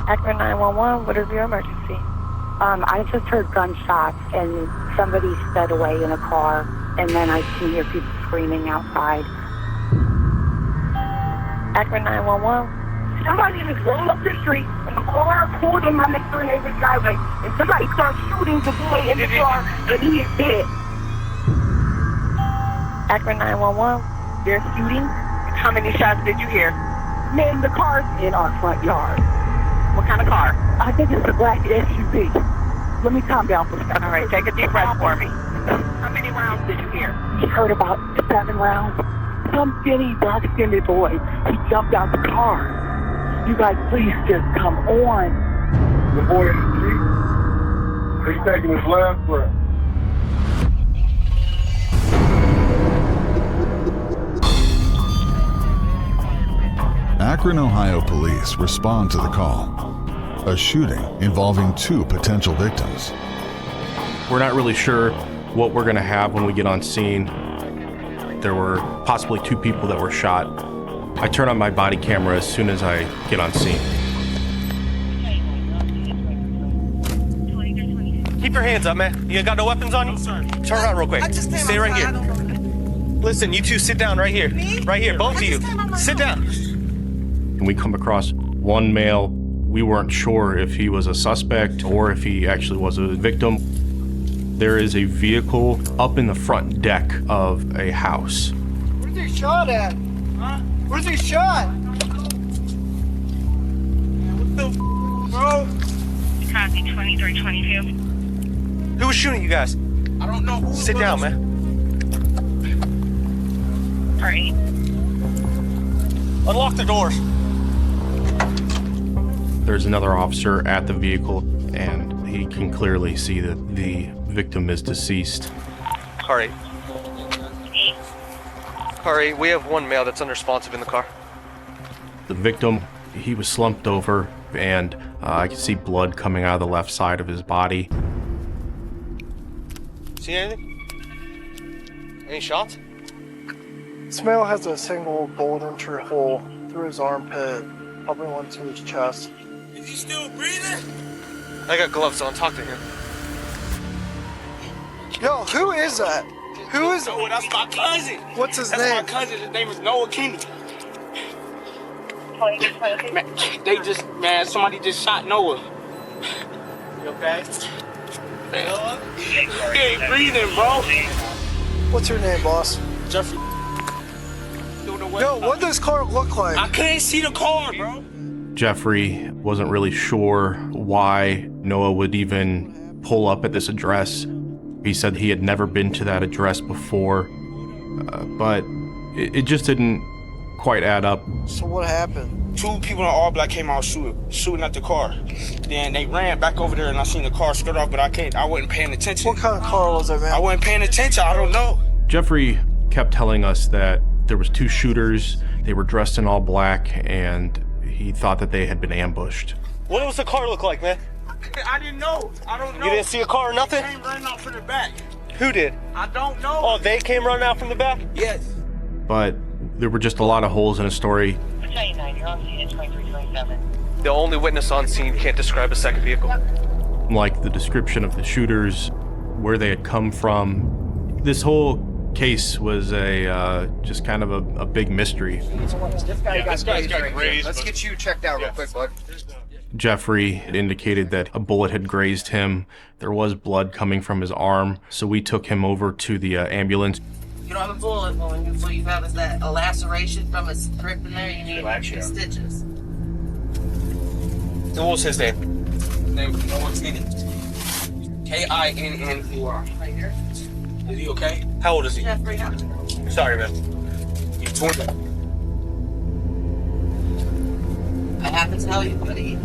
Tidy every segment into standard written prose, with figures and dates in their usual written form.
Akron 911, what is your emergency? I just heard gunshots and somebody sped away in a car, and then I can hear people screaming outside. Akron 911. Somebody just rolled up the street and the car pulled in my next door neighbor's driveway, and somebody started shooting the boy in the car, and he is dead. Akron 911. They're shooting. How many shots did you hear? Man, the car's in our front yard. What kind of car? I think it's a black SUV. Let me calm down for a second. All right, take a deep breath for me. How many rounds did you hear? We heard about 7 rounds. Some skinny, dark-skinned boy, he jumped out the car. You guys, please just come on. The boy in the Jeep, he's taking his last breath. Akron, Ohio police respond to the call. A shooting involving 2 potential victims. We're not really sure what we're gonna have when we get on scene. There were possibly 2 people that were shot. I turn on my body camera as soon as I get on scene. Keep your hands up, man. You got no weapons on you? Turn around real quick. Stay right here. Listen, you two sit down right here. Right here, both of you. Sit down. And we come across one male. We weren't sure if he was a suspect or if he actually was a victim. There is a vehicle up in the front deck of a house. Where's he shot at? Huh? Where's he shot? What the bro? Copy 2322. Who was shooting you guys? I don't know who. Sit down, man. All right. Unlock the doors. There's another officer at the vehicle, and he can clearly see that the victim is deceased. All right. All right, we have one male that's unresponsive in the car. The victim, he was slumped over, and I can see blood coming out of the left side of his body. See anything? Any shots? This male has a single bullet entry hole through his armpit, probably one to his chest. Is he still breathing? I got gloves on. Talk to him. Yo, who is that? Who is? Oh, that's my cousin. What's his That's name? my cousin. His name is Noah Kennedy. Man, somebody just shot Noah. You okay? Man, he ain't breathing, bro. What's your name, boss? Jeffrey. Yo, what does this car look like? I couldn't see the car, bro. Jeffrey wasn't really sure why Noah would even pull up at this address. He said he had never been to that address before, but it just didn't quite add up. So what happened? 2 people in all black came out shooting at the car. Then they ran back over there and I seen the car skirt off, but I wasn't paying attention. What kind of car was it, man? I wasn't paying attention, I don't know. Jeffrey kept telling us that there was 2 shooters. They were dressed in all black, and he thought that they had been ambushed. What does the car look like, man? I didn't know. I don't know. You didn't see a car or nothing? They came running out from the back. Who did? I don't know. Oh, they came running out from the back? Yes. But there were just a lot of holes in his story. You're on scene at 2327. The only witness on scene can't describe a second vehicle. Like the description of the shooters, where they had come from. This whole case was just kind of a big mystery. This guy got grazed. Let's get you checked out real quick, bud. Jeffrey indicated that a bullet had grazed him. There was blood coming from his arm, so we took him over to the ambulance. You don't have a bullet wound. What you have is that a laceration from a strip in there. You need stitches. And what was his name? His name is Noah Kennedy. Kinnor. Right here. Is he okay? How old is he? Jeffrey. Sorry, man. He's 20. I have to tell you, buddy.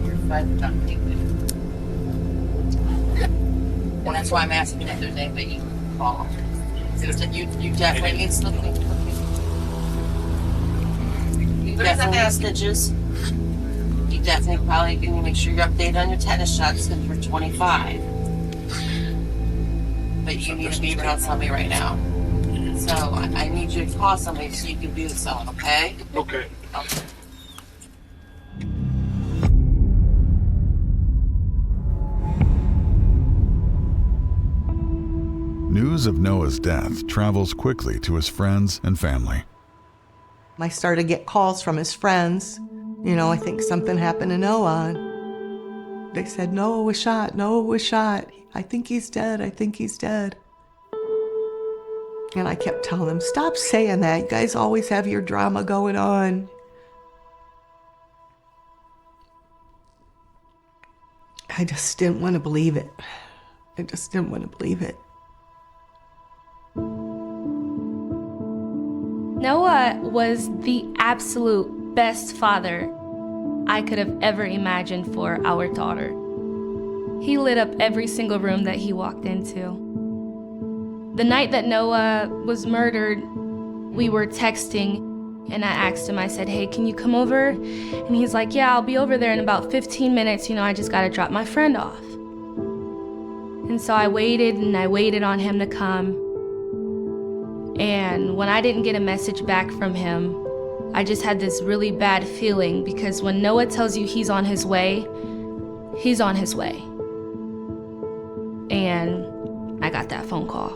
You're fighting about people. And that's why I'm asking if there's anything you can call. You definitely need something. You definitely have stitches. You definitely probably need to make sure you're updated on your tetanus shots because you're 25. But you need to be around somebody right now. So I need you to call somebody so you can do this all, okay? Okay. Okay. News of Noah's death travels quickly to his friends and family. I started to get calls from his friends. You know, I think something happened to Noah. They said, Noah was shot, Noah was shot. I think he's dead, I think he's dead. And I kept telling them, stop saying that. You guys always have your drama going on. I just didn't want to believe it. I just didn't want to believe it. Noah was the absolute best father I could have ever imagined for our daughter. He lit up every single room that he walked into. The night that Noah was murdered, we were texting, and I asked him, I said, hey, can you come over? And he's like, yeah, I'll be over there in about 15 minutes. You know, I just gotta drop my friend off. And so I waited and I waited on him to come. And when I didn't get a message back from him, I just had this really bad feeling, because when Noah tells you he's on his way, he's on his way. And I got that phone call.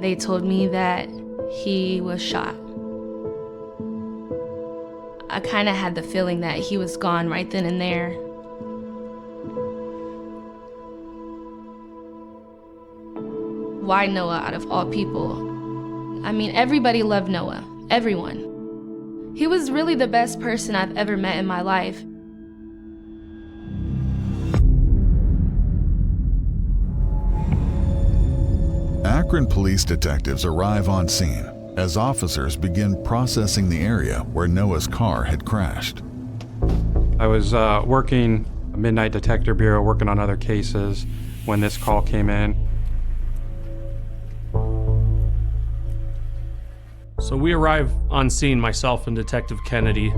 They told me that he was shot. I kind of had the feeling that he was gone right then and there. Why Noah out of all people? I mean, everybody loved Noah, everyone. He was really the best person I've ever met in my life. Akron police detectives arrive on scene as officers begin processing the area where Noah's car had crashed. I was working a Midnight Detector Bureau, working on other cases when this call came in. So we arrive on scene, myself and Detective Kennedy.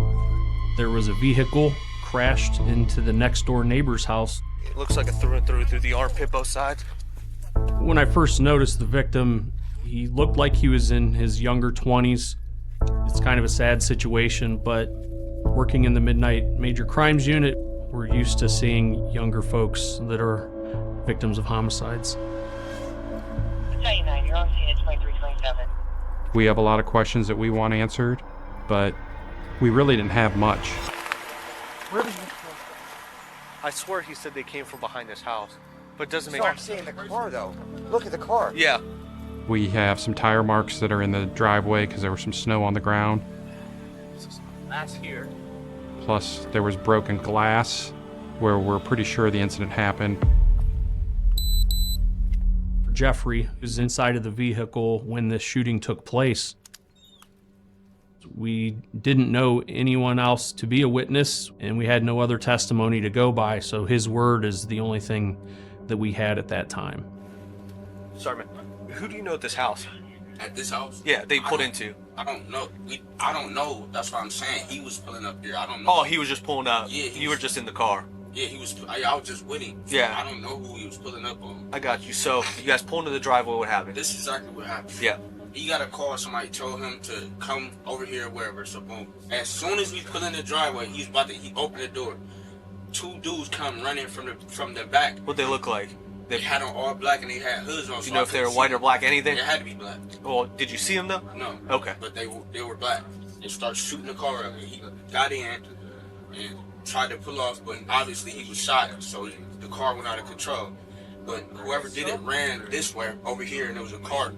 There was a vehicle crashed into the next door neighbor's house. It looks like a through and through the armpit, both sides. When I first noticed the victim, he looked like he was in his younger 20s. It's kind of a sad situation, but working in the Midnight Major Crimes Unit, we're used to seeing younger folks that are victims of homicides. 99, you're on scene at 2327. We have a lot of questions that we want answered, but we really didn't have much. Where did you come from? I swear he said they came from behind this house, but it doesn't make I'm seeing the car, though. Look at the car. Yeah. We have some tire marks that are in the driveway because there was some snow on the ground. That's here. Plus, there was broken glass where we're pretty sure the incident happened. Jeffrey was inside of the vehicle when the shooting took place. We didn't know anyone else to be a witness, and we had no other testimony to go by, so his word is the only thing that we had at that time. Sergeant, who do you know at this house? At this house? Yeah, they put into. I don't know. I don't know. That's what I'm saying. He was pulling up here. I don't know. Oh, he was just pulling up. Yeah, you were just in the car. Yeah, he was. I was just with him. So Yeah. I don't know who he was pulling up on. I got you. So you guys pulled into the driveway. What happened? This is exactly what happened. Yeah. He got a call. Somebody told him to come over here, wherever. So boom. As soon as we pull in the driveway, he opened the door. Two dudes come running from the back. What they look like? They had on all black and they had hoods on. Do you know if they were white or black? Anything? They had to be black. Well, did you see them though? No. Okay. But they were black. They started shooting the car up, and he got in and tried to pull off, but obviously he was shot, so the car went out of control. But whoever did it ran this way over here, and there was a car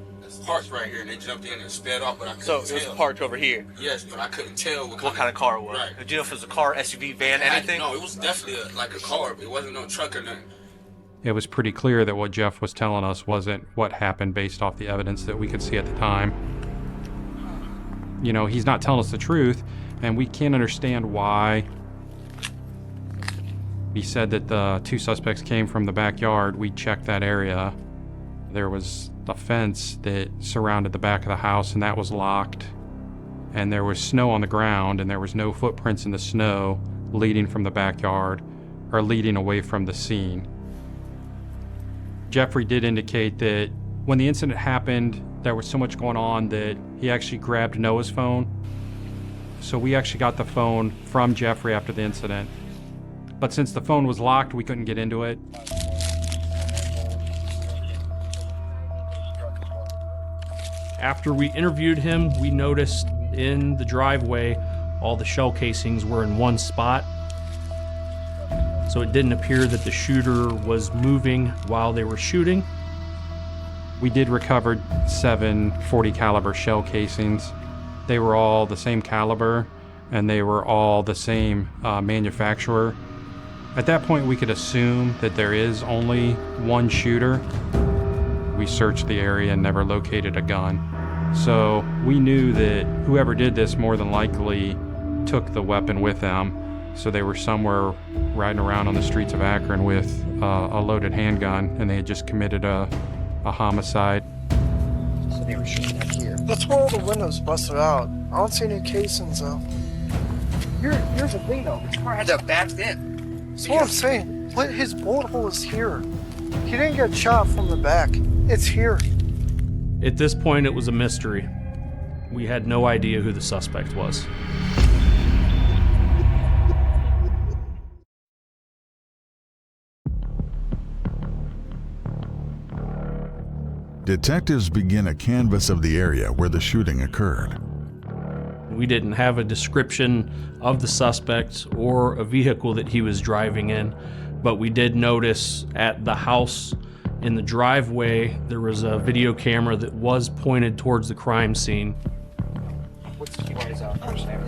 parked right here, and they jumped in and sped off, but I couldn't tell. So it was parked over here. Yes, but I couldn't tell what kind of car it was. Right. Do you know if it was a car, SUV, van, anything? No, it was definitely like a car, but it wasn't no truck or nothing. It was pretty clear that what Jeff was telling us wasn't what happened based off the evidence that we could see at the time. You know, he's not telling us the truth, and we can't understand why. He said that the two suspects came from the backyard. We checked that area. There was a fence that surrounded the back of the house, and that was locked. And there was snow on the ground, and there was no footprints in the snow leading from the backyard or leading away from the scene. Jeffrey did indicate that when the incident happened, there was so much going on that he actually grabbed Noah's phone. So we actually got the phone from Jeffrey after the incident. But since the phone was locked, we couldn't get into it. After we interviewed him, we noticed in the driveway all the shell casings were in one spot. So it didn't appear that the shooter was moving while they were shooting. We did recover 7 .40 caliber shell casings. They were all the same caliber and they were all the same manufacturer. At that point, we could assume that there is only one shooter. We searched the area and never located a gun. So we knew that whoever did this more than likely took the weapon with them. So they were somewhere riding around on the streets of Akron with a loaded handgun, and they had just committed a homicide. So they were shooting up here. That's where all the windows busted out. I don't see any casings though. Here's a window. This car had that backed in. That's what I'm saying. His bullet hole is here. He didn't get shot from the back. It's here. At this point, it was a mystery. We had no idea who the suspect was. Detectives begin a canvass of the area where the shooting occurred. We didn't have a description of the suspect or a vehicle that he was driving in, but we did notice at the house in the driveway there was a video camera that was pointed towards the crime scene. What's the guy's first name?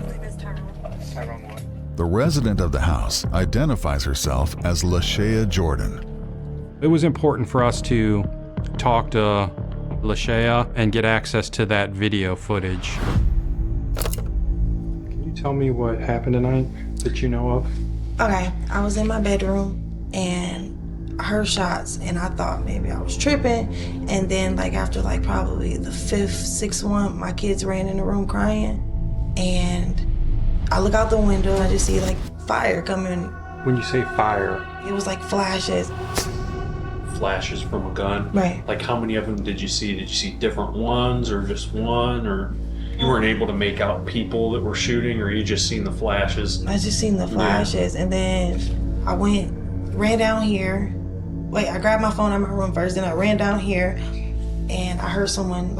Tyrone what? The resident of the house identifies herself as LaShaya Jordan. It was important for us to talk to LaShaya and get access to that video footage. Can you tell me what happened tonight that you know of? Okay, I was in my bedroom and I heard shots and I thought maybe I was tripping, and then after probably the 5th, 6th one, my kids ran in the room crying, and I look out the window, I just see fire coming. When you say fire, it was flashes. Flashes from a gun? Right. How many of them did you see? Did you see different ones or just one, or you weren't able to make out people that were shooting, or you just seen the flashes? I just seen the flashes. Yeah. And then I ran down here. I grabbed my phone out of my room first, then I ran down here and I heard someone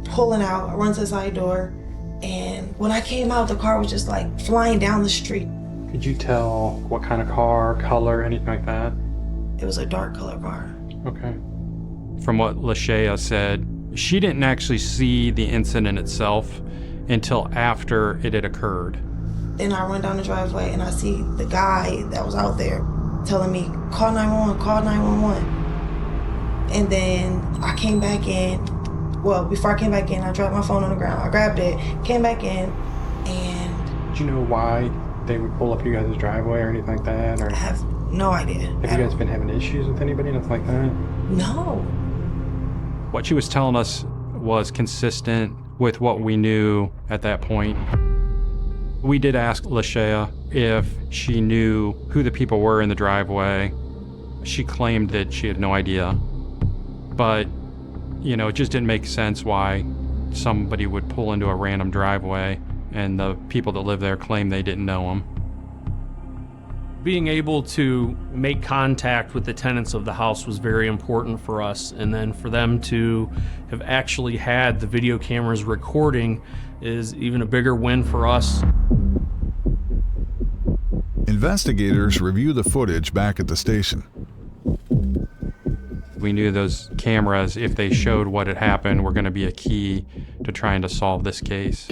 pulling out. I run to the side door, and when I came out, the car was just flying down the street. Could you tell what kind of car, color, anything like that? It was a dark color car. Okay. From what LaShaya said, she didn't actually see the incident itself until after it had occurred. Then I run down the driveway and I see the guy that was out there telling me, call 911, call 911. And then I came back in. Well, before I came back in, I dropped my phone on the ground. I grabbed it, came back in, and... Do you know why they would pull up you guys' driveway or anything like that? Or I have no idea. Have you guys been having issues with anybody, nothing like that? No. What she was telling us was consistent with what we knew at that point. We did ask LaShaya if she knew who the people were in the driveway. She claimed that she had no idea. But, it just didn't make sense why somebody would pull into a random driveway and the people that live there claim they didn't know them. Being able to make contact with the tenants of the house was very important for us, and then for them to have actually had the video cameras recording is even a bigger win for us. Investigators review the footage back at the station. We knew those cameras, if they showed what had happened, were going to be a key to trying to solve this case.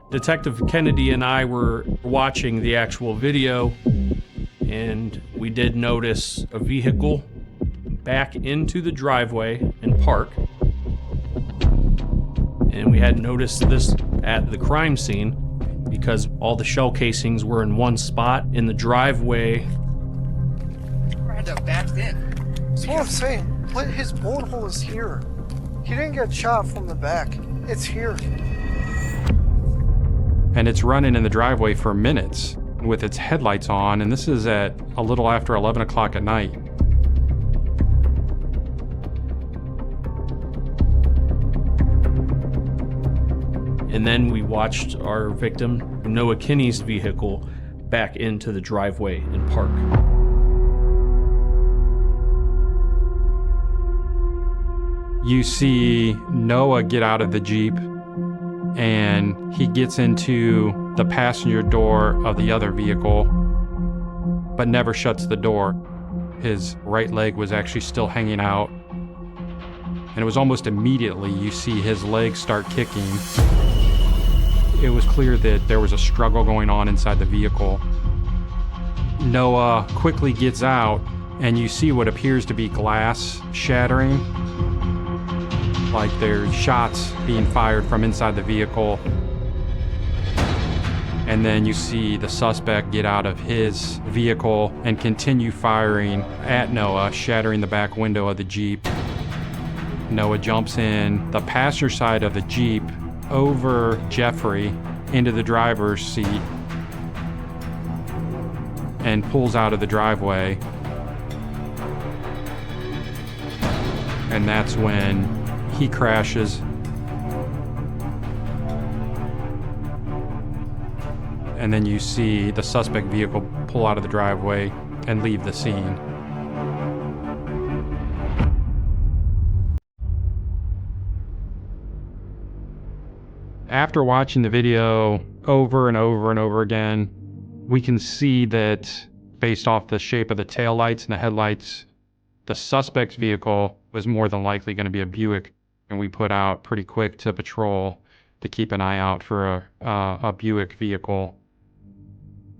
Detective Kennedy and I were watching the actual video, and we did notice a vehicle back into the driveway and park. And we had noticed this at the crime scene because all the shell casings were in one spot in the driveway. Backed in. That's what I'm saying. His bullet hole is here. He didn't get shot from the back. It's here. And it's running in the driveway for minutes with its headlights on, and this is at a little after 11 o'clock at night. And then we watched our victim, Noah Kinney's vehicle, back into the driveway and park. You see Noah get out of the Jeep, and he gets into the passenger door of the other vehicle, but never shuts the door. His right leg was actually still hanging out, and it was almost immediately you see his legs start kicking. It was clear that there was a struggle going on inside the vehicle. Noah quickly gets out, and you see what appears to be glass shattering, like there's shots being fired from inside the vehicle. And then you see the suspect get out of his vehicle and continue firing at Noah, shattering the back window of the Jeep. Noah jumps in the passenger side of the Jeep over Jeffrey into the driver's seat and pulls out of the driveway. And that's when he crashes. And then you see the suspect vehicle pull out of the driveway and leave the scene. After watching the video over and over and over again, we can see that based off the shape of the taillights and the headlights, the suspect's vehicle was more than likely going to be a Buick, and we put out pretty quick to patrol to keep an eye out for a Buick vehicle.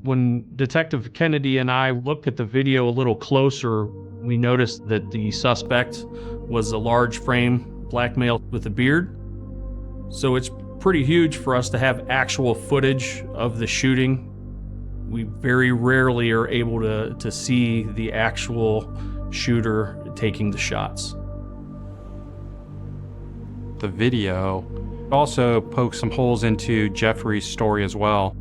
When Detective Kennedy and I looked at the video a little closer, we noticed that the suspect was a large frame black male with a beard. So it's pretty huge for us to have actual footage of the shooting. We very rarely are able to see the actual shooter taking the shots. The video also pokes some holes into Jeffrey's story as well.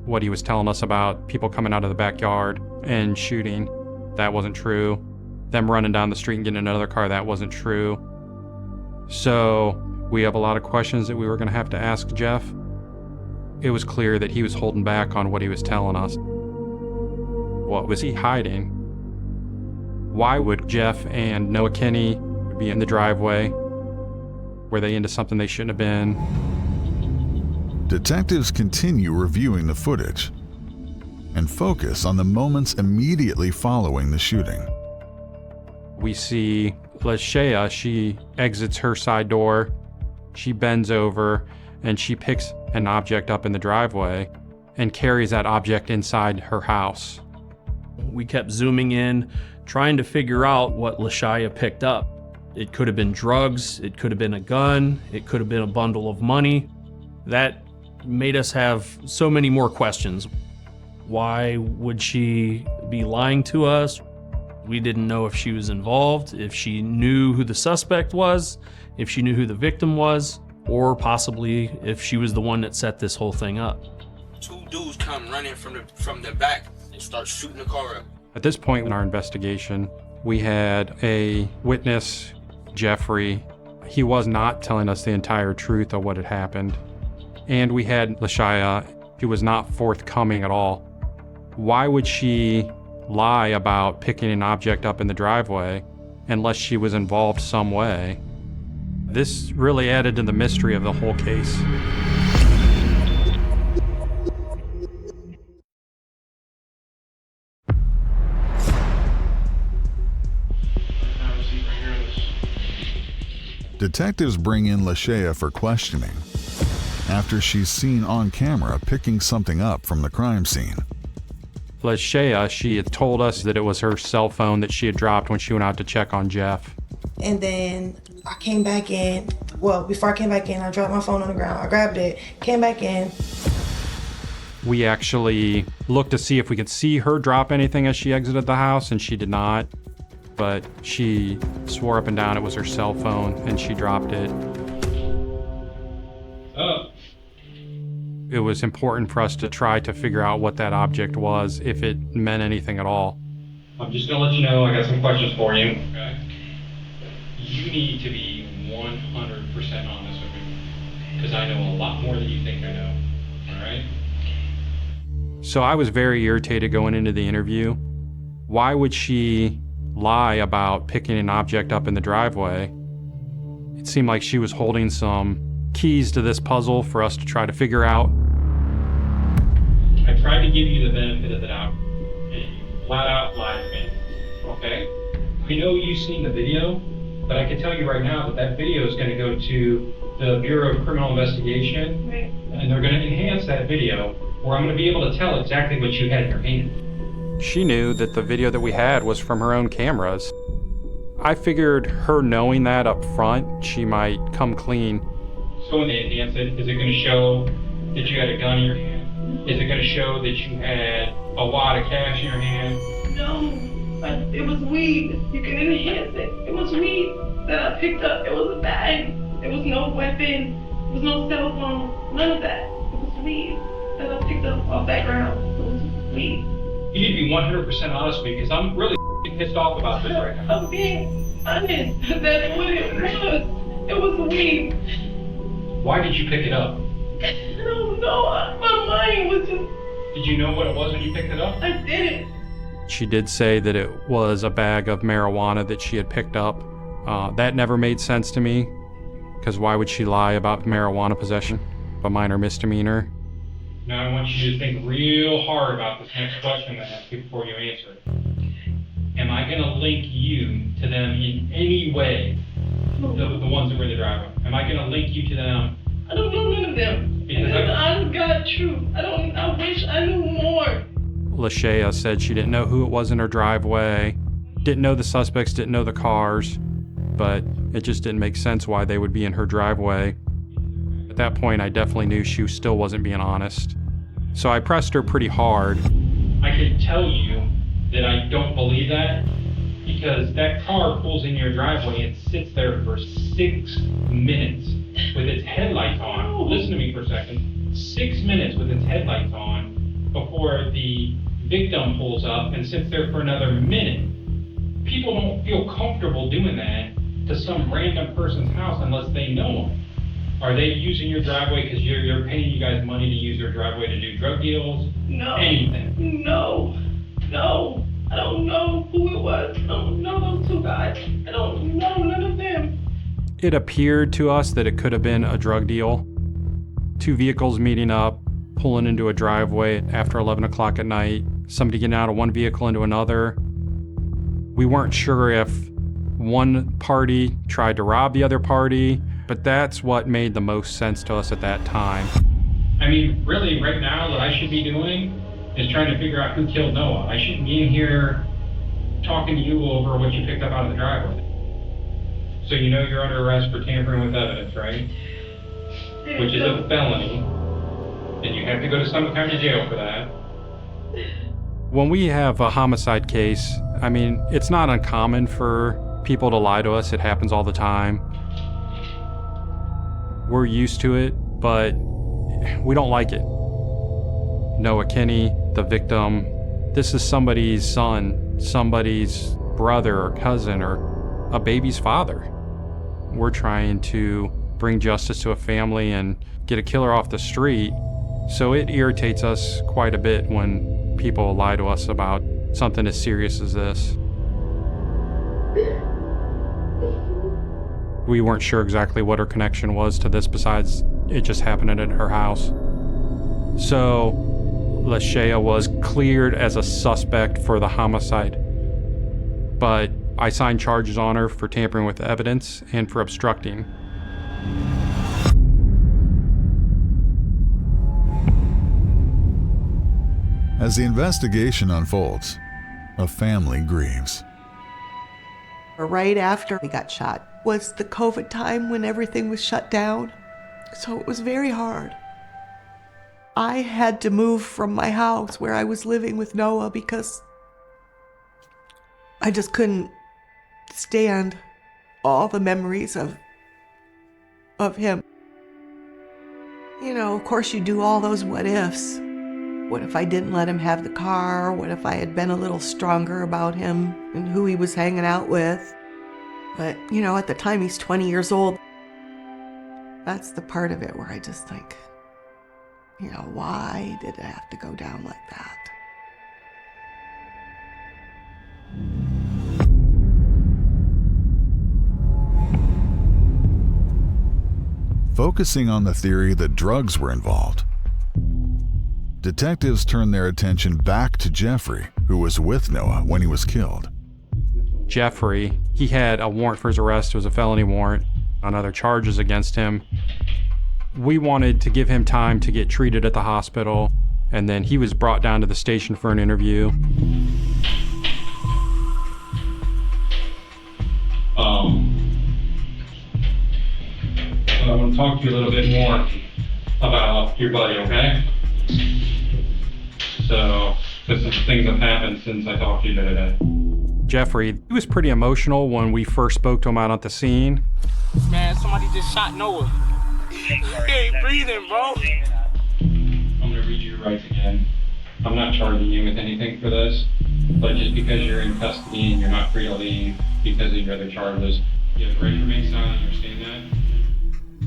What he was telling us about people coming out of the backyard and shooting, that wasn't true. Them running down the street and getting another car, that wasn't true. So we have a lot of questions that we were going to have to ask Jeff. It was clear that he was holding back on what he was telling us. What was he hiding? Why would Jeff and Noah Kinney be in the driveway? Were they into something they shouldn't have been? Detectives continue reviewing the footage and focus on the moments immediately following the shooting. We see Lashea, she exits her side door, she bends over, and she picks an object up in the driveway and carries that object inside her house. We kept zooming in, trying to figure out what Lashea picked up. It could have been drugs, it could have been a gun, it could have been a bundle of money. That made us have so many more questions. Why would she be lying to us? We didn't know if she was involved, if she knew who the suspect was, if she knew who the victim was, or possibly if she was the one that set this whole thing up. Two dudes come running from the back and start shooting the car up. At this point in our investigation, we had a witness, Jeffrey. He was not telling us the entire truth of what had happened. And we had Lashea, who was not forthcoming at all. Why would she lie about picking an object up in the driveway unless she was involved some way? This really added to the mystery of the whole case. Detectives bring in Lashea for questioning after she's seen on camera picking something up from the crime scene. Lashea, she had told us that it was her cell phone that she had dropped when she went out to check on Jeff. And then I came back in. Well, before I came back in, I dropped my phone on the ground. I grabbed it, came back in. We actually looked to see if we could see her drop anything as she exited the house, and she did not. But she swore up and down it was her cell phone, and she dropped it. It was important for us to try to figure out what that object was, if it meant anything at all. I'm just gonna let you know, I got some questions for you. Okay. You need to be 100% honest with me, because I know a lot more than you think I know, all right? So I was very irritated going into the interview. Why would she lie about picking an object up in the driveway It seemed like she was holding some keys to this puzzle for us to try to figure out. I tried to give you the benefit of the doubt, and you flat out lied to me, okay? We know you've seen the video, but I can tell you right now that that video is going to go to the Bureau of Criminal Investigation, and they're going to enhance that video, where I'm going to be able to tell exactly what you had in your hand. She knew that the video that we had was from her own cameras. I figured her knowing that up front, she might come clean. So when they enhance it, is it going to show that you had a gun in your hand? Is it going to show that you had a wad of cash in your hand? No, but it was weed. You can enhance it. It was weed that I picked up. It was a bag. There was no weapon. There was no cell phone. None of that. It was weed that I picked up off that ground. It was weed. You need to be 100% honest with me, because I'm really pissed off about this right now. I'm being honest. That's what it was. It was weed. Why did you pick it up? I don't know. My mind was just... Did you know what it was when you picked it up? I didn't. She did say that it was a bag of marijuana that she had picked up. That never made sense to me, because why would she lie about marijuana possession, a minor misdemeanor? Now I want you to think real hard about this next question that I ask you before you answer it. Am I going to link you to them in any way, the ones that were in the driveway? Am I going to link you to them? I don't know none of them. Because I'm God truth. I wish I knew more. Lashea said she didn't know who it was in her driveway, didn't know the suspects, didn't know the cars, but it just didn't make sense why they would be in her driveway. At that point, I definitely knew she still wasn't being honest. So I pressed her pretty hard. I can tell you that I don't believe that, because that car pulls in your driveway and sits there for 6 minutes with its headlights on. Listen to me for a second. 6 minutes with its headlights on before the victim pulls up and sits there for another minute. People don't feel comfortable doing that to some random person's house unless they know them. Are they using your driveway because you're paying you guys money to use your driveway to do drug deals? No. Anything? No. I don't know who it was. I don't know those two guys. I don't know none of them. It appeared to us that it could have been a drug deal. 2 vehicles meeting up, pulling into a driveway after 11 o'clock at night, somebody getting out of one vehicle into another. We weren't sure if one party tried to rob the other party, but that's what made the most sense to us at that time. I mean, really, right now, what I should be doing is trying to figure out who killed Noah. I shouldn't be in here talking to you over what you picked up out of the driveway. So you know you're under arrest for tampering with evidence, right? Which is a felony. And you have to go to some kind of jail for that. When we have a homicide case, I mean, it's not uncommon for people to lie to us. It happens all the time. We're used to it, but we don't like it. Noah Kinney, the victim, this is somebody's son, somebody's brother or cousin or a baby's father. We're trying to bring justice to a family and get a killer off the street, so it irritates us quite a bit when people lie to us about something as serious as this. We weren't sure exactly what her connection was to this besides it just happening at her house. So Lashea was cleared as a suspect for the homicide, but I signed charges on her for tampering with evidence and for obstructing. As the investigation unfolds, a family grieves. Right after we got shot was the COVID time when everything was shut down. So it was very hard. I had to move from my house where I was living with Noah because I just couldn't stand all the memories of him. You know, of course you do all those what ifs. What if I didn't let him have the car? What if I had been a little stronger about him and who he was hanging out with? But, you know, at the time he's 20 years old. That's the part of it where I just think, you know, why did it have to go down like that? focusing on the theory that drugs were involved. Detectives turned their attention back to Jeffrey, who was with Noah when he was killed. Jeffrey, he had a warrant for his arrest. It was a felony warrant on other charges against him. We wanted to give him time to get treated at the hospital, and then he was brought down to the station for an interview. I want to talk to you a little bit more about your buddy, okay? So, this is things that happened since I talked to you the other day. Jeffrey, he was pretty emotional when we first spoke to him out at the scene. Man, somebody just shot Noah. He ain't breathing, bro. I'm gonna read you your rights again. I'm not charging you with anything for this, but just because you're in custody and you're not free to leave because of your other charges, you have the right to remain silent, understand that?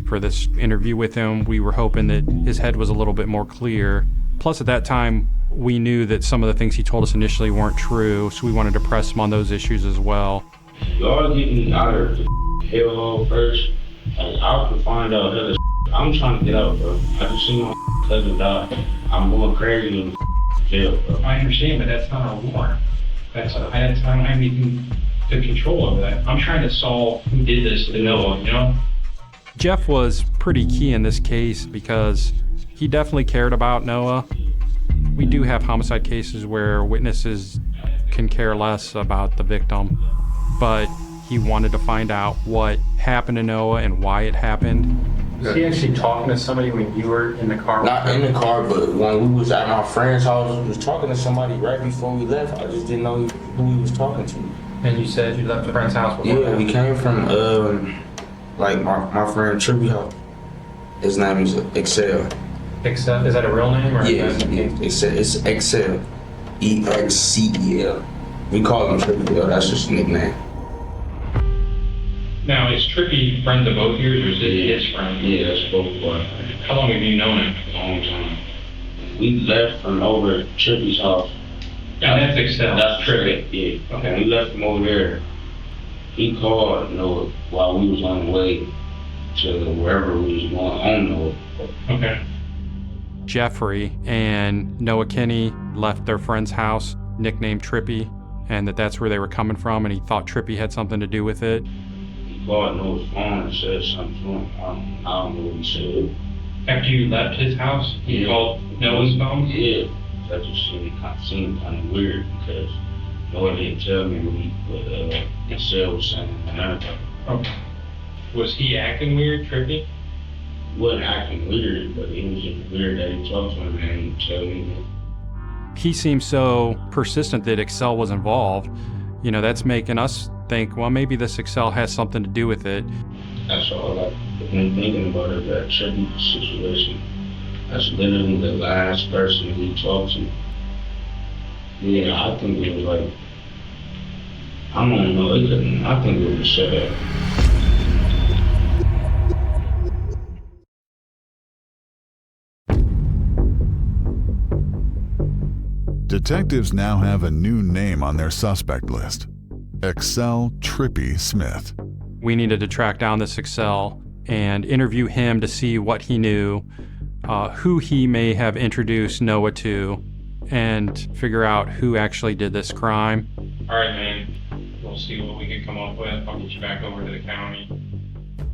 For this interview with him, we were hoping that his head was a little bit more clear. Plus, at that time, we knew that some of the things he told us initially weren't true, so we wanted to press him on those issues as well. Y'all get me out of the hellhole first, and I can find out hella I'm trying to get out, bro. I just seen my cousin die. I'm going crazy in jail, bro. I understand, but that's not our warrant. I don't have anything to control over that. I'm trying to solve who did this to Noah, you know? Jeff was pretty key in this case because he definitely cared about Noah. We do have homicide cases where witnesses can care less about the victim, but he wanted to find out what happened to Noah and why it happened. Was he actually talking to somebody when you were in the car? Not in the car, but when we was at my friend's house, he was talking to somebody right before we left. I just didn't know who he was talking to. And you said you left a friend's house before? Yeah, we came from, like my friend Trippy house. His name is Excel. Excel? Is that a real name? Or yeah, it's Excel. EXCEL. We call him Trippy though, that's just a nickname. Now, is Trippy friend of both yours, or is it his friend? Yeah, it's both of us. How long have you known him? A long time. We left from over at Trippy's house. And that's Excel? That's Trippy? Yeah. Okay. We left from over there. He called Noah while we was on the way to wherever we was going on Noah. Okay. Jeffrey and Noah Kinney left their friend's house, nicknamed Trippy, and that's where they were coming from, and he thought Trippy had something to do with it. He called Noah's phone and said something to him. I don't know what he said. After you left his house, you called Noah's phone? Yeah. That just seemed kind of weird because Noah didn't tell me what Excel was saying. Okay. Was he acting weird, Trippy? He wasn't acting weird, but it was just weird that he talked to him and he told me that. He seemed so persistent that Excel was involved. You know, that's making us think, well, maybe this Excel has something to do with it. That's all I've been thinking about it, that Trippy situation. That's literally the last person we talked to. Yeah, I think it was like, I don't know, I think it was sad. Detectives now have a new name on their suspect list: Excel Trippy Smith. We needed to track down this Excel and interview him to see what he knew, who he may have introduced Noah to, and figure out who actually did this crime. All right, man. We'll see what we can come up with. I'll get you back over to the county.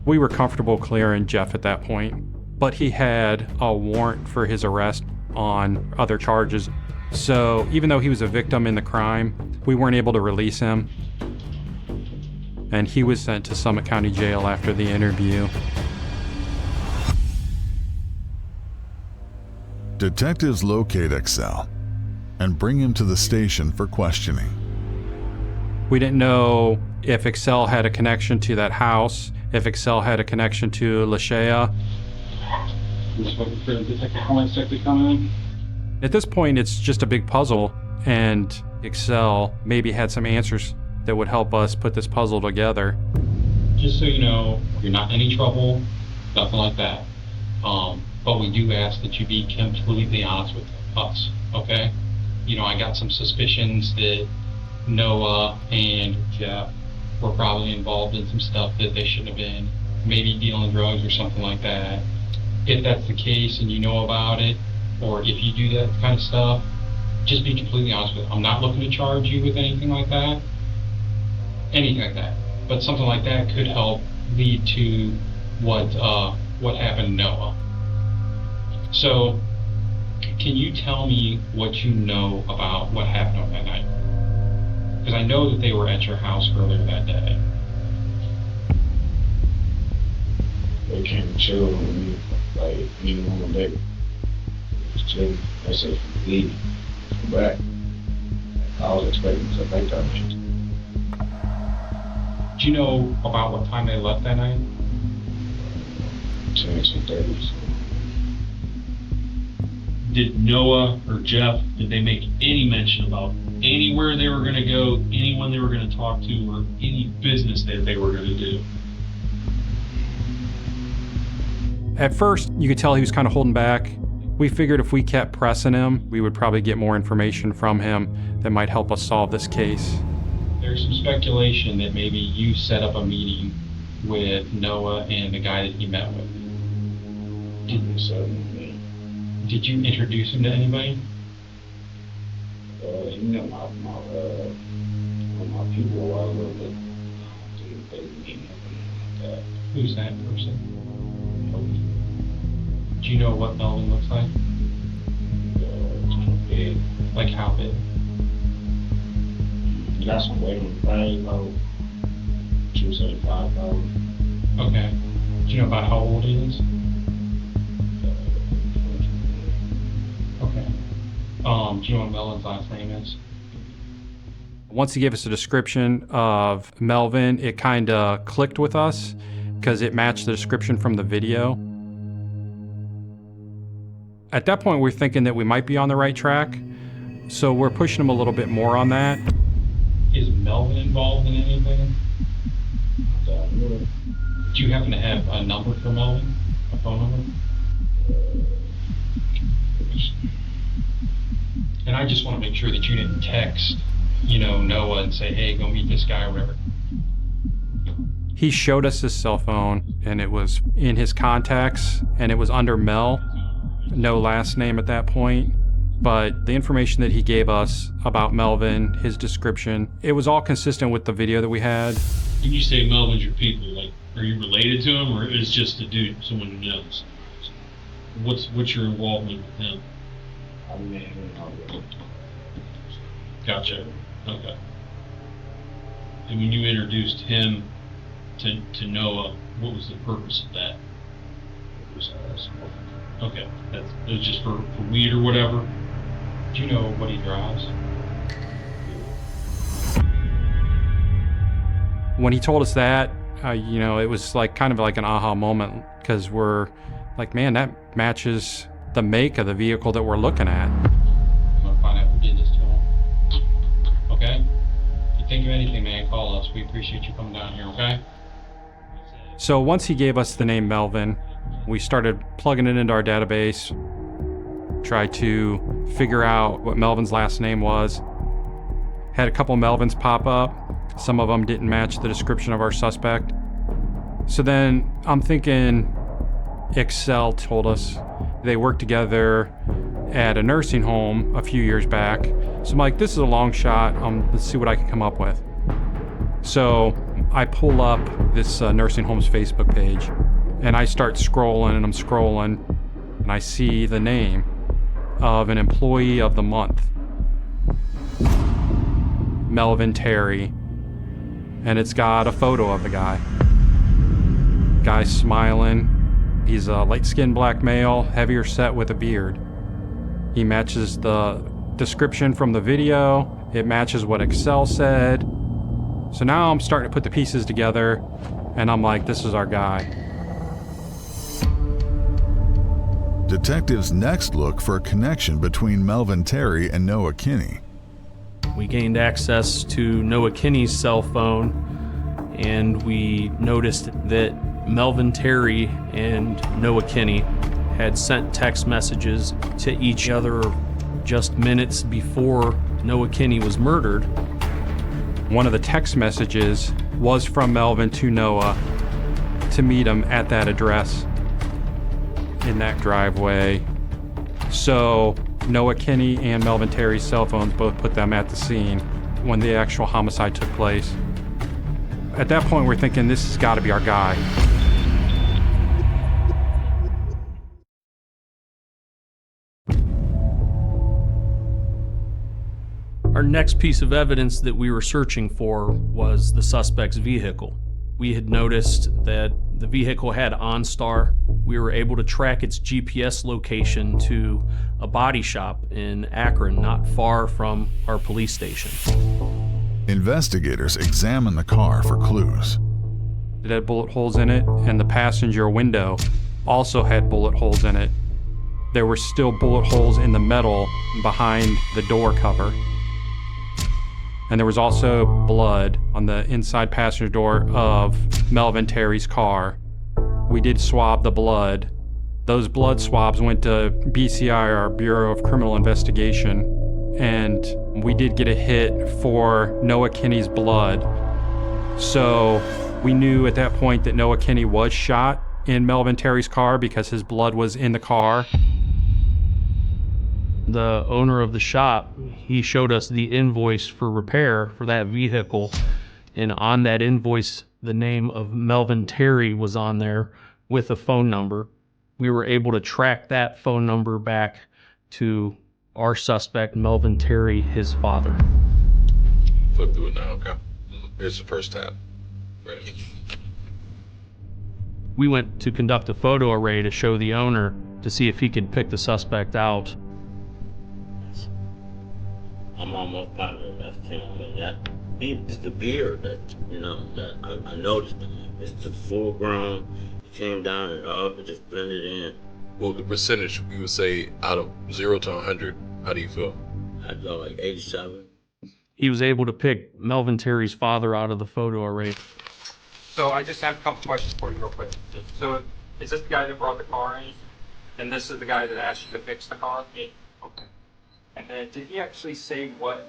We were comfortable clearing Jeff at that point, but he had a warrant for his arrest on other charges. So even though he was a victim in the crime, we weren't able to release him. And he was sent to Summit County Jail after the interview. Detectives locate Excel and bring him to the station for questioning. We didn't know if Excel had a connection to that house, if Excel had a connection to Lashea. Just waiting for the detective forensic to come in. At this point, it's just a big puzzle, and Excel maybe had some answers that would help us put this puzzle together. Just so you know, you're not in any trouble, nothing like that. But we do ask that you be completely honest with us, okay? You know, I got some suspicions that Noah and Jeff were probably involved in some stuff that they shouldn't have been. maybe dealing drugs or something like that. If that's the case and you know about it, or if you do that kind of stuff, just be completely honest with it. I'm not looking to charge you with anything like that. Anything like that. But something like that could help lead to what happened to Noah. So, can you tell me what you know about what happened on that night? Because I know that they were at your house earlier that day. They came and chilled with me, like, me and one day. Just chilling. They said, leave, come back. I was expecting to make that shit. Do you know about what time they left that night? 10:30. Did Noah or Jeff, did they make any mention about anywhere they were going to go, anyone they were going to talk to, or any business that they were going to do? At first, you could tell he was kind of holding back. We figured if we kept pressing him, we would probably get more information from him that might help us solve this case. There's some speculation that maybe you set up a meeting with Noah and the guy that he met with. Did you introduce him to anybody? You know, my people are a little bit, Who's that person? Do you know what Melvin looks like? Big. Like how big? You got some weight on the thing, about 275 pounds. Okay. Do you know about how old he is? Okay. Do you know what Melvin's last name is? Once he gave us a description of Melvin, it kind of clicked with us because it matched the description from the video. At that point, we're thinking that we might be on the right track, so we're pushing him a little bit more on that. Is Melvin involved in anything? Do you happen to have a number for Melvin? A phone number? And I just want to make sure that you didn't text, Noah and say, hey, go meet this guy or whatever. He showed us his cell phone, and it was in his contacts, and it was under Mel. No last name at that point. But the information that he gave us about Melvin, his description, it was all consistent with the video that we had. When you say Melvin's your people, like, are you related to him, or is just a dude, someone who knows? What's your involvement with him? Gotcha. Okay. And when you introduced him to Noah, what was the purpose of that? Okay, it was just for weed or whatever. Do you know what he drives? When he told us that, it was like kind of like an aha moment, because we're like, man, that matches the make of the vehicle that we're looking at. I'm gonna find out who did this to him. Okay? If you think of anything, man, call us. We appreciate you coming down here, okay? So once he gave us the name Melvin, we started plugging it into our database, tried to figure out what Melvin's last name was. Had a couple Melvins pop up. Some of them didn't match the description of our suspect. So then I'm thinking Excel told us they worked together at a nursing home a few years back. So I'm like, this is a long shot. Let's see what I can come up with. So I pull up this nursing home's Facebook page, and I start scrolling, and I'm scrolling, and I see the name of an employee of the month, Melvin Terry, and it's got a photo of the guy. Guy's smiling. He's a light-skinned black male, heavier set with a beard. He matches the description from the video. It matches what Excel said. So now I'm starting to put the pieces together, and I'm like, this is our guy. Detectives next look for a connection between Melvin Terry and Noah Kinney. We gained access to Noah Kinney's cell phone, and we noticed that Melvin Terry and Noah Kinney had sent text messages to each other just minutes before Noah Kinney was murdered. One of the text messages was from Melvin to Noah to to meet him at that address in that driveway. So Noah Kinney and Melvin Terry's cell phones both put them at the scene when the actual homicide took place. At that point, we're thinking this has got to be our guy. Our next piece of evidence that we were searching for was the suspect's vehicle. We had noticed that the vehicle had OnStar. We were able to track its GPS location to a body shop in Akron, not far from our police station. Investigators examine the car for clues. It had bullet holes in it, and the passenger window also had bullet holes in it. There were still bullet holes in the metal behind the door cover. And there was also blood on the inside passenger door of Melvin Terry's car. We did swab the blood. Those blood swabs went to BCI, our Bureau of Criminal Investigation, and we did get a hit for Noah Kinney's blood. So we knew at that point that Noah Kinney was shot in Melvin Terry's car because his blood was in the car. The owner of the shop, he showed us the invoice for repair for that vehicle, and on that invoice the name of Melvin Terry was on there with a phone number. We were able to track that phone number back to our suspect, Melvin Terry, his father. Flip through it now, okay? Here's the first tab. Ready? We went to conduct a photo array to show the owner to see if he could pick the suspect out. I'm almost positive that's him. It's the beard that, that I noticed. It's the full grown. It came down and up and just blended in. Well, the percentage, we would say out of 0 to 100, how do you feel? I'd go like 87. He was able to pick Melvin Terry's father out of the photo array. So I just have a couple questions for you real quick. So is this the guy that brought the car in? And this is the guy that asked you to fix the car? Yeah. Okay. And then did he actually say what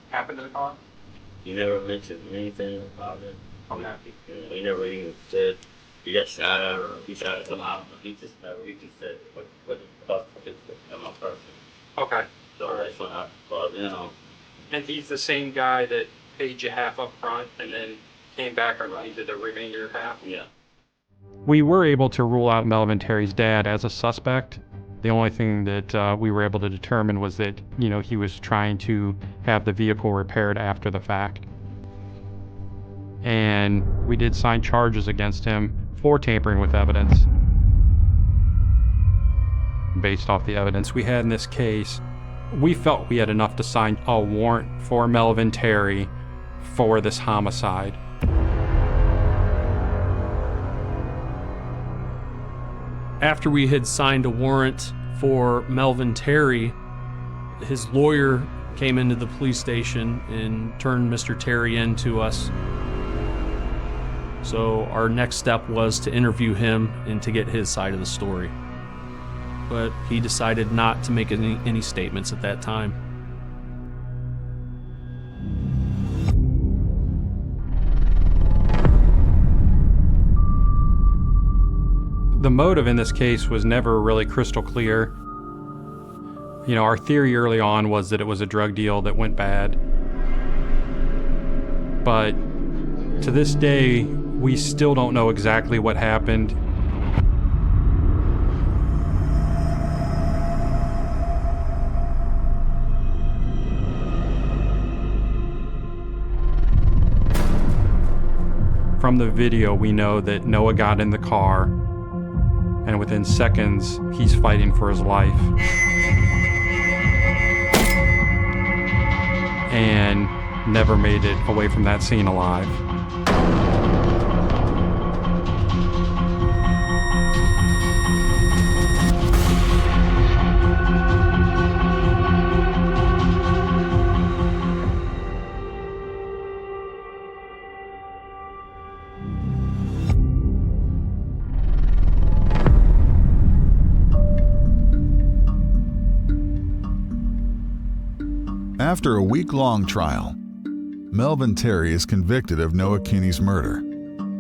happened to the car? He never mentioned anything about it. Okay. He never even said he got shot at or he shot at somehow. He just said what the fuck is my person. Okay. So that's when I thought, And he's the same guy that paid you half up front and then came back and he did the remainder half? Yeah. We were able to rule out Melvin Terry's dad as a suspect. The only thing that we were able to determine was that, he was trying to have the vehicle repaired after the fact. And we did sign charges against him for tampering with evidence. Based off the evidence we had in this case, we felt we had enough to sign a warrant for Melvin Terry for this homicide. After we had signed a warrant for Melvin Terry, his lawyer came into the police station and turned Mr. Terry in to us. So our next step was to interview him and to get his side of the story. But he decided not to make any statements at that time. The motive in this case was never really crystal clear. Our theory early on was that it was a drug deal that went bad. But to this day, we still don't know exactly what happened. From the video, we know that Noah got in the car, and within seconds, he's fighting for his life. And never made it away from that scene alive. After a week-long trial, Melvin Terry is convicted of Noah Kinney's murder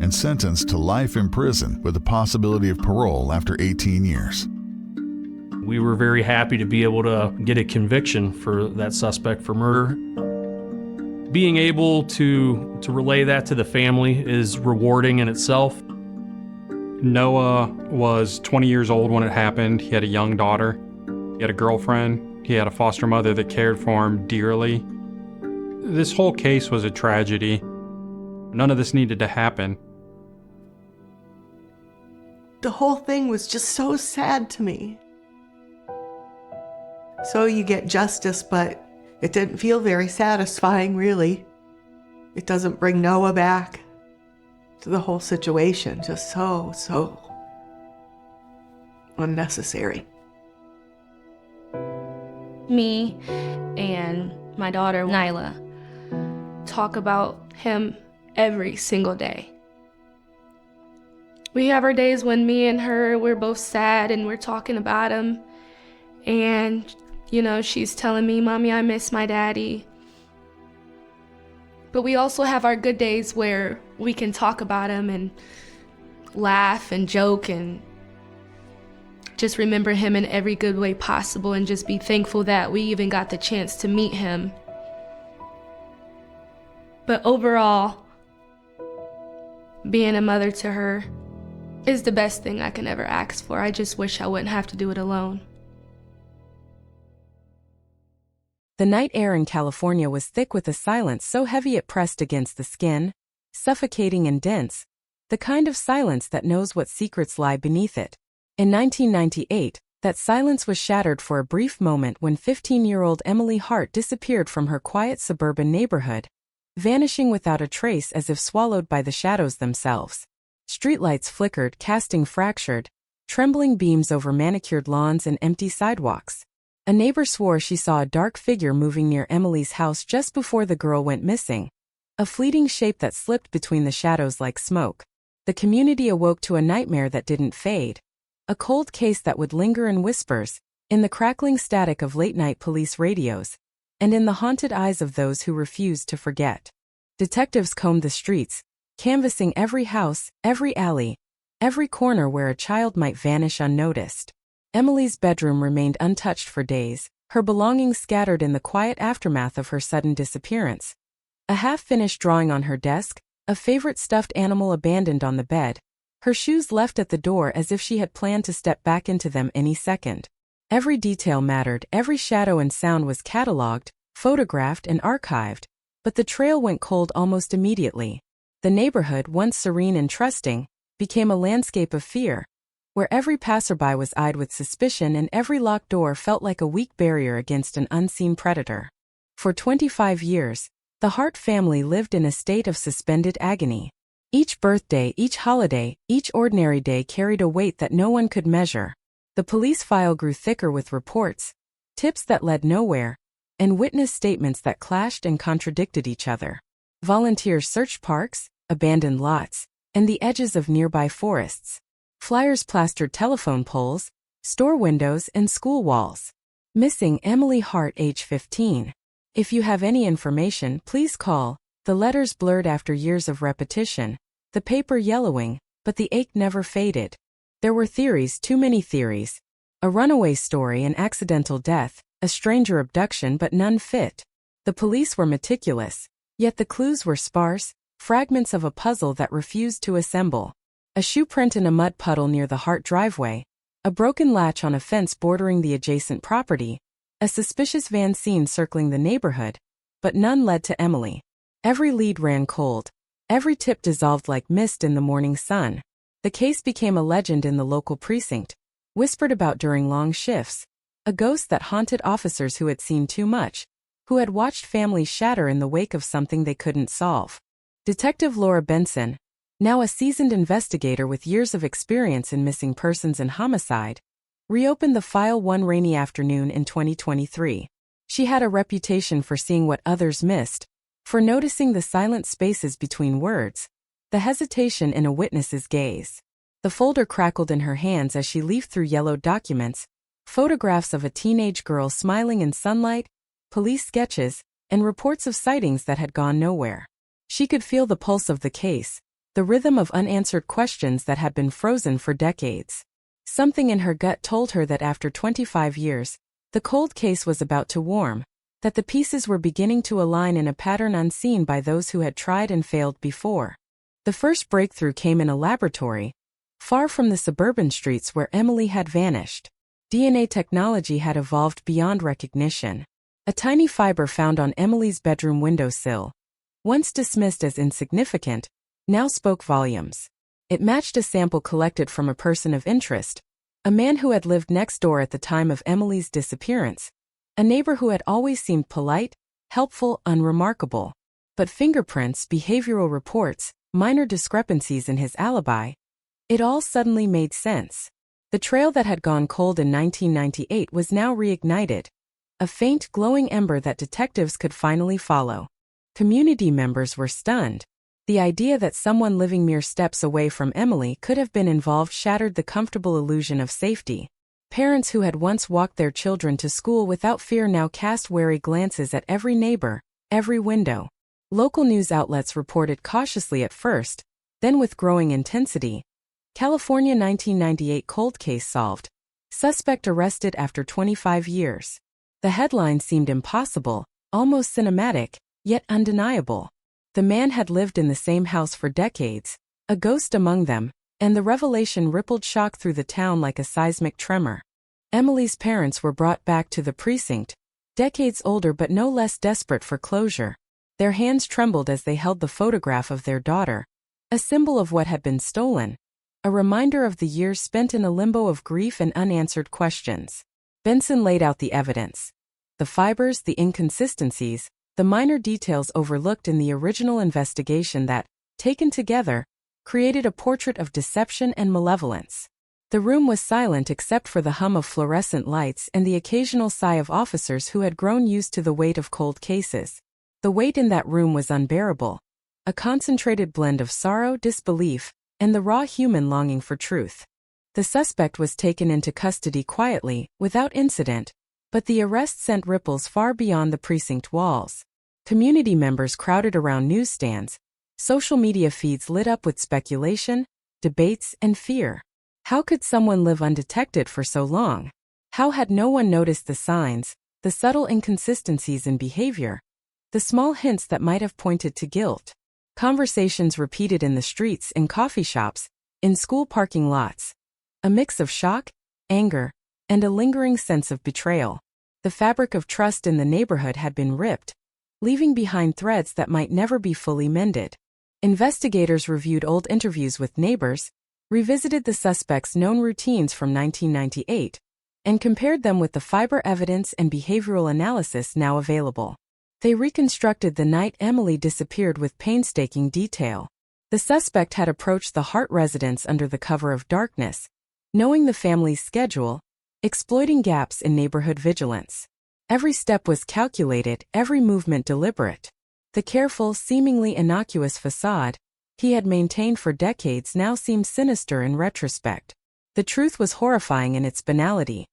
and sentenced to life in prison with the possibility of parole after 18 years. We were very happy to be able to get a conviction for that suspect for murder. Being able to relay that to the family is rewarding in itself. Noah was 20 years old when it happened. He had a young daughter. He had a girlfriend. He had a foster mother that cared for him dearly. This whole case was a tragedy. None of this needed to happen. The whole thing was just so sad to me. So you get justice, but it didn't feel very satisfying, really. It doesn't bring Noah back to the whole situation. Just so unnecessary. Me and my daughter, Nyla, talk about him every single day. We have our days when me and her, we're both sad and we're talking about him. And, she's telling me, Mommy, I miss my daddy. But we also have our good days where we can talk about him and laugh and joke and just remember him in every good way possible and just be thankful that we even got the chance to meet him. But overall, being a mother to her is the best thing I can ever ask for. I just wish I wouldn't have to do it alone. The night air in California was thick with a silence so heavy it pressed against the skin, suffocating and dense, the kind of silence that knows what secrets lie beneath it. In 1998, that silence was shattered for a brief moment when 15-year-old Emily Hart disappeared from her quiet suburban neighborhood, vanishing without a trace as if swallowed by the shadows themselves. Streetlights flickered, casting fractured, trembling beams over manicured lawns and empty sidewalks. A neighbor swore she saw a dark figure moving near Emily's house just before the girl went missing, a fleeting shape that slipped between the shadows like smoke. The community awoke to a nightmare that didn't fade, a cold case that would linger in whispers, in the crackling static of late-night police radios, and in the haunted eyes of those who refused to forget. Detectives combed the streets, canvassing every house, every alley, every corner where a child might vanish unnoticed. Emily's bedroom remained untouched for days, her belongings scattered in the quiet aftermath of her sudden disappearance. A half-finished drawing on her desk, a favorite stuffed animal abandoned on the bed, her shoes left at the door as if she had planned to step back into them any second. Every detail mattered, every shadow and sound was catalogued, photographed, and archived, but the trail went cold almost immediately. The neighborhood, once serene and trusting, became a landscape of fear, where every passerby was eyed with suspicion and every locked door felt like a weak barrier against an unseen predator. For 25 years, the Hart family lived in a state of suspended agony. Each birthday, each holiday, each ordinary day carried a weight that no one could measure. The police file grew thicker with reports, tips that led nowhere, and witness statements that clashed and contradicted each other. Volunteers searched parks, abandoned lots, and the edges of nearby forests. Flyers plastered telephone poles, store windows, and school walls. Missing Emily Hart, age 15. If you have any information, please call. The letters blurred after years of repetition, the paper yellowing, but the ache never faded. There were theories, too many theories. A runaway story, an accidental death, a stranger abduction, but none fit. The police were meticulous, yet the clues were sparse, fragments of a puzzle that refused to assemble. A shoe print in a mud puddle near the Hart driveway, a broken latch on a fence bordering the adjacent property, a suspicious van seen circling the neighborhood, but none led to Emily. Every lead ran cold, every tip dissolved like mist in the morning sun. The case became a legend in the local precinct, whispered about during long shifts, a ghost that haunted officers who had seen too much, who had watched families shatter in the wake of something they couldn't solve. Detective Laura Benson, now a seasoned investigator with years of experience in missing persons and homicide, reopened the file one rainy afternoon in 2023. She had a reputation for seeing what others missed, for noticing the silent spaces between words, the hesitation in a witness's gaze. The folder crackled in her hands as she leafed through yellowed documents, photographs of a teenage girl smiling in sunlight, police sketches, and reports of sightings that had gone nowhere. She could feel the pulse of the case, the rhythm of unanswered questions that had been frozen for decades. Something in her gut told her that after 25 years, the cold case was about to warm, that the pieces were beginning to align in a pattern unseen by those who had tried and failed before. The first breakthrough came in a laboratory, far from the suburban streets where Emily had vanished. DNA technology had evolved beyond recognition. A tiny fiber found on Emily's bedroom windowsill, once dismissed as insignificant, now spoke volumes. It matched a sample collected from a person of interest, a man who had lived next door at the time of Emily's disappearance, a neighbor who had always seemed polite, helpful, unremarkable. But fingerprints, behavioral reports, minor discrepancies in his alibi, it all suddenly made sense. The trail that had gone cold in 1998 was now reignited, a faint, glowing ember that detectives could finally follow. Community members were stunned. The idea that someone living mere steps away from Emily could have been involved shattered the comfortable illusion of safety. Parents who had once walked their children to school without fear now cast wary glances at every neighbor, every window. Local news outlets reported cautiously at first, then with growing intensity. California 1998 cold case solved. Suspect arrested after 25 years. The headline seemed impossible, almost cinematic, yet undeniable. The man had lived in the same house for decades, a ghost among them, and the revelation rippled shock through the town like a seismic tremor. Emily's parents were brought back to the precinct, decades older but no less desperate for closure. Their hands trembled as they held the photograph of their daughter, a symbol of what had been stolen, a reminder of the years spent in a limbo of grief and unanswered questions. Benson laid out the evidence. The fibers, the inconsistencies, the minor details overlooked in the original investigation that, taken together, created a portrait of deception and malevolence. The room was silent except for the hum of fluorescent lights and the occasional sigh of officers who had grown used to the weight of cold cases. The weight in that room was unbearable, a concentrated blend of sorrow, disbelief, and the raw human longing for truth. The suspect was taken into custody quietly, without incident, but the arrest sent ripples far beyond the precinct walls. Community members crowded around newsstands, social media feeds lit up with speculation, debates, and fear. How could someone live undetected for so long? How had no one noticed the signs, the subtle inconsistencies in behavior, the small hints that might have pointed to guilt? Conversations repeated in the streets, in coffee shops, in school parking lots. A mix of shock, anger, and a lingering sense of betrayal. The fabric of trust in the neighborhood had been ripped, leaving behind threads that might never be fully mended. Investigators reviewed old interviews with neighbors, revisited the suspect's known routines from 1998, and compared them with the fiber evidence and behavioral analysis now available. They reconstructed the night Emily disappeared with painstaking detail. The suspect had approached the Hart residence under the cover of darkness, knowing the family's schedule, exploiting gaps in neighborhood vigilance. Every step was calculated, every movement deliberate. The careful, seemingly innocuous facade he had maintained for decades now seemed sinister in retrospect. The truth was horrifying in its banality.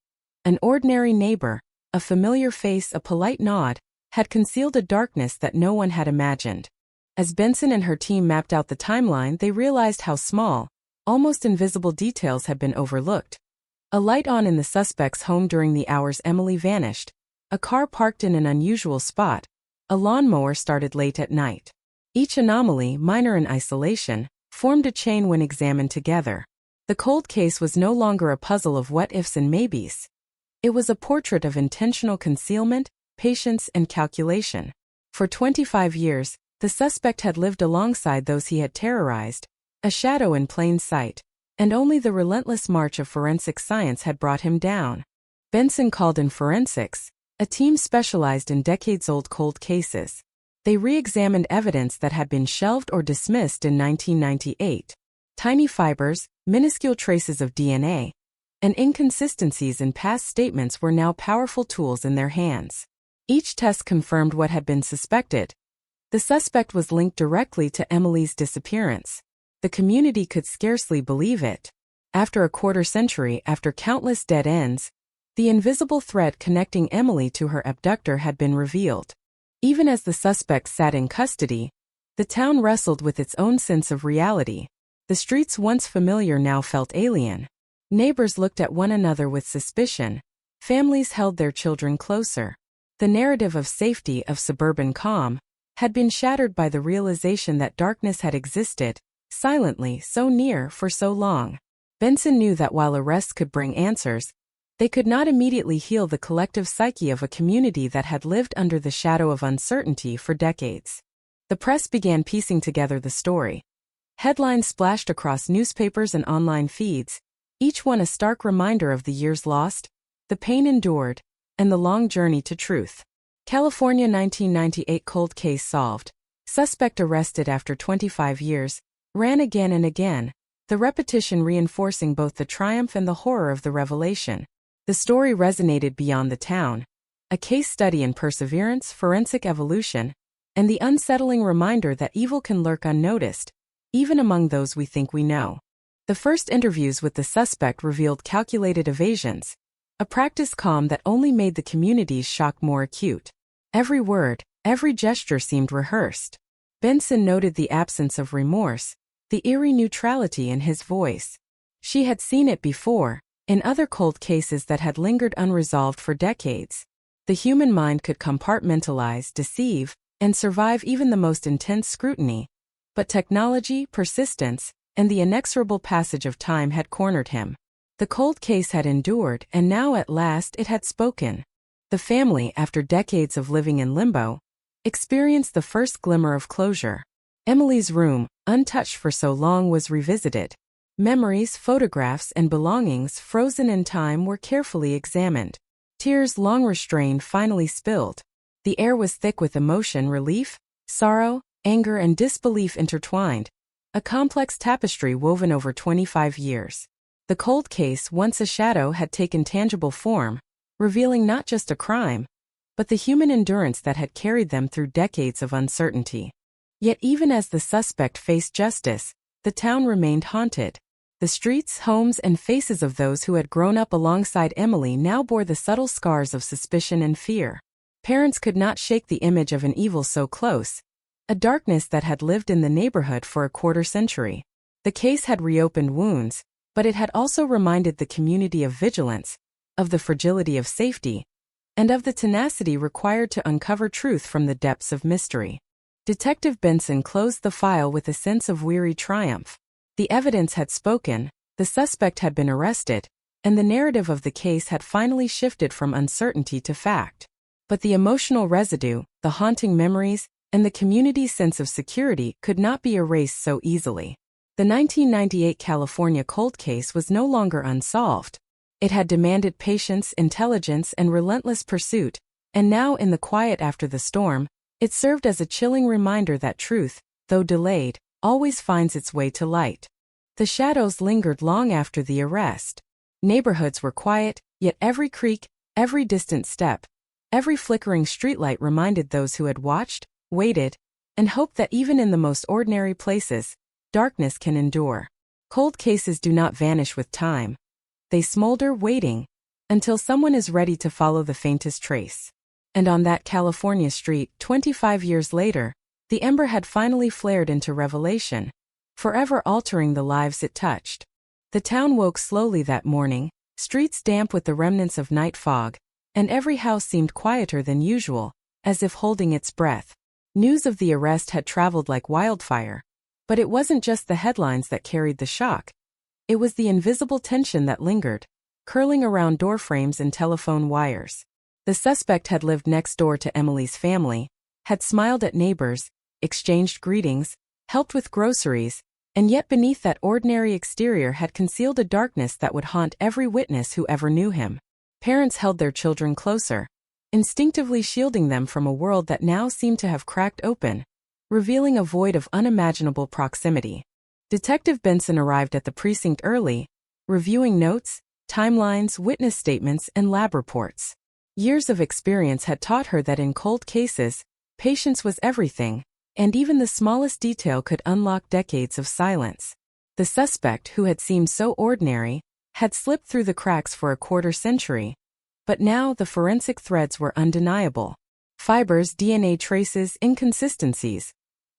An ordinary neighbor, a familiar face, a polite nod, had concealed a darkness that no one had imagined. As Benson and her team mapped out the timeline, they realized how small, almost invisible details had been overlooked. A light on in the suspect's home during the hours Emily vanished, a car parked in an unusual spot, a lawnmower started late at night. Each anomaly, minor in isolation, formed a chain when examined together. The cold case was no longer a puzzle of what-ifs and maybes. It was a portrait of intentional concealment, patience, and calculation. For 25 years, the suspect had lived alongside those he had terrorized, a shadow in plain sight, and only the relentless march of forensic science had brought him down. Benson called in forensics, a team specialized in decades-old cold cases. They re-examined evidence that had been shelved or dismissed in 1998. Tiny fibers, minuscule traces of DNA, and inconsistencies in past statements were now powerful tools in their hands. Each test confirmed what had been suspected. The suspect was linked directly to Emily's disappearance. The community could scarcely believe it. After a quarter century, after countless dead ends, the invisible thread connecting Emily to her abductor had been revealed. Even as the suspect sat in custody, The town wrestled with its own sense of reality. The streets once familiar now felt alien. Neighbors looked at one another with suspicion. Families held their children closer. The narrative of safety, of suburban calm, had been shattered by the realization that darkness had existed, silently, so near, for so long. Benson knew that while arrests could bring answers, they could not immediately heal the collective psyche of a community that had lived under the shadow of uncertainty for decades. The press began piecing together the story. Headlines splashed across newspapers and online feeds, each one a stark reminder of the years lost, the pain endured, and the long journey to truth. California 1998 cold case solved. Suspect arrested after 25 years, ran again and again, the repetition reinforcing both the triumph and the horror of the revelation. The story resonated beyond the town, a case study in perseverance, forensic evolution, and the unsettling reminder that evil can lurk unnoticed, even among those we think we know. The first interviews with the suspect revealed calculated evasions, a practice calm that only made the community's shock more acute. Every word, every gesture seemed rehearsed. Benson noted the absence of remorse, the eerie neutrality in his voice. She had seen it before, in other cold cases that had lingered unresolved for decades. The human mind could compartmentalize, deceive, and survive even the most intense scrutiny. But technology, persistence, and the inexorable passage of time had cornered him. The cold case had endured, and now at last it had spoken. The family, after decades of living in limbo, experienced the first glimmer of closure. Emily's room, untouched for so long, was revisited. Memories, photographs, and belongings frozen in time were carefully examined. Tears long restrained finally spilled. The air was thick with emotion, relief, sorrow, anger, and disbelief intertwined, a complex tapestry woven over 25 years. The cold case, once a shadow, had taken tangible form, revealing not just a crime, but the human endurance that had carried them through decades of uncertainty. Yet even as the suspect faced justice, the town remained haunted. The streets, homes, and faces of those who had grown up alongside Emily now bore the subtle scars of suspicion and fear. Parents could not shake the image of an evil so close, a darkness that had lived in the neighborhood for a quarter century. The case had reopened wounds, but it had also reminded the community of vigilance, of the fragility of safety, and of the tenacity required to uncover truth from the depths of mystery. Detective Benson closed the file with a sense of weary triumph. The evidence had spoken, the suspect had been arrested, and the narrative of the case had finally shifted from uncertainty to fact. But the emotional residue, the haunting memories, and the community's sense of security could not be erased so easily. The 1998 California cold case was no longer unsolved. It had demanded patience, intelligence, and relentless pursuit, and now, in the quiet after the storm, it served as a chilling reminder that truth, though delayed, always finds its way to light. The shadows lingered long after the arrest. Neighborhoods were quiet, yet every creak, every distant step, every flickering streetlight reminded those who had watched, waited, and hoped that even in the most ordinary places, darkness can endure. Cold cases do not vanish with time. They smolder, waiting, until someone is ready to follow the faintest trace. And on that California street, 25 years later, the ember had finally flared into revelation, forever altering the lives it touched. The town woke slowly that morning, streets damp with the remnants of night fog, and every house seemed quieter than usual, as if holding its breath. News of the arrest had traveled like wildfire. But it wasn't just the headlines that carried the shock. It was the invisible tension that lingered, curling around doorframes and telephone wires. The suspect had lived next door to Emily's family, had smiled at neighbors, exchanged greetings, helped with groceries, and yet beneath that ordinary exterior had concealed a darkness that would haunt every witness who ever knew him. Parents held their children closer, instinctively shielding them from a world that now seemed to have cracked open, revealing a void of unimaginable proximity. Detective Benson arrived at the precinct early, reviewing notes, timelines, witness statements, and lab reports. Years of experience had taught her that in cold cases, patience was everything, and even the smallest detail could unlock decades of silence. The suspect, who had seemed so ordinary, had slipped through the cracks for a quarter century. But now the forensic threads were undeniable. Fibers, DNA traces, inconsistencies.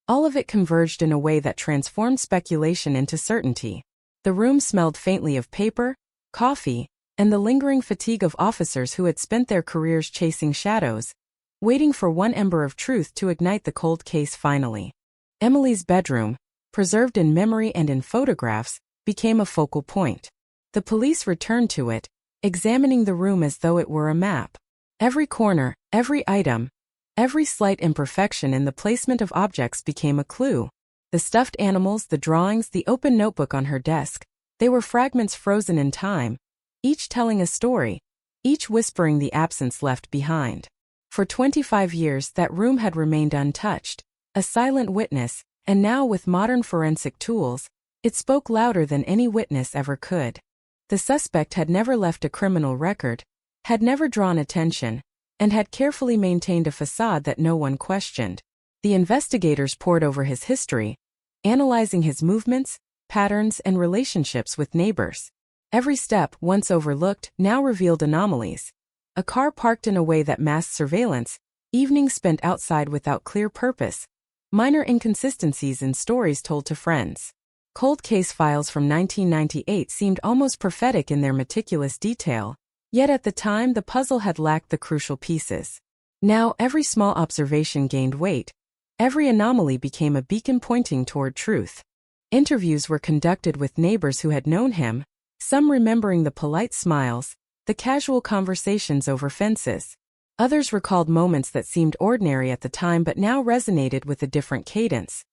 All of it converged in a way that transformed speculation into certainty. The room smelled faintly of paper, coffee, and the lingering fatigue of officers who had spent their careers chasing shadows, waiting for one ember of truth to ignite the cold case finally. Emily's bedroom, preserved in memory and in photographs, became a focal point. The police returned to it, examining the room as though it were a map. Every corner, every item, every slight imperfection in the placement of objects became a clue. The stuffed animals, the drawings, the open notebook on her desk, they were fragments frozen in time, each telling a story, each whispering the absence left behind. For 25 years that room had remained untouched, a silent witness, and now with modern forensic tools, it spoke louder than any witness ever could. The suspect had never left a criminal record, had never drawn attention, and had carefully maintained a facade that no one questioned. The investigators pored over his history, analyzing his movements, patterns, and relationships with neighbors. Every step, once overlooked, now revealed anomalies. A car parked in a way that masked surveillance, evenings spent outside without clear purpose, minor inconsistencies in stories told to friends. Cold case files from 1998 seemed almost prophetic in their meticulous detail, yet at the time the puzzle had lacked the crucial pieces. Now every small observation gained weight, every anomaly became a beacon pointing toward truth. Interviews were conducted with neighbors who had known him, some remembering the polite smiles, the casual conversations over fences. Others recalled moments that seemed ordinary at the time but now resonated with a different cadence.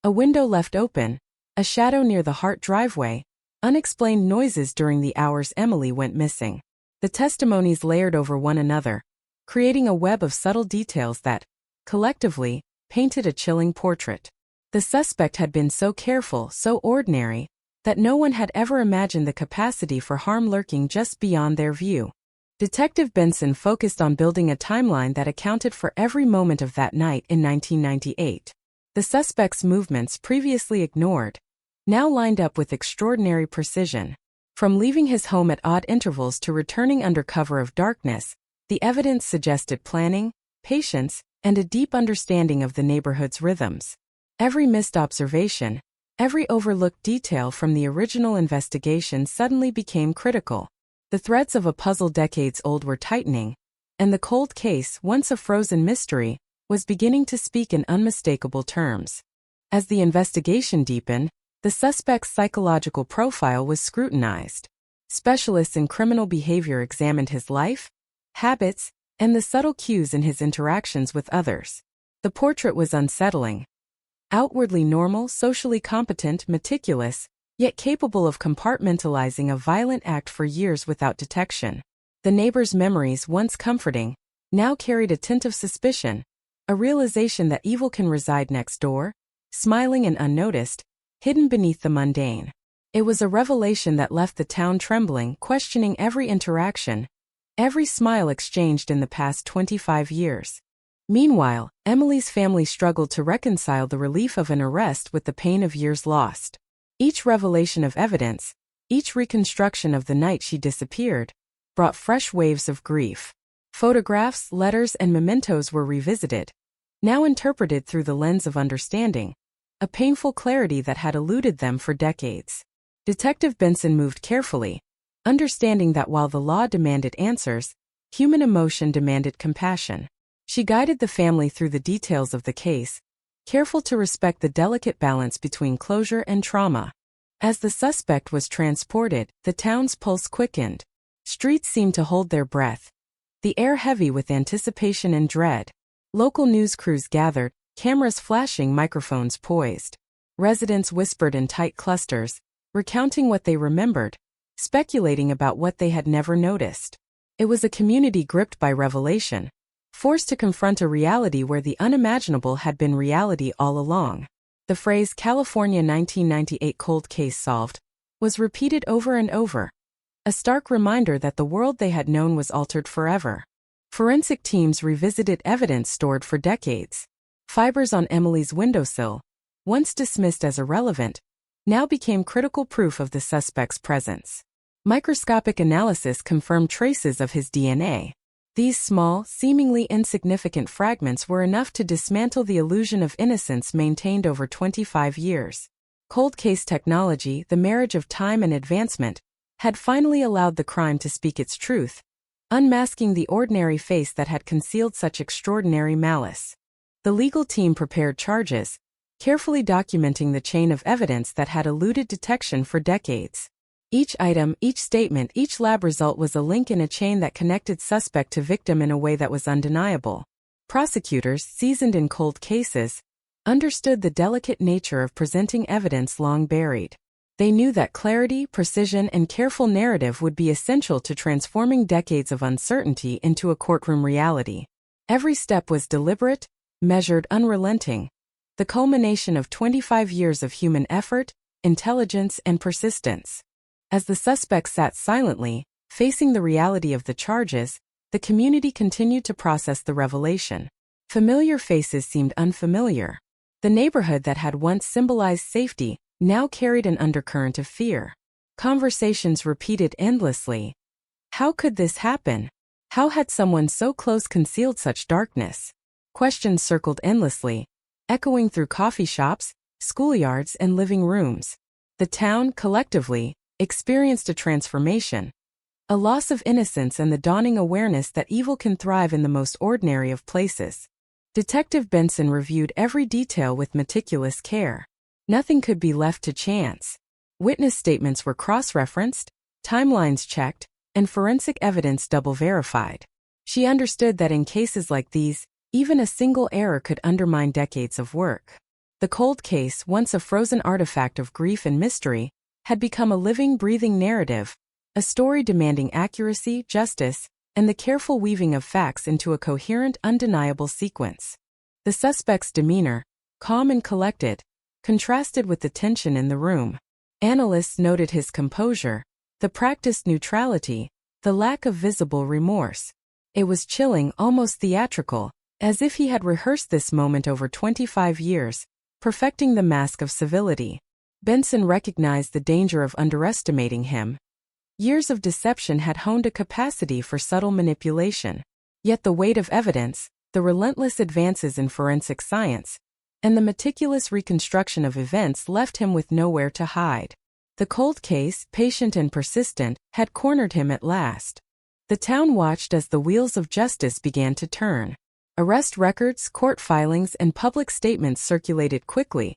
A window left open, a shadow near the Hart driveway, unexplained noises during the hours Emily went missing. The testimonies layered over one another, creating a web of subtle details that, collectively, painted a chilling portrait. The suspect had been so careful, so ordinary, that no one had ever imagined the capacity for harm lurking just beyond their view. Detective Benson focused on building a timeline that accounted for every moment of that night in 1998. The suspect's movements, previously ignored, now lined up with extraordinary precision. From leaving his home at odd intervals to returning under cover of darkness, the evidence suggested planning, patience, and a deep understanding of the neighborhood's rhythms. Every missed observation, every overlooked detail from the original investigation suddenly became critical. The threads of a puzzle decades old were tightening, and the cold case, once a frozen mystery, was beginning to speak in unmistakable terms. As the investigation deepened, the suspect's psychological profile was scrutinized. Specialists in criminal behavior examined his life, habits, and the subtle cues in his interactions with others. The portrait was unsettling. Outwardly normal, socially competent, meticulous, yet capable of compartmentalizing a violent act for years without detection. The neighbor's memories, once comforting, now carried a tint of suspicion, a realization that evil can reside next door, smiling and unnoticed, hidden beneath the mundane. It was a revelation that left the town trembling, questioning every interaction, every smile exchanged in the past 25 years. Meanwhile, Emily's family struggled to reconcile the relief of an arrest with the pain of years lost. Each revelation of evidence, each reconstruction of the night she disappeared, brought fresh waves of grief. Photographs, letters, and mementos were revisited, now interpreted through the lens of understanding, a painful clarity that had eluded them for decades. Detective Benson moved carefully, understanding that while the law demanded answers, human emotion demanded compassion. She guided the family through the details of the case, careful to respect the delicate balance between closure and trauma. As the suspect was transported, the town's pulse quickened. Streets seemed to hold their breath, the air heavy with anticipation and dread. Local news crews gathered, cameras flashing, microphones poised. Residents whispered in tight clusters, recounting what they remembered, speculating about what they had never noticed. It was a community gripped by revelation, forced to confront a reality where the unimaginable had been reality all along. The phrase "California 1998 cold case solved" was repeated over and over, a stark reminder that the world they had known was altered forever. Forensic teams revisited evidence stored for decades. Fibers on Emily's windowsill, once dismissed as irrelevant, now became critical proof of the suspect's presence. Microscopic analysis confirmed traces of his DNA. These small, seemingly insignificant fragments were enough to dismantle the illusion of innocence maintained over 25 years. Cold case technology, the marriage of time and advancement, had finally allowed the crime to speak its truth, unmasking the ordinary face that had concealed such extraordinary malice. The legal team prepared charges, carefully documenting the chain of evidence that had eluded detection for decades. Each item, each statement, each lab result was a link in a chain that connected suspect to victim in a way that was undeniable. Prosecutors, seasoned in cold cases, understood the delicate nature of presenting evidence long buried. They knew that clarity, precision, and careful narrative would be essential to transforming decades of uncertainty into a courtroom reality. Every step was deliberate, measured, unrelenting, the culmination of 25 years of human effort, intelligence, and persistence. As the suspects sat silently, facing the reality of the charges, the community continued to process the revelation. Familiar faces seemed unfamiliar. The neighborhood that had once symbolized safety now carried an undercurrent of fear. Conversations repeated endlessly. How could this happen? How had someone so close concealed such darkness? Questions circled endlessly, echoing through coffee shops, schoolyards, and living rooms. The town, collectively, experienced a transformation, a loss of innocence and the dawning awareness that evil can thrive in the most ordinary of places. Detective Benson reviewed every detail with meticulous care. Nothing could be left to chance. Witness statements were cross-referenced, timelines checked, and forensic evidence double-verified. She understood that in cases like these, even a single error could undermine decades of work. The cold case, once a frozen artifact of grief and mystery, had become a living, breathing narrative, a story demanding accuracy, justice, and the careful weaving of facts into a coherent, undeniable sequence. The suspect's demeanor, calm and collected, contrasted with the tension in the room. Analysts noted his composure, the practiced neutrality, the lack of visible remorse. It was chilling, almost theatrical, as if he had rehearsed this moment over 25 years, perfecting the mask of civility. Benson recognized the danger of underestimating him. Years of deception had honed a capacity for subtle manipulation. Yet the weight of evidence, the relentless advances in forensic science, and the meticulous reconstruction of events left him with nowhere to hide. The cold case, patient and persistent, had cornered him at last. The town watched as the wheels of justice began to turn. Arrest records, court filings, and public statements circulated quickly,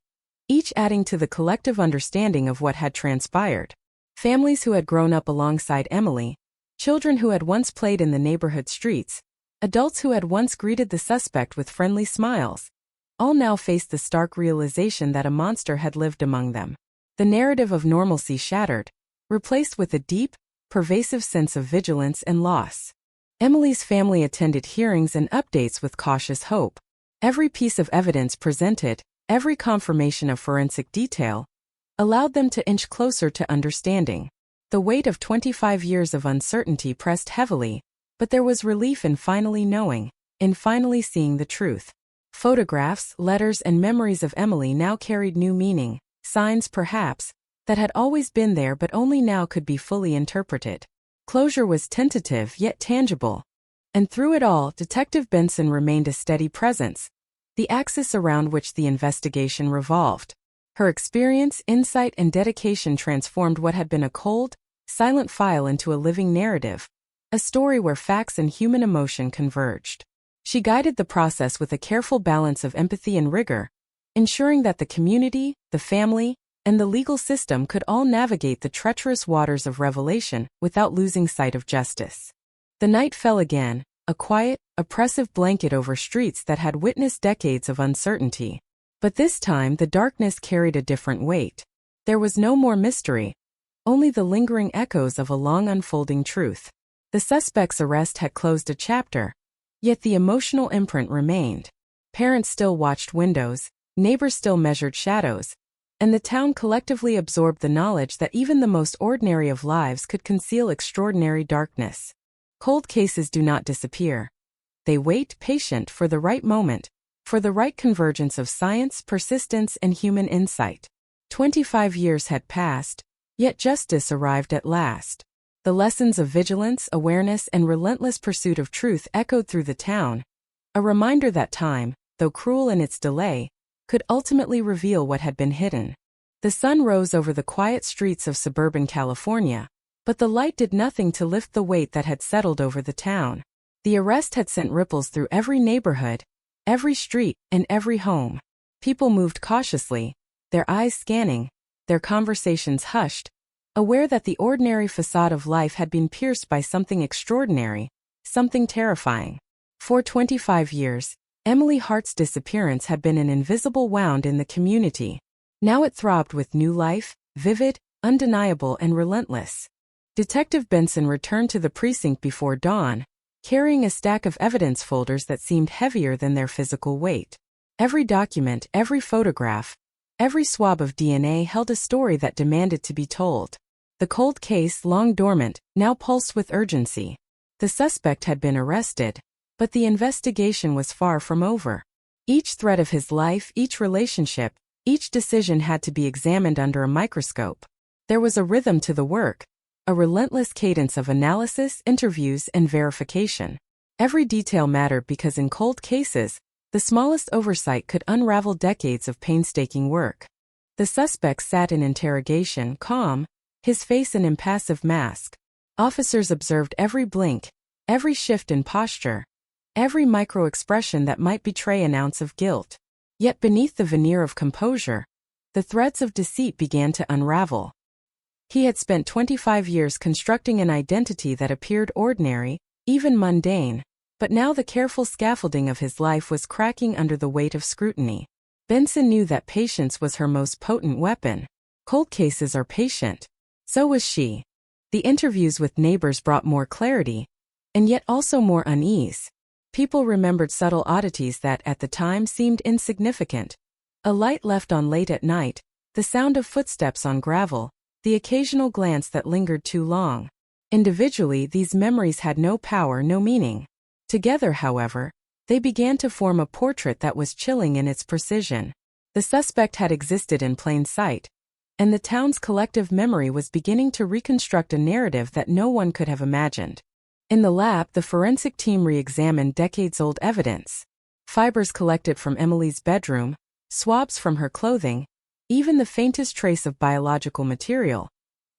each adding to the collective understanding of what had transpired. Families who had grown up alongside Emily, children who had once played in the neighborhood streets, adults who had once greeted the suspect with friendly smiles, all now faced the stark realization that a monster had lived among them. The narrative of normalcy shattered, replaced with a deep, pervasive sense of vigilance and loss. Emily's family attended hearings and updates with cautious hope. Every piece of evidence presented, every confirmation of forensic detail, allowed them to inch closer to understanding. The weight of 25 years of uncertainty pressed heavily, but there was relief in finally knowing, in finally seeing the truth. Photographs, letters, and memories of Emily now carried new meaning, signs perhaps, that had always been there but only now could be fully interpreted. Closure was tentative yet tangible. And through it all, Detective Benson remained a steady presence, the axis around which the investigation revolved. Her experience, insight, and dedication transformed what had been a cold, silent file into a living narrative, a story where facts and human emotion converged. She guided the process with a careful balance of empathy and rigor, ensuring that the community, the family, and the legal system could all navigate the treacherous waters of revelation without losing sight of justice. The night fell again, a quiet, oppressive blanket over streets that had witnessed decades of uncertainty. But this time the darkness carried a different weight. There was no more mystery, only the lingering echoes of a long unfolding truth. The suspect's arrest had closed a chapter, yet the emotional imprint remained. Parents still watched windows, neighbors still measured shadows, and the town collectively absorbed the knowledge that even the most ordinary of lives could conceal extraordinary darkness. Cold cases do not disappear. They wait, patient, for the right moment, for the right convergence of science, persistence, and human insight. 25 years had passed, yet justice arrived at last. The lessons of vigilance, awareness, and relentless pursuit of truth echoed through the town, a reminder that time, though cruel in its delay, could ultimately reveal what had been hidden. The sun rose over the quiet streets of suburban California, but the light did nothing to lift the weight that had settled over the town. The arrest had sent ripples through every neighborhood, every street, and every home. People moved cautiously, their eyes scanning, their conversations hushed, aware that the ordinary facade of life had been pierced by something extraordinary, something terrifying. For 25 years, Emily Hart's disappearance had been an invisible wound in the community. Now it throbbed with new life, vivid, undeniable, and relentless. Detective Benson returned to the precinct before dawn, carrying a stack of evidence folders that seemed heavier than their physical weight. Every document, every photograph, every swab of DNA held a story that demanded to be told. The cold case, long dormant, now pulsed with urgency. The suspect had been arrested, but the investigation was far from over. Each thread of his life, each relationship, each decision had to be examined under a microscope. There was a rhythm to the work, a relentless cadence of analysis, interviews, and verification. Every detail mattered because in cold cases, the smallest oversight could unravel decades of painstaking work. The suspect sat in interrogation, calm, his face an impassive mask. Officers observed every blink, every shift in posture, every micro-expression that might betray an ounce of guilt. Yet beneath the veneer of composure, the threads of deceit began to unravel. He had spent 25 years constructing an identity that appeared ordinary, even mundane, but now the careful scaffolding of his life was cracking under the weight of scrutiny. Benson knew that patience was her most potent weapon. Cold cases are patient. So was she. The interviews with neighbors brought more clarity, and yet also more unease. People remembered subtle oddities that at the time seemed insignificant. A light left on late at night, the sound of footsteps on gravel, the occasional glance that lingered too long. Individually, these memories had no power, no meaning. Together, however, they began to form a portrait that was chilling in its precision. The suspect had existed in plain sight, and the town's collective memory was beginning to reconstruct a narrative that no one could have imagined. In the lab, the forensic team re-examined decades-old evidence. Fibers collected from Emily's bedroom, swabs from her clothing, even the faintest trace of biological material,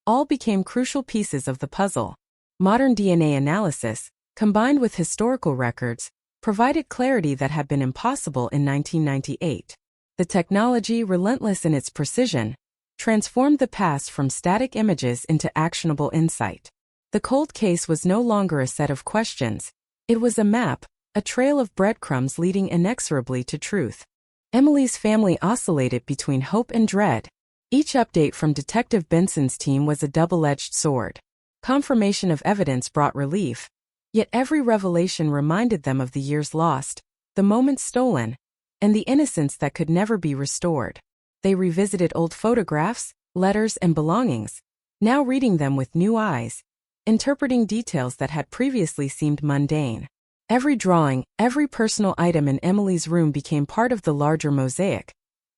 all became crucial pieces of the puzzle. Modern DNA analysis, combined with historical records, provided clarity that had been impossible in 1998. The technology, relentless in its precision, transformed the past from static images into actionable insight. The cold case was no longer a set of questions. It was a map, a trail of breadcrumbs leading inexorably to truth. Emily's family oscillated between hope and dread. Each update from Detective Benson's team was a double-edged sword. Confirmation of evidence brought relief, yet every revelation reminded them of the years lost, the moments stolen, and the innocence that could never be restored. They revisited old photographs, letters, and belongings, now reading them with new eyes, interpreting details that had previously seemed mundane. Every drawing, every personal item in Emily's room became part of the larger mosaic,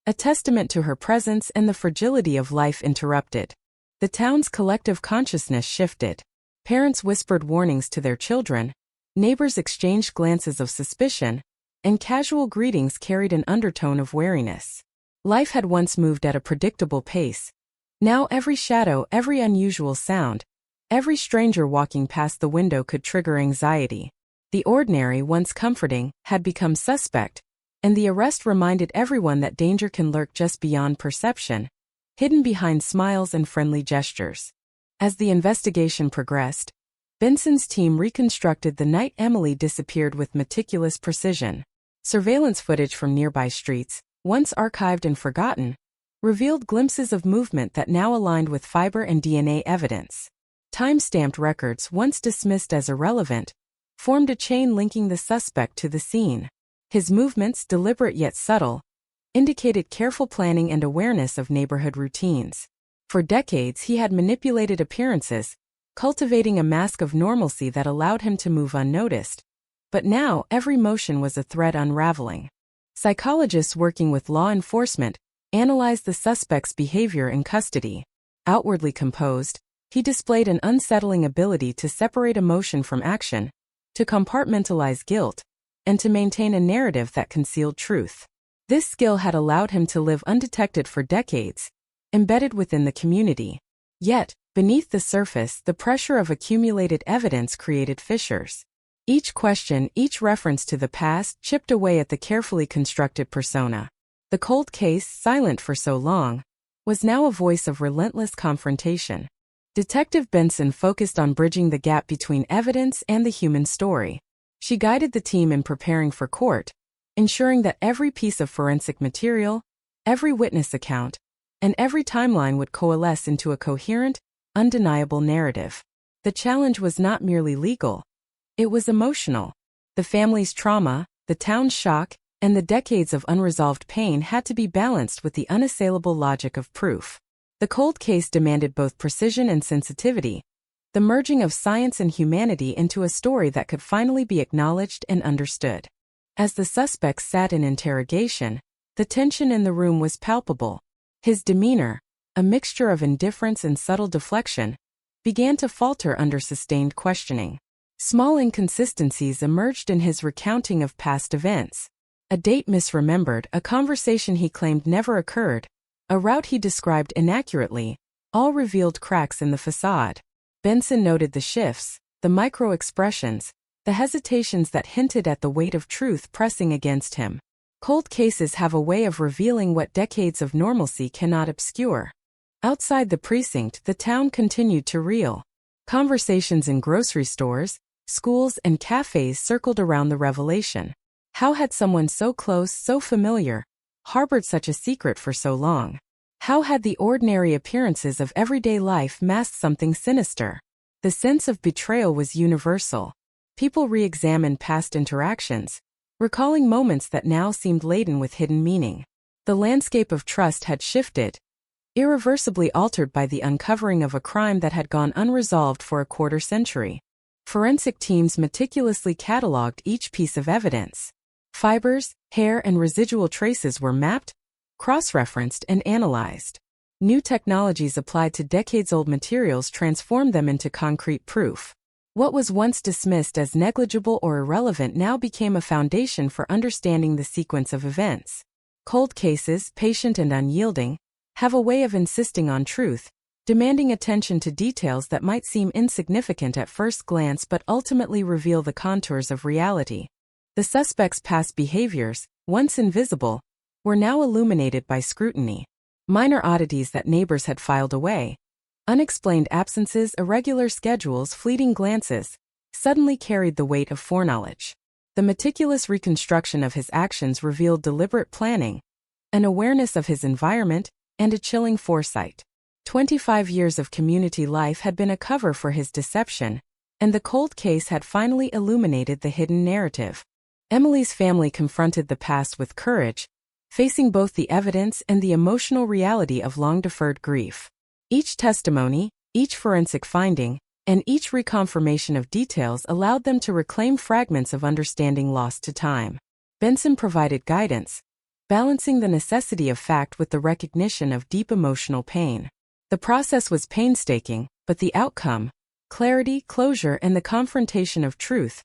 a testament to her presence and the fragility of life interrupted. The town's collective consciousness shifted. Parents whispered warnings to their children, neighbors exchanged glances of suspicion, and casual greetings carried an undertone of wariness. Life had once moved at a predictable pace. Now every shadow, every unusual sound, every stranger walking past the window could trigger anxiety. The ordinary, once comforting, had become suspect, and the arrest reminded everyone that danger can lurk just beyond perception, hidden behind smiles and friendly gestures. As the investigation progressed, Benson's team reconstructed the night Emily disappeared with meticulous precision. Surveillance footage from nearby streets, once archived and forgotten, revealed glimpses of movement that now aligned with fiber and DNA evidence. Time-stamped records, once dismissed as irrelevant, formed a chain linking the suspect to the scene. His movements, deliberate yet subtle, indicated careful planning and awareness of neighborhood routines. For decades, he had manipulated appearances, cultivating a mask of normalcy that allowed him to move unnoticed. But now, every motion was a thread unraveling. Psychologists working with law enforcement analyzed the suspect's behavior in custody. Outwardly composed, He displayed an unsettling ability to separate emotion from action, to compartmentalize guilt, and to maintain a narrative that concealed truth. This skill had allowed him to live undetected for decades, embedded within the community. Yet, beneath the surface, the pressure of accumulated evidence created fissures. Each question, each reference to the past, chipped away at the carefully constructed persona. The cold case, silent for so long, was now a voice of relentless confrontation. Detective Benson focused on bridging the gap between evidence and the human story. She guided the team in preparing for court, ensuring that every piece of forensic material, every witness account, and every timeline would coalesce into a coherent, undeniable narrative. The challenge was not merely legal. It was emotional. The family's trauma, the town's shock, and the decades of unresolved pain had to be balanced with the unassailable logic of proof. The cold case demanded both precision and sensitivity, the merging of science and humanity into a story that could finally be acknowledged and understood. As the suspects sat in interrogation, the tension in the room was palpable. His demeanor, a mixture of indifference and subtle deflection, began to falter under sustained questioning. Small inconsistencies emerged in his recounting of past events. A date misremembered, a conversation he claimed never occurred, a route he described inaccurately, all revealed cracks in the facade. Benson noted the shifts, the micro-expressions, the hesitations that hinted at the weight of truth pressing against him. Cold cases have a way of revealing what decades of normalcy cannot obscure. Outside the precinct, the town continued to reel. Conversations in grocery stores, schools, and cafes circled around the revelation. How had someone so close, so familiar, harbored such a secret for so long? How had the ordinary appearances of everyday life masked something sinister? The sense of betrayal was universal. People re-examined past interactions, recalling moments that now seemed laden with hidden meaning. The landscape of trust had shifted, irreversibly altered by the uncovering of a crime that had gone unresolved for a quarter century. Forensic teams meticulously cataloged each piece of evidence. Fibers, hair, and residual traces were mapped, cross-referenced, and analyzed. New technologies applied to decades-old materials transformed them into concrete proof. What was once dismissed as negligible or irrelevant now became a foundation for understanding the sequence of events. Cold cases, patient and unyielding, have a way of insisting on truth, demanding attention to details that might seem insignificant at first glance but ultimately reveal the contours of reality. The suspect's past behaviors, once invisible, were now illuminated by scrutiny. Minor oddities that neighbors had filed away, unexplained absences, irregular schedules, fleeting glances, suddenly carried the weight of foreknowledge. The meticulous reconstruction of his actions revealed deliberate planning, an awareness of his environment, and a chilling foresight. 25 years of community life had been a cover for his deception, and the cold case had finally illuminated the hidden narrative. Emily's family confronted the past with courage, facing both the evidence and the emotional reality of long-deferred grief. Each testimony, each forensic finding, and each reconfirmation of details allowed them to reclaim fragments of understanding lost to time. Benson provided guidance, balancing the necessity of fact with the recognition of deep emotional pain. The process was painstaking, but the outcome, clarity, closure, and the confrontation of truth,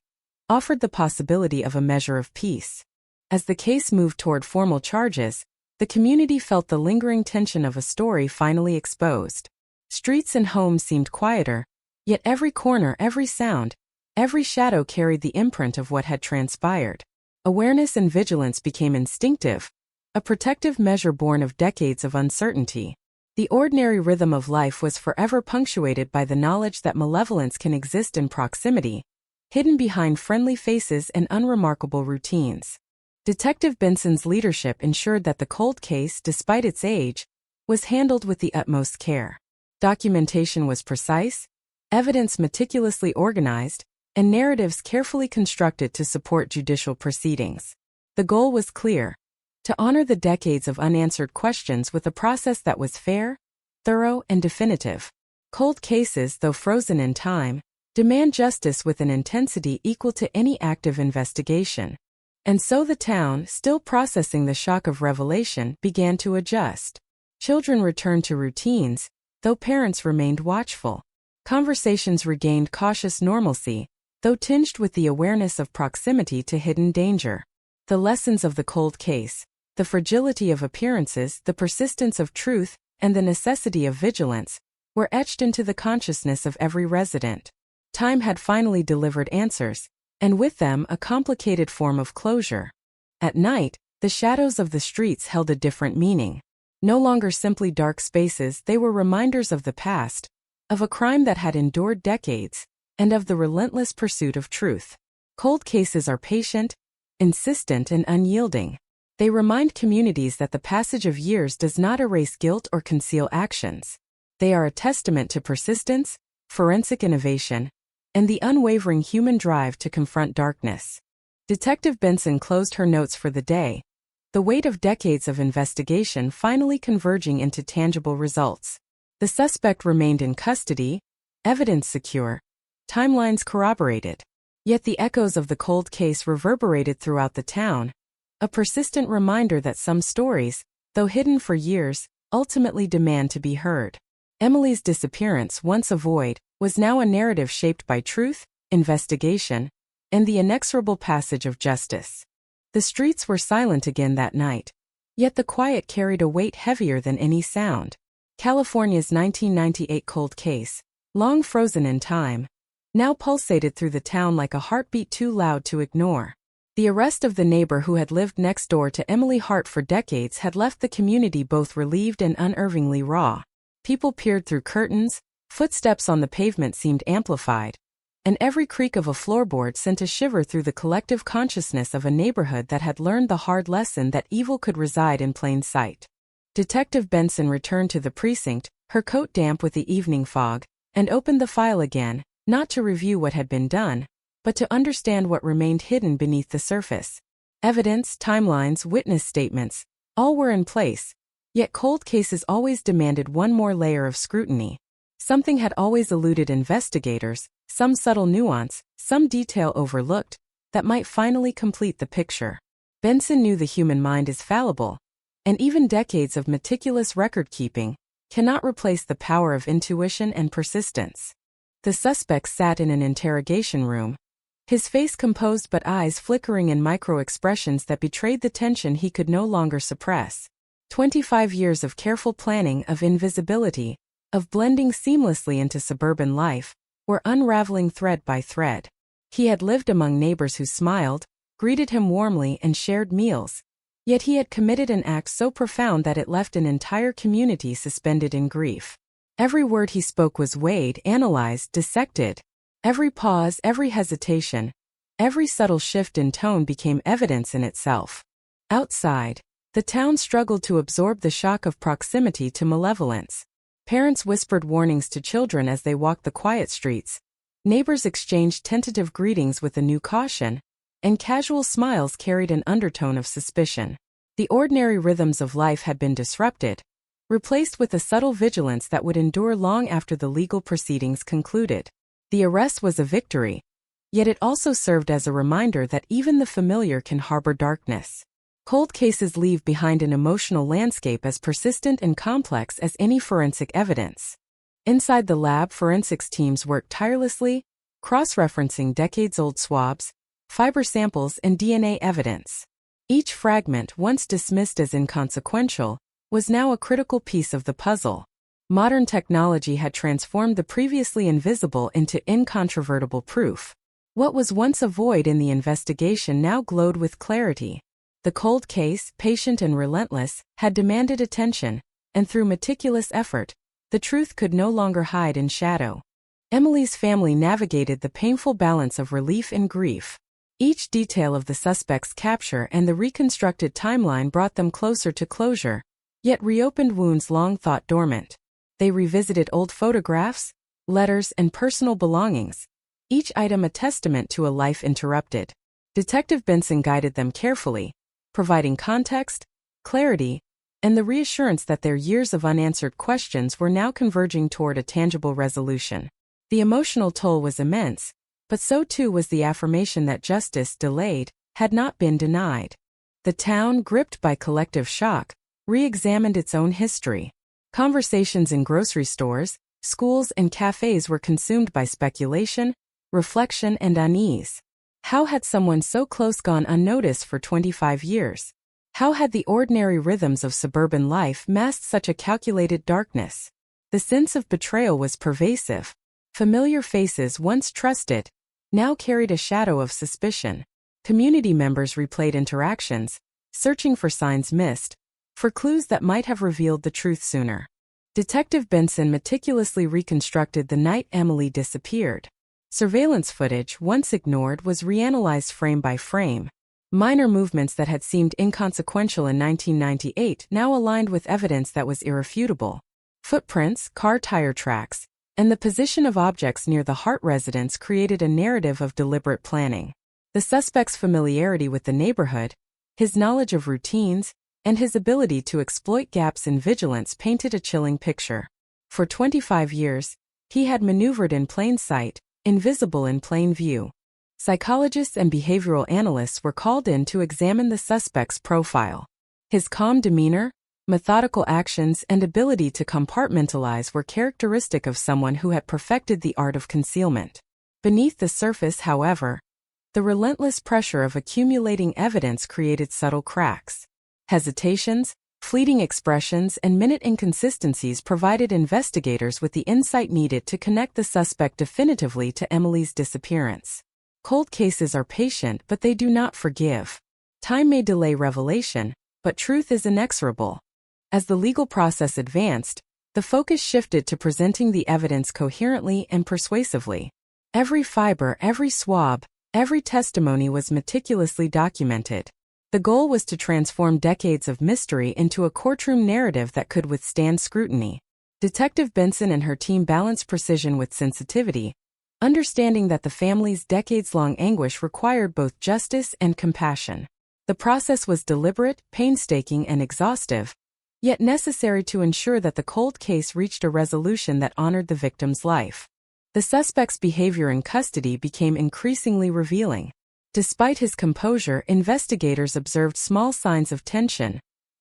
offered the possibility of a measure of peace. As the case moved toward formal charges, the community felt the lingering tension of a story finally exposed. Streets and homes seemed quieter, yet every corner, every sound, every shadow carried the imprint of what had transpired. Awareness and vigilance became instinctive, a protective measure born of decades of uncertainty. The ordinary rhythm of life was forever punctuated by the knowledge that malevolence can exist in proximity, hidden behind friendly faces and unremarkable routines. Detective Benson's leadership ensured that the cold case, despite its age, was handled with the utmost care. Documentation was precise, evidence meticulously organized, and narratives carefully constructed to support judicial proceedings. The goal was clear: to honor the decades of unanswered questions with a process that was fair, thorough, and definitive. Cold cases, though frozen in time, demand justice with an intensity equal to any active investigation. And so the town, still processing the shock of revelation, began to adjust. Children returned to routines, though parents remained watchful. Conversations regained cautious normalcy, though tinged with the awareness of proximity to hidden danger. The lessons of the cold case, the fragility of appearances, the persistence of truth, and the necessity of vigilance, were etched into the consciousness of every resident. Time had finally delivered answers, and with them a complicated form of closure. At night, the shadows of the streets held a different meaning. No longer simply dark spaces, they were reminders of the past, of a crime that had endured decades, and of the relentless pursuit of truth. Cold cases are patient, insistent, and unyielding. They remind communities that the passage of years does not erase guilt or conceal actions. They are a testament to persistence, forensic innovation, and the unwavering human drive to confront darkness. Detective Benson closed her notes for the day, the weight of decades of investigation finally converging into tangible results. The suspect remained in custody, evidence secure, timelines corroborated. Yet the echoes of the cold case reverberated throughout the town, a persistent reminder that some stories, though hidden for years, ultimately demand to be heard. Emily's disappearance, once a void, was now a narrative shaped by truth, investigation, and the inexorable passage of justice. The streets were silent again that night, yet the quiet carried a weight heavier than any sound. California's 1998 cold case, long frozen in time, now pulsated through the town like a heartbeat too loud to ignore. The arrest of the neighbor who had lived next door to Emily Hart for decades had left the community both relieved and unervingly raw. People peered through curtains, footsteps on the pavement seemed amplified, and every creak of a floorboard sent a shiver through the collective consciousness of a neighborhood that had learned the hard lesson that evil could reside in plain sight. Detective Benson returned to the precinct, her coat damp with the evening fog, and opened the file again, not to review what had been done, but to understand what remained hidden beneath the surface. Evidence, timelines, witness statements, all were in place, yet cold cases always demanded one more layer of scrutiny. Something had always eluded investigators, some subtle nuance, some detail overlooked, that might finally complete the picture. Benson knew the human mind is fallible, and even decades of meticulous record-keeping cannot replace the power of intuition and persistence. The suspect sat in an interrogation room, his face composed but eyes flickering in micro-expressions that betrayed the tension he could no longer suppress. 25 years of careful planning, of invisibility, of blending seamlessly into suburban life, were unraveling thread by thread. He had lived among neighbors who smiled, greeted him warmly, and shared meals. Yet he had committed an act so profound that it left an entire community suspended in grief. Every word he spoke was weighed, analyzed, dissected. Every pause, every hesitation, every subtle shift in tone became evidence in itself. Outside, the town struggled to absorb the shock of proximity to malevolence. Parents whispered warnings to children as they walked the quiet streets. Neighbors exchanged tentative greetings with a new caution, and casual smiles carried an undertone of suspicion. The ordinary rhythms of life had been disrupted, replaced with a subtle vigilance that would endure long after the legal proceedings concluded. The arrest was a victory, yet it also served as a reminder that even the familiar can harbor darkness. Cold cases leave behind an emotional landscape as persistent and complex as any forensic evidence. Inside the lab, forensics teams worked tirelessly, cross-referencing decades-old swabs, fiber samples, and DNA evidence. Each fragment, once dismissed as inconsequential, was now a critical piece of the puzzle. Modern technology had transformed the previously invisible into incontrovertible proof. What was once a void in the investigation now glowed with clarity. The cold case, patient and relentless, had demanded attention, and through meticulous effort, the truth could no longer hide in shadow. Emily's family navigated the painful balance of relief and grief. Each detail of the suspect's capture and the reconstructed timeline brought them closer to closure, yet reopened wounds long thought dormant. They revisited old photographs, letters, and personal belongings, each item a testament to a life interrupted. Detective Benson guided them carefully, providing context, clarity, and the reassurance that their years of unanswered questions were now converging toward a tangible resolution. The emotional toll was immense, but so too was the affirmation that justice, delayed, had not been denied. The town, gripped by collective shock, re-examined its own history. Conversations in grocery stores, schools, and cafes were consumed by speculation, reflection, and unease. How had someone so close gone unnoticed for 25 years? How had the ordinary rhythms of suburban life masked such a calculated darkness? The sense of betrayal was pervasive. Familiar faces once trusted now carried a shadow of suspicion. Community members replayed interactions, searching for signs missed, for clues that might have revealed the truth sooner. Detective Benson meticulously reconstructed the night Emily disappeared. Surveillance footage, once ignored, was reanalyzed frame by frame. Minor movements that had seemed inconsequential in 1998 now aligned with evidence that was irrefutable. Footprints, car tire tracks, and the position of objects near the Hart residence created a narrative of deliberate planning. The suspect's familiarity with the neighborhood, his knowledge of routines, and his ability to exploit gaps in vigilance painted a chilling picture. For 25 years, he had maneuvered in plain sight, invisible in plain view. Psychologists and behavioral analysts were called in to examine the suspect's profile. His calm demeanor, methodical actions, and ability to compartmentalize were characteristic of someone who had perfected the art of concealment. Beneath the surface, however, the relentless pressure of accumulating evidence created subtle cracks. Hesitations, fleeting expressions, and minute inconsistencies provided investigators with the insight needed to connect the suspect definitively to Emily's disappearance. Cold cases are patient, but they do not forgive. Time may delay revelation, but truth is inexorable. As the legal process advanced, the focus shifted to presenting the evidence coherently and persuasively. Every fiber, every swab, every testimony was meticulously documented. The goal was to transform decades of mystery into a courtroom narrative that could withstand scrutiny. Detective Benson and her team balanced precision with sensitivity, understanding that the family's decades-long anguish required both justice and compassion. The process was deliberate, painstaking, and exhaustive, yet necessary to ensure that the cold case reached a resolution that honored the victim's life. The suspect's behavior in custody became increasingly revealing. Despite his composure, investigators observed small signs of tension.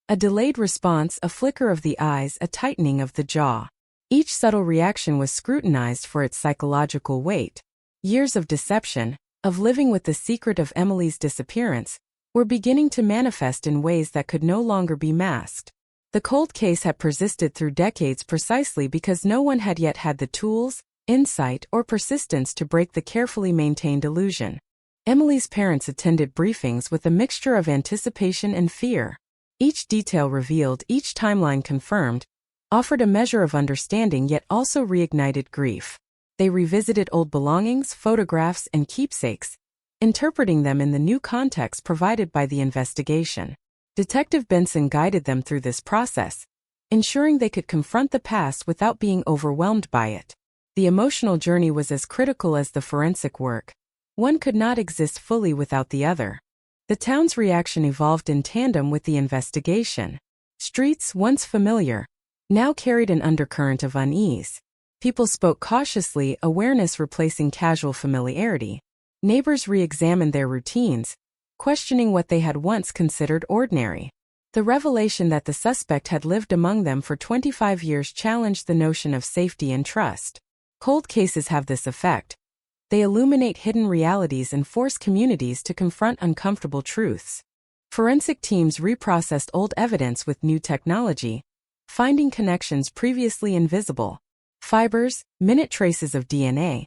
A delayed response, a flicker of the eyes, a tightening of the jaw. Each subtle reaction was scrutinized for its psychological weight. Years of deception, of living with the secret of Emily's disappearance, were beginning to manifest in ways that could no longer be masked. The cold case had persisted through decades precisely because no one had yet had the tools, insight, or persistence to break the carefully maintained illusion. Emily's parents attended briefings with a mixture of anticipation and fear. Each detail revealed, each timeline confirmed, offered a measure of understanding yet also reignited grief. They revisited old belongings, photographs, and keepsakes, interpreting them in the new context provided by the investigation. Detective Benson guided them through this process, ensuring they could confront the past without being overwhelmed by it. The emotional journey was as critical as the forensic work. One could not exist fully without the other. The town's reaction evolved in tandem with the investigation. Streets, once familiar, now carried an undercurrent of unease. People spoke cautiously, awareness replacing casual familiarity. Neighbors re-examined their routines, questioning what they had once considered ordinary. The revelation that the suspect had lived among them for 25 years challenged the notion of safety and trust. Cold cases have this effect. They illuminate hidden realities and force communities to confront uncomfortable truths. Forensic teams reprocessed old evidence with new technology, finding connections previously invisible. Fibers, minute traces of DNA,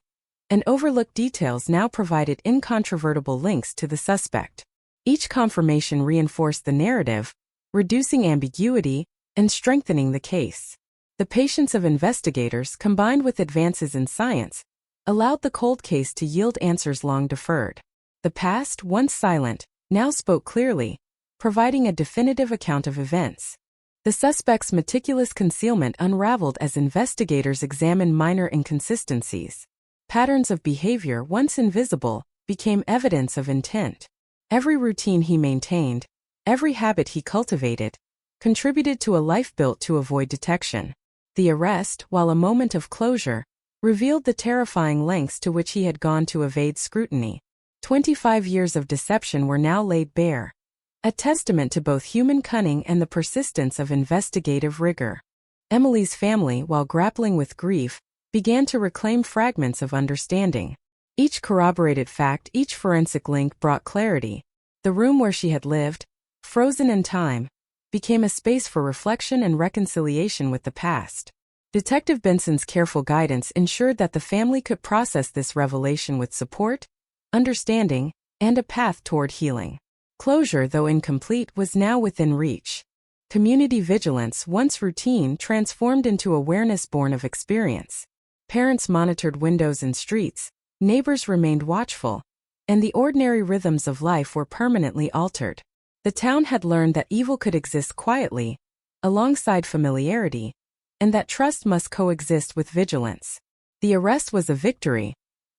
and overlooked details now provided incontrovertible links to the suspect. Each confirmation reinforced the narrative, reducing ambiguity and strengthening the case. The patience of investigators, combined with advances in science, allowed the cold case to yield answers long deferred. The past, once silent, now spoke clearly, providing a definitive account of events. The suspect's meticulous concealment unraveled as investigators examined minor inconsistencies. Patterns of behavior, once invisible, became evidence of intent. Every routine he maintained, every habit he cultivated, contributed to a life built to avoid detection. The arrest, while a moment of closure, revealed the terrifying lengths to which he had gone to evade scrutiny. 25 years of deception were now laid bare, a testament to both human cunning and the persistence of investigative rigor. Emily's family, while grappling with grief, began to reclaim fragments of understanding. Each corroborated fact, each forensic link brought clarity. The room where she had lived, frozen in time, became a space for reflection and reconciliation with the past. Detective Benson's careful guidance ensured that the family could process this revelation with support, understanding, and a path toward healing. Closure, though incomplete, was now within reach. Community vigilance, once routine, transformed into awareness born of experience. Parents monitored windows and streets, neighbors remained watchful, and the ordinary rhythms of life were permanently altered. The town had learned that evil could exist quietly, alongside familiarity, and that trust must coexist with vigilance. The arrest was a victory,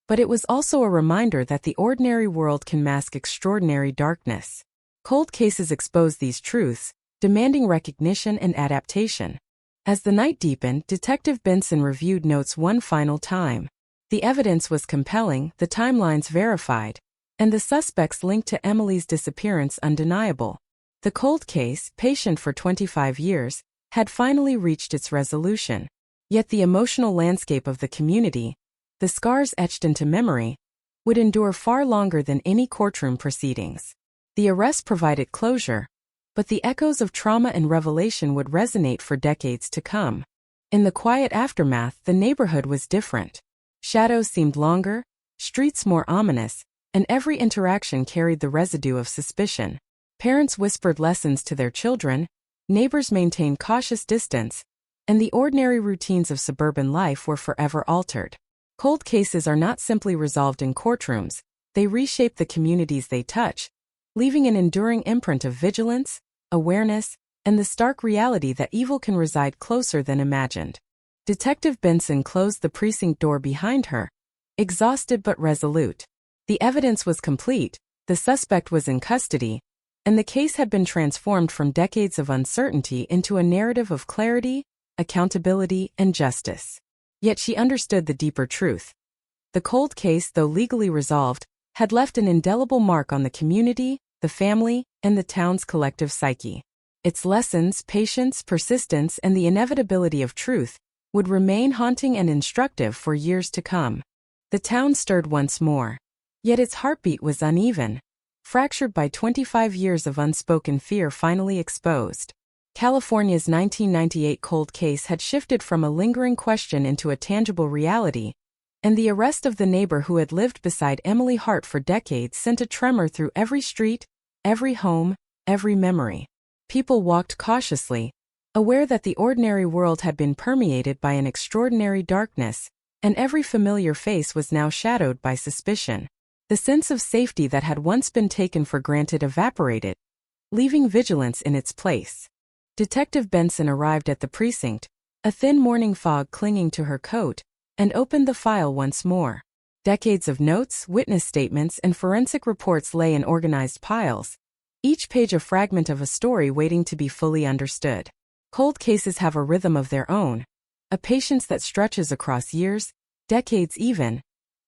but it was also a reminder that the ordinary world can mask extraordinary darkness. Cold cases expose these truths, demanding recognition and adaptation. As the night deepened, Detective Benson reviewed notes one final time. The evidence was compelling, the timelines verified, and the suspects linked to Emily's disappearance undeniable. The cold case, patient for 25 years, had finally reached its resolution. Yet the emotional landscape of the community, the scars etched into memory, would endure far longer than any courtroom proceedings. The arrest provided closure, but the echoes of trauma and revelation would resonate for decades to come. In the quiet aftermath, the neighborhood was different. Shadows seemed longer, streets more ominous, and every interaction carried the residue of suspicion. Parents whispered lessons to their children, neighbors maintained cautious distance, and the ordinary routines of suburban life were forever altered. Cold cases are not simply resolved in courtrooms, they reshape the communities they touch, leaving an enduring imprint of vigilance, awareness, and the stark reality that evil can reside closer than imagined. Detective Benson closed the precinct door behind her, exhausted but resolute. The evidence was complete, the suspect was in custody, and the case had been transformed from decades of uncertainty into a narrative of clarity, accountability, and justice. Yet she understood the deeper truth. The cold case, though legally resolved, had left an indelible mark on the community, the family, and the town's collective psyche. Its lessons, patience, persistence, and the inevitability of truth would remain haunting and instructive for years to come. The town stirred once more. Yet its heartbeat was uneven, fractured by 25 years of unspoken fear finally exposed. California's 1998 cold case had shifted from a lingering question into a tangible reality, and the arrest of the neighbor who had lived beside Emily Hart for decades sent a tremor through every street, every home, every memory. People walked cautiously, aware that the ordinary world had been permeated by an extraordinary darkness, and every familiar face was now shadowed by suspicion. The sense of safety that had once been taken for granted evaporated, leaving vigilance in its place. Detective Benson arrived at the precinct, a thin morning fog clinging to her coat, and opened the file once more. Decades of notes, witness statements, and forensic reports lay in organized piles, each page a fragment of a story waiting to be fully understood. Cold cases have a rhythm of their own, a patience that stretches across years, decades even,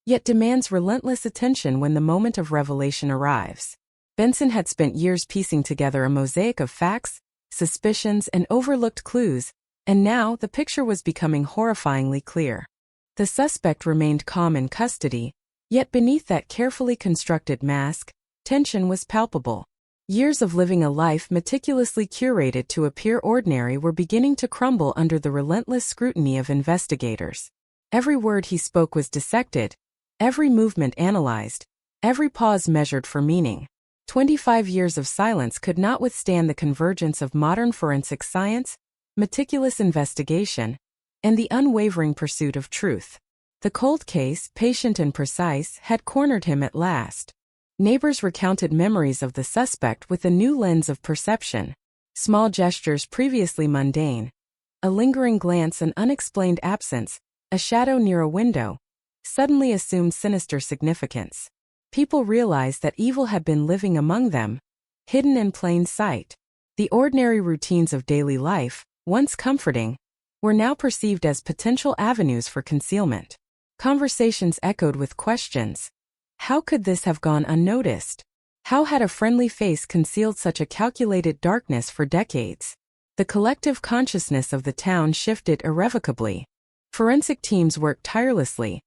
yet demands relentless attention when the moment of revelation arrives. Benson had spent years piecing together a mosaic of facts, suspicions, and overlooked clues, and now the picture was becoming horrifyingly clear. The suspect remained calm in custody, yet beneath that carefully constructed mask, tension was palpable. Years of living a life meticulously curated to appear ordinary were beginning to crumble under the relentless scrutiny of investigators. Every word he spoke was dissected, every movement analyzed, every pause measured for meaning. 25 years of silence could not withstand the convergence of modern forensic science, meticulous investigation, and the unwavering pursuit of truth. The cold case, patient and precise, had cornered him at last. Neighbors recounted memories of the suspect with a new lens of perception. Small gestures previously mundane, a lingering glance, an unexplained absence, a shadow near a window, suddenly assumed sinister significance. People realized that evil had been living among them, hidden in plain sight. The ordinary routines of daily life, once comforting, were now perceived as potential avenues for concealment. Conversations echoed with questions. How could this have gone unnoticed? How had a friendly face concealed such a calculated darkness for decades? The collective consciousness of the town shifted irrevocably. Forensic teams worked tirelessly,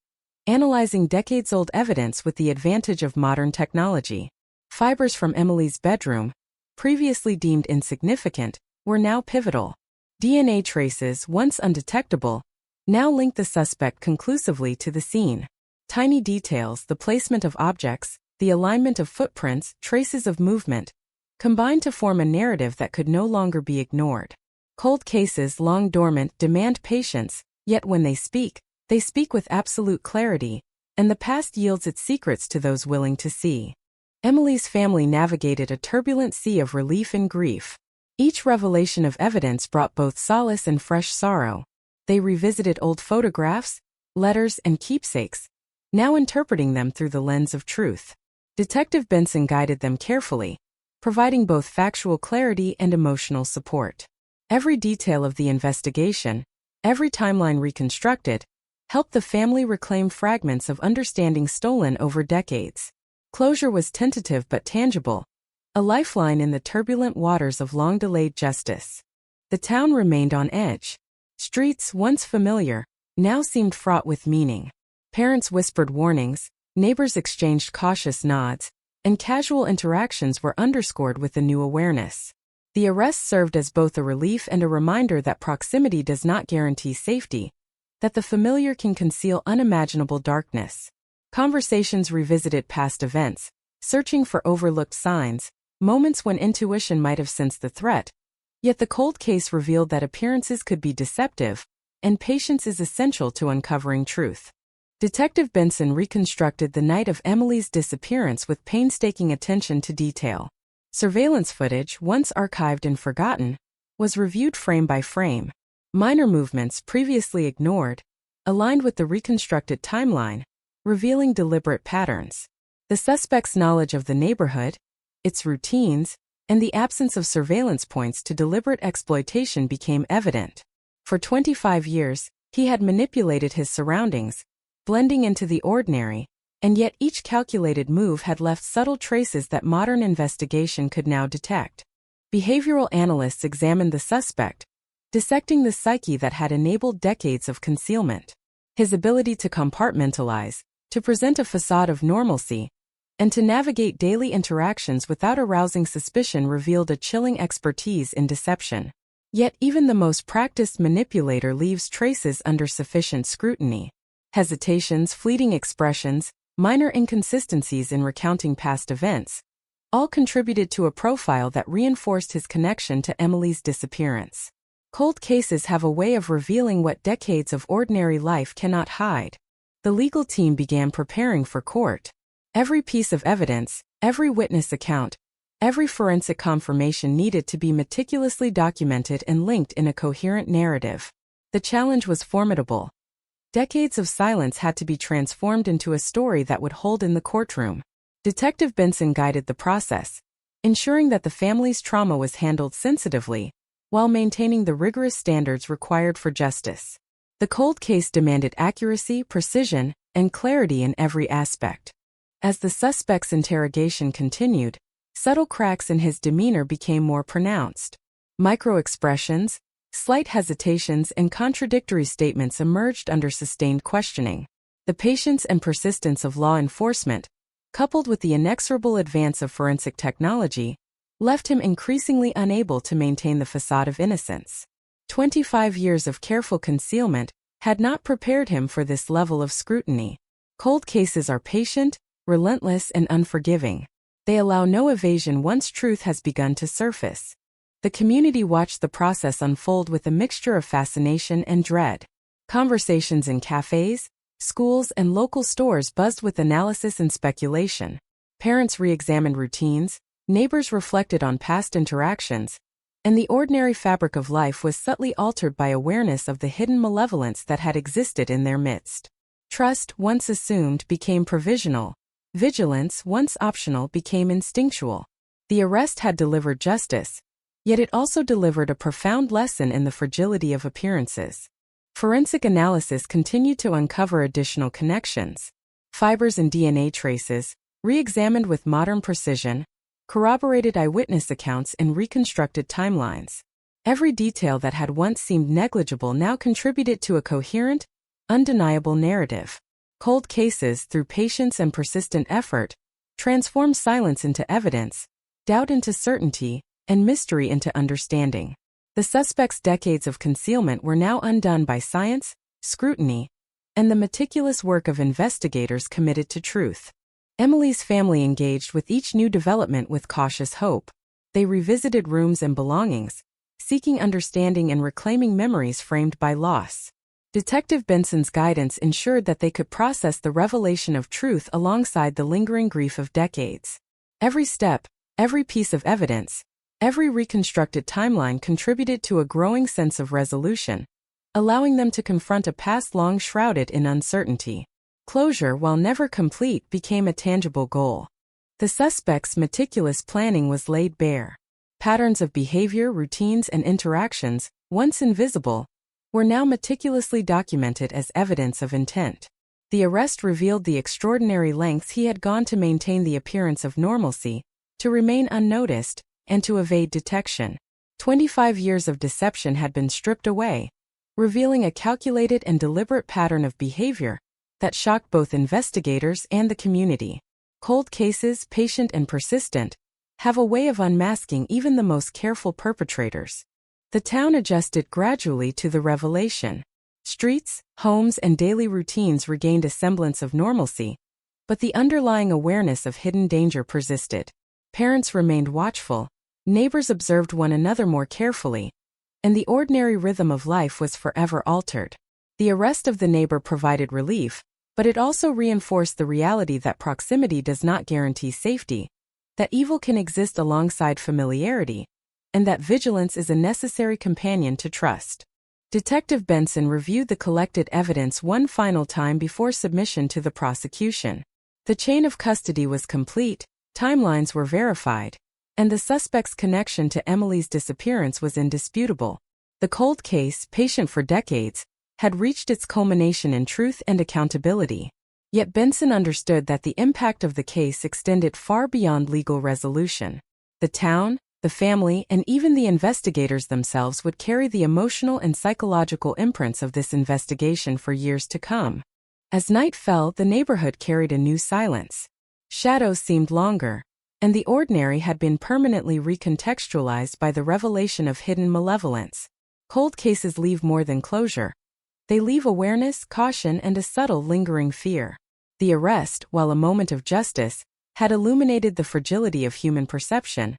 analyzing decades-old evidence with the advantage of modern technology. Fibers from Emily's bedroom, previously deemed insignificant, were now pivotal. DNA traces, once undetectable, now linked the suspect conclusively to the scene. Tiny details, the placement of objects, the alignment of footprints, traces of movement, combined to form a narrative that could no longer be ignored. Cold cases, long dormant, demand patience, yet when they speak with absolute clarity, and the past yields its secrets to those willing to see. Emily's family navigated a turbulent sea of relief and grief. Each revelation of evidence brought both solace and fresh sorrow. They revisited old photographs, letters, and keepsakes, now interpreting them through the lens of truth. Detective Benson guided them carefully, providing both factual clarity and emotional support. Every detail of the investigation, every timeline reconstructed, helped the family reclaim fragments of understanding stolen over decades. Closure was tentative but tangible, a lifeline in the turbulent waters of long-delayed justice. The town remained on edge. Streets, once familiar, now seemed fraught with meaning. Parents whispered warnings, neighbors exchanged cautious nods, and casual interactions were underscored with a new awareness. The arrest served as both a relief and a reminder that proximity does not guarantee safety, that the familiar can conceal unimaginable darkness. Conversations revisited past events, searching for overlooked signs, moments when intuition might have sensed the threat. Yet the cold case revealed that appearances could be deceptive, and patience is essential to uncovering truth. Detective Benson reconstructed the night of Emily's disappearance with painstaking attention to detail. Surveillance footage, once archived and forgotten, was reviewed frame by frame. Minor movements previously ignored aligned with the reconstructed timeline, revealing deliberate patterns. The suspect's knowledge of the neighborhood, its routines, and the absence of surveillance points to deliberate exploitation became evident. For 25 years, he had manipulated his surroundings, blending into the ordinary, and yet each calculated move had left subtle traces that modern investigation could now detect. Behavioral analysts examined the suspect, dissecting the psyche that had enabled decades of concealment. His ability to compartmentalize, to present a facade of normalcy, and to navigate daily interactions without arousing suspicion revealed a chilling expertise in deception. Yet even the most practiced manipulator leaves traces under sufficient scrutiny. Hesitations, fleeting expressions, minor inconsistencies in recounting past events, all contributed to a profile that reinforced his connection to Emily's disappearance. Cold cases have a way of revealing what decades of ordinary life cannot hide. The legal team began preparing for court. Every piece of evidence, every witness account, every forensic confirmation needed to be meticulously documented and linked in a coherent narrative. The challenge was formidable. Decades of silence had to be transformed into a story that would hold in the courtroom. Detective Benson guided the process, ensuring that the family's trauma was handled sensitively, while maintaining the rigorous standards required for justice. The cold case demanded accuracy, precision, and clarity in every aspect. As the suspect's interrogation continued, subtle cracks in his demeanor became more pronounced. Micro-expressions, slight hesitations, and contradictory statements emerged under sustained questioning. The patience and persistence of law enforcement, coupled with the inexorable advance of forensic technology, left him increasingly unable to maintain the facade of innocence. 25 years of careful concealment had not prepared him for this level of scrutiny. Cold cases are patient, relentless, and unforgiving. They allow no evasion once truth has begun to surface. The community watched the process unfold with a mixture of fascination and dread. Conversations in cafes, schools, and local stores buzzed with analysis and speculation. Parents re-examined routines, neighbors reflected on past interactions, and the ordinary fabric of life was subtly altered by awareness of the hidden malevolence that had existed in their midst. Trust, once assumed, became provisional. Vigilance, once optional, became instinctual. The arrest had delivered justice, yet it also delivered a profound lesson in the fragility of appearances. Forensic analysis continued to uncover additional connections. Fibers and DNA traces, re-examined with modern precision, corroborated eyewitness accounts and reconstructed timelines. Every detail that had once seemed negligible now contributed to a coherent, undeniable narrative. Cold cases, through patience and persistent effort, transform silence into evidence, doubt into certainty, and mystery into understanding. The suspect's decades of concealment were now undone by science, scrutiny, and the meticulous work of investigators committed to truth. Emily's family engaged with each new development with cautious hope. They revisited rooms and belongings, seeking understanding and reclaiming memories framed by loss. Detective Benson's guidance ensured that they could process the revelation of truth alongside the lingering grief of decades. Every step, every piece of evidence, every reconstructed timeline contributed to a growing sense of resolution, allowing them to confront a past long shrouded in uncertainty. Closure, while never complete, became a tangible goal. The suspect's meticulous planning was laid bare. Patterns of behavior, routines, and interactions, once invisible, were now meticulously documented as evidence of intent. The arrest revealed the extraordinary lengths he had gone to maintain the appearance of normalcy, to remain unnoticed, and to evade detection. 25 years of deception had been stripped away, revealing a calculated and deliberate pattern of behavior that shocked both investigators and the community. Cold cases, patient and persistent, have a way of unmasking even the most careful perpetrators. The town adjusted gradually to the revelation. Streets, homes, and daily routines regained a semblance of normalcy, but the underlying awareness of hidden danger persisted. Parents remained watchful, neighbors observed one another more carefully, and the ordinary rhythm of life was forever altered. The arrest of the neighbor provided relief, but it also reinforced the reality that proximity does not guarantee safety, that evil can exist alongside familiarity, and that vigilance is a necessary companion to trust. Detective Benson reviewed the collected evidence one final time before submission to the prosecution. The chain of custody was complete, timelines were verified, and the suspect's connection to Emily's disappearance was indisputable. The cold case, patient for decades, had reached its culmination in truth and accountability. Yet Benson understood that the impact of the case extended far beyond legal resolution. The town, the family, and even the investigators themselves would carry the emotional and psychological imprints of this investigation for years to come. As night fell, the neighborhood carried a new silence. Shadows seemed longer, and the ordinary had been permanently recontextualized by the revelation of hidden malevolence. Cold cases leave more than closure. They leave awareness, caution, and a subtle lingering fear. The arrest, while a moment of justice, had illuminated the fragility of human perception,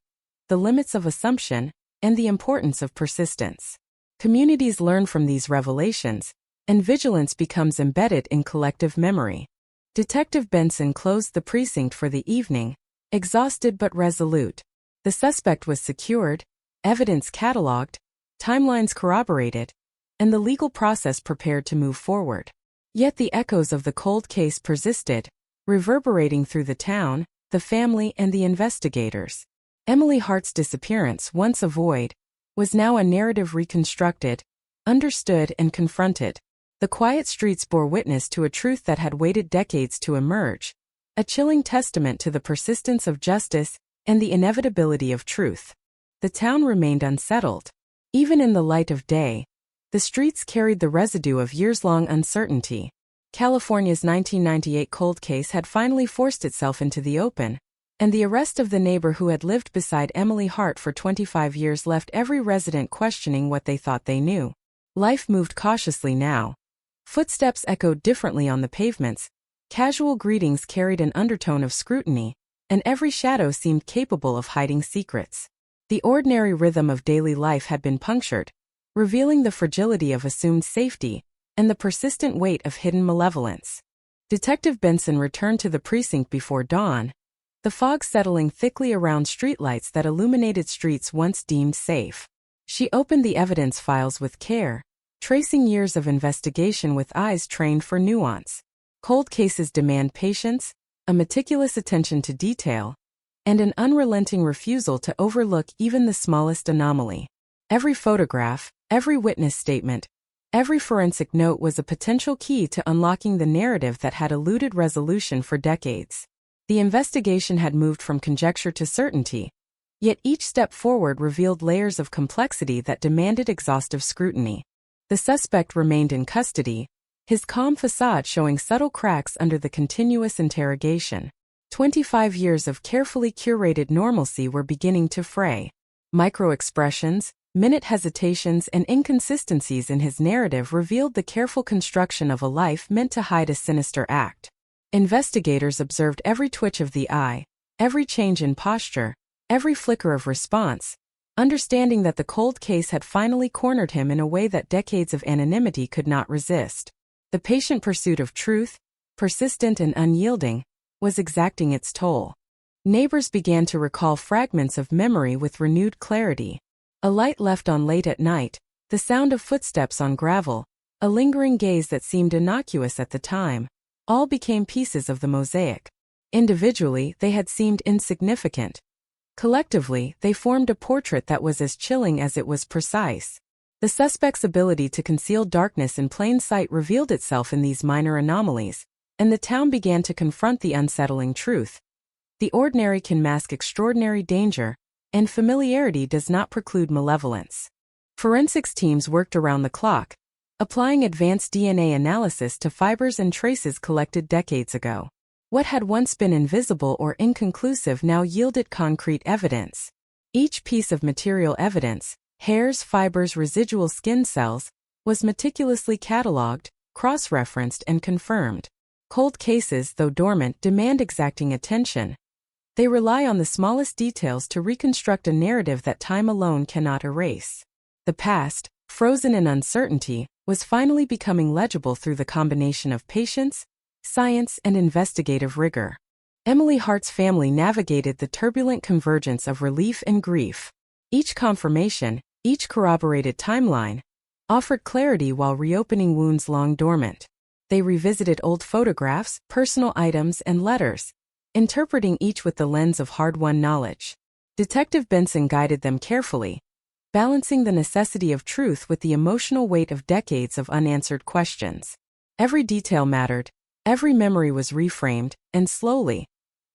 the limits of assumption, and the importance of persistence. Communities learn from these revelations, and vigilance becomes embedded in collective memory. Detective Benson closed the precinct for the evening, exhausted but resolute. The suspect was secured, evidence catalogued, timelines corroborated, and the legal process prepared to move forward. Yet the echoes of the cold case persisted, reverberating through the town, the family, and the investigators. Emily Hart's disappearance, once a void, was now a narrative reconstructed, understood, and confronted. The quiet streets bore witness to a truth that had waited decades to emerge, a chilling testament to the persistence of justice and the inevitability of truth. The town remained unsettled. Even in the light of day, the streets carried the residue of years-long uncertainty. California's 1998 cold case had finally forced itself into the open, and the arrest of the neighbor who had lived beside Emily Hart for 25 years left every resident questioning what they thought they knew. Life moved cautiously now. Footsteps echoed differently on the pavements, casual greetings carried an undertone of scrutiny, and every shadow seemed capable of hiding secrets. The ordinary rhythm of daily life had been punctured, revealing the fragility of assumed safety and the persistent weight of hidden malevolence. Detective Benson returned to the precinct before dawn, the fog settling thickly around streetlights that illuminated streets once deemed safe. She opened the evidence files with care, tracing years of investigation with eyes trained for nuance. Cold cases demand patience, a meticulous attention to detail, and an unrelenting refusal to overlook even the smallest anomaly. Every photograph, every witness statement, every forensic note was a potential key to unlocking the narrative that had eluded resolution for decades. The investigation had moved from conjecture to certainty, yet each step forward revealed layers of complexity that demanded exhaustive scrutiny. The suspect remained in custody, his calm facade showing subtle cracks under the continuous interrogation. 25 years of carefully curated normalcy were beginning to fray. Micro-expressions, minute hesitations, and inconsistencies in his narrative revealed the careful construction of a life meant to hide a sinister act. Investigators observed every twitch of the eye, every change in posture, every flicker of response, understanding that the cold case had finally cornered him in a way that decades of anonymity could not resist. The patient pursuit of truth, persistent and unyielding, was exacting its toll. Neighbors began to recall fragments of memory with renewed clarity. A light left on late at night, the sound of footsteps on gravel, a lingering gaze that seemed innocuous at the time, all became pieces of the mosaic. Individually, they had seemed insignificant. Collectively, they formed a portrait that was as chilling as it was precise. The suspect's ability to conceal darkness in plain sight revealed itself in these minor anomalies, and the town began to confront the unsettling truth. The ordinary can mask extraordinary danger, and familiarity does not preclude malevolence. Forensics teams worked around the clock, applying advanced DNA analysis to fibers and traces collected decades ago. What had once been invisible or inconclusive now yielded concrete evidence. Each piece of material evidence, hairs, fibers, residual skin cells, was meticulously catalogued, cross-referenced, and confirmed. Cold cases, though dormant, demand exacting attention. They rely on the smallest details to reconstruct a narrative that time alone cannot erase. The past, frozen in uncertainty, was finally becoming legible through the combination of patience, science, and investigative rigor. Emily Hart's family navigated the turbulent convergence of relief and grief. Each confirmation, each corroborated timeline, offered clarity while reopening wounds long dormant. They revisited old photographs, personal items, and letters, interpreting each with the lens of hard-won knowledge. Detective Benson guided them carefully, balancing the necessity of truth with the emotional weight of decades of unanswered questions. Every detail mattered, every memory was reframed, and slowly,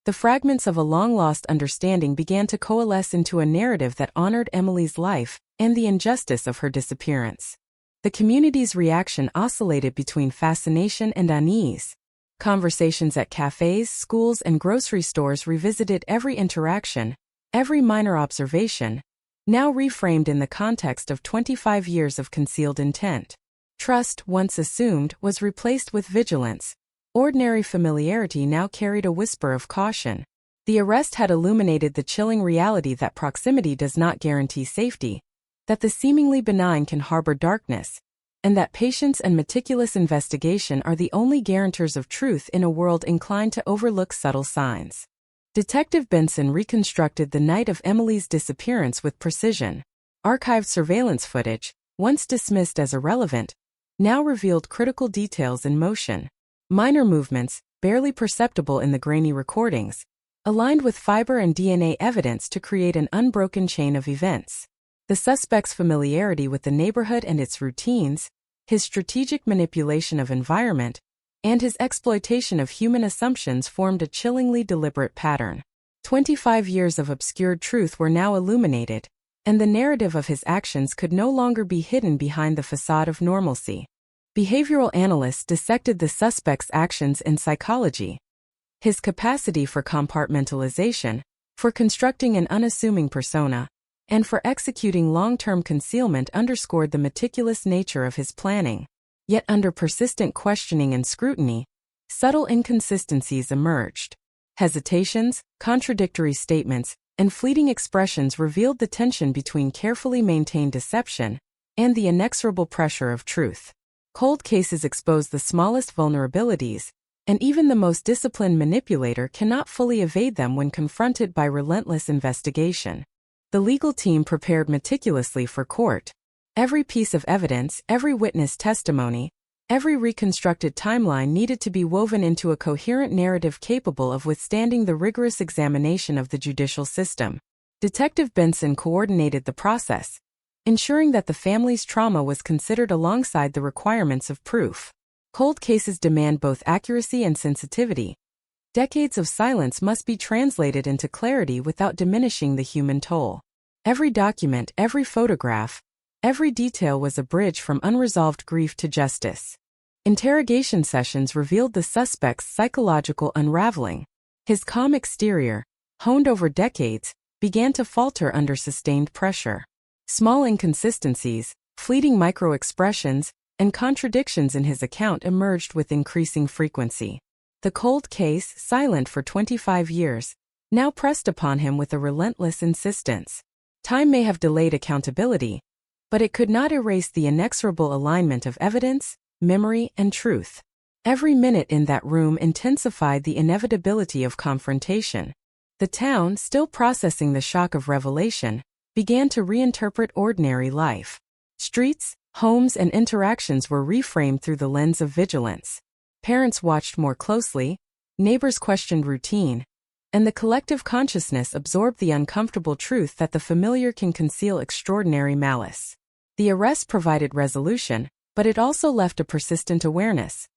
the fragments of a long-lost understanding began to coalesce into a narrative that honored Emily's life and the injustice of her disappearance. The community's reaction oscillated between fascination and unease. Conversations at cafes, schools, and grocery stores revisited every interaction, every minor observation, now reframed in the context of 25 years of concealed intent. Trust, once assumed, was replaced with vigilance. Ordinary familiarity now carried a whisper of caution. The arrest had illuminated the chilling reality that proximity does not guarantee safety, that the seemingly benign can harbor darkness, and that patience and meticulous investigation are the only guarantors of truth in a world inclined to overlook subtle signs. Detective Benson reconstructed the night of Emily's disappearance with precision. Archived surveillance footage, once dismissed as irrelevant, now revealed critical details in motion. Minor movements, barely perceptible in the grainy recordings, aligned with fiber and DNA evidence to create an unbroken chain of events. The suspect's familiarity with the neighborhood and its routines, his strategic manipulation of environment, and his exploitation of human assumptions formed a chillingly deliberate pattern. 25 years of obscured truth were now illuminated, and the narrative of his actions could no longer be hidden behind the facade of normalcy. Behavioral analysts dissected the suspect's actions in psychology. His capacity for compartmentalization, for constructing an unassuming persona, and for executing long-term concealment underscored the meticulous nature of his planning. Yet under persistent questioning and scrutiny, subtle inconsistencies emerged. Hesitations, contradictory statements, and fleeting expressions revealed the tension between carefully maintained deception and the inexorable pressure of truth. Cold cases expose the smallest vulnerabilities, and even the most disciplined manipulator cannot fully evade them when confronted by relentless investigation. The legal team prepared meticulously for court. Every piece of evidence, every witness testimony, every reconstructed timeline needed to be woven into a coherent narrative capable of withstanding the rigorous examination of the judicial system. Detective Benson coordinated the process, ensuring that the family's trauma was considered alongside the requirements of proof. Cold cases demand both accuracy and sensitivity. Decades of silence must be translated into clarity without diminishing the human toll. Every document, every photograph, every detail was a bridge from unresolved grief to justice. Interrogation sessions revealed the suspect's psychological unraveling. His calm exterior, honed over decades, began to falter under sustained pressure. Small inconsistencies, fleeting micro-expressions, and contradictions in his account emerged with increasing frequency. The cold case, silent for 25 years, now pressed upon him with a relentless insistence. Time may have delayed accountability, but it could not erase the inexorable alignment of evidence, memory, and truth. Every minute in that room intensified the inevitability of confrontation. The town, still processing the shock of revelation, began to reinterpret ordinary life. Streets, homes, and interactions were reframed through the lens of vigilance. Parents watched more closely, neighbors questioned routine, and the collective consciousness absorbed the uncomfortable truth that the familiar can conceal extraordinary malice. The arrest provided resolution, but it also left a persistent awareness.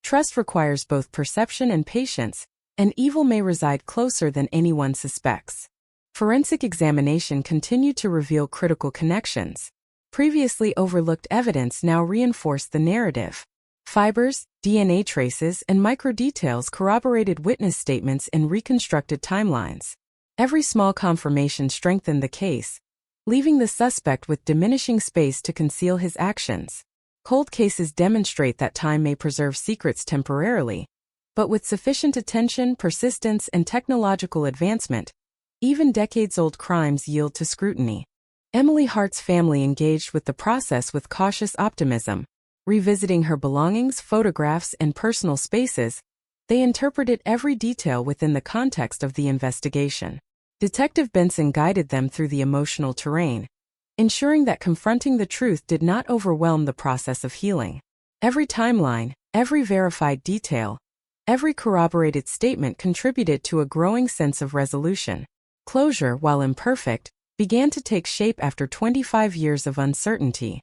Trust requires both perception and patience, and evil may reside closer than anyone suspects. Forensic examination continued to reveal critical connections. Previously overlooked evidence now reinforced the narrative. Fibers, DNA traces, and microdetails corroborated witness statements and reconstructed timelines. Every small confirmation strengthened the case, leaving the suspect with diminishing space to conceal his actions. Cold cases demonstrate that time may preserve secrets temporarily, but with sufficient attention, persistence, and technological advancement, even decades-old crimes yield to scrutiny. Emily Hart's family engaged with the process with cautious optimism. Revisiting her belongings, photographs, and personal spaces, they interpreted every detail within the context of the investigation. Detective Benson guided them through the emotional terrain, ensuring that confronting the truth did not overwhelm the process of healing. Every timeline, every verified detail, every corroborated statement contributed to a growing sense of resolution. Closure, while imperfect, began to take shape after 25 years of uncertainty.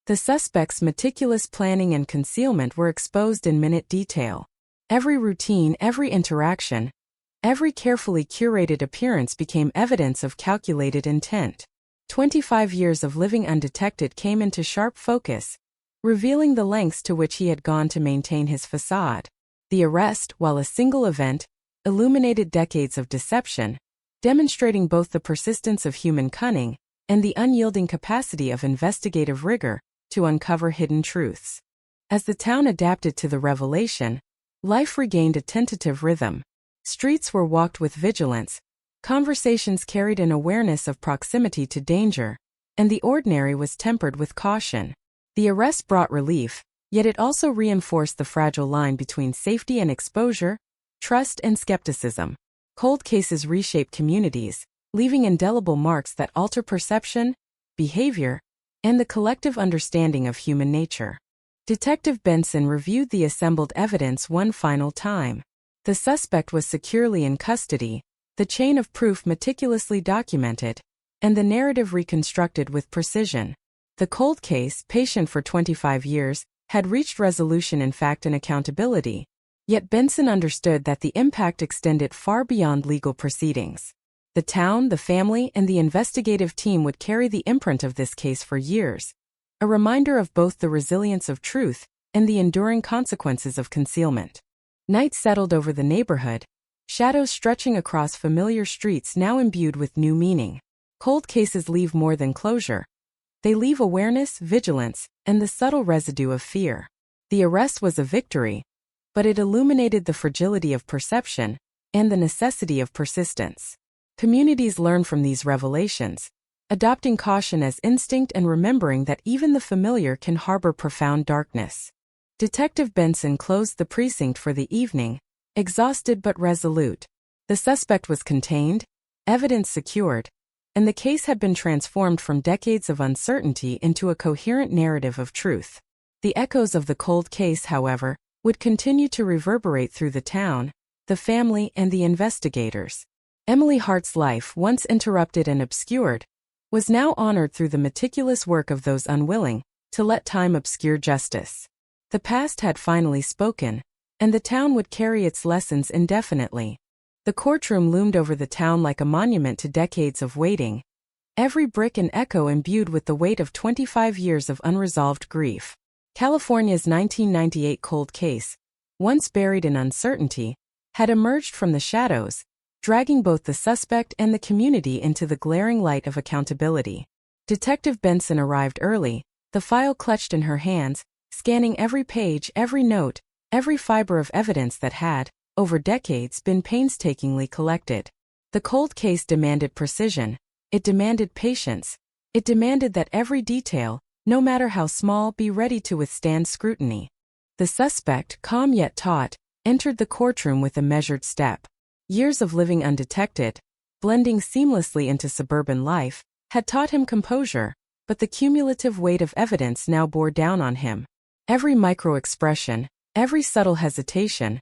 The suspect's meticulous planning and concealment were exposed in minute detail. Every routine, every interaction, every carefully curated appearance became evidence of calculated intent. 25 years of living undetected came into sharp focus, revealing the lengths to which he had gone to maintain his facade. The arrest, while a single event, illuminated decades of deception, demonstrating both the persistence of human cunning and the unyielding capacity of investigative rigor to uncover hidden truths. As the town adapted to the revelation, life regained a tentative rhythm. Streets were walked with vigilance, conversations carried an awareness of proximity to danger, and the ordinary was tempered with caution. The arrest brought relief, yet it also reinforced the fragile line between safety and exposure, trust and skepticism. Cold cases reshape communities, leaving indelible marks that alter perception, behavior, and the collective understanding of human nature. Detective Benson reviewed the assembled evidence one final time. The suspect was securely in custody, the chain of proof meticulously documented, and the narrative reconstructed with precision. The cold case, patient for 25 years, had reached resolution in fact and accountability, yet Benson understood that the impact extended far beyond legal proceedings. The town, the family, and the investigative team would carry the imprint of this case for years, a reminder of both the resilience of truth and the enduring consequences of concealment. Night settled over the neighborhood, shadows stretching across familiar streets now imbued with new meaning. Cold cases leave more than closure. They leave awareness, vigilance, and the subtle residue of fear. The arrest was a victory, but it illuminated the fragility of perception and the necessity of persistence. Communities learn from these revelations, adopting caution as instinct and remembering that even the familiar can harbor profound darkness. Detective Benson closed the precinct for the evening, exhausted but resolute. The suspect was contained, evidence secured, and the case had been transformed from decades of uncertainty into a coherent narrative of truth. The echoes of the cold case, however, would continue to reverberate through the town, the family, and the investigators. Emily Hart's life, once interrupted and obscured, was now honored through the meticulous work of those unwilling to let time obscure justice. The past had finally spoken, and the town would carry its lessons indefinitely. The courtroom loomed over the town like a monument to decades of waiting, every brick and echo imbued with the weight of 25 years of unresolved grief. California's 1998 cold case, once buried in uncertainty, had emerged from the shadows, dragging both the suspect and the community into the glaring light of accountability. Detective Benson arrived early, the file clutched in her hands, scanning every page, every note, every fiber of evidence that had, over decades, been painstakingly collected. The cold case demanded precision, it demanded patience, it demanded that every detail, no matter how small, be ready to withstand scrutiny. The suspect, calm yet taut, entered the courtroom with a measured step. Years of living undetected, blending seamlessly into suburban life, had taught him composure, but the cumulative weight of evidence now bore down on him. Every micro-expression, every subtle hesitation,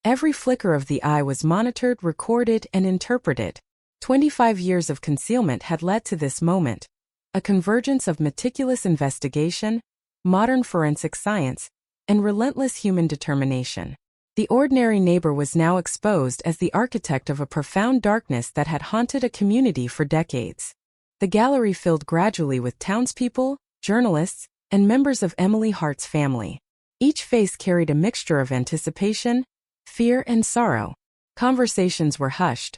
every flicker of the eye was monitored, recorded, and interpreted. 25 years of concealment had led to this moment, a convergence of meticulous investigation, modern forensic science, and relentless human determination. The ordinary neighbor was now exposed as the architect of a profound darkness that had haunted a community for decades. The gallery filled gradually with townspeople, journalists, and members of Emily Hart's family. Each face carried a mixture of anticipation, fear, and sorrow. Conversations were hushed.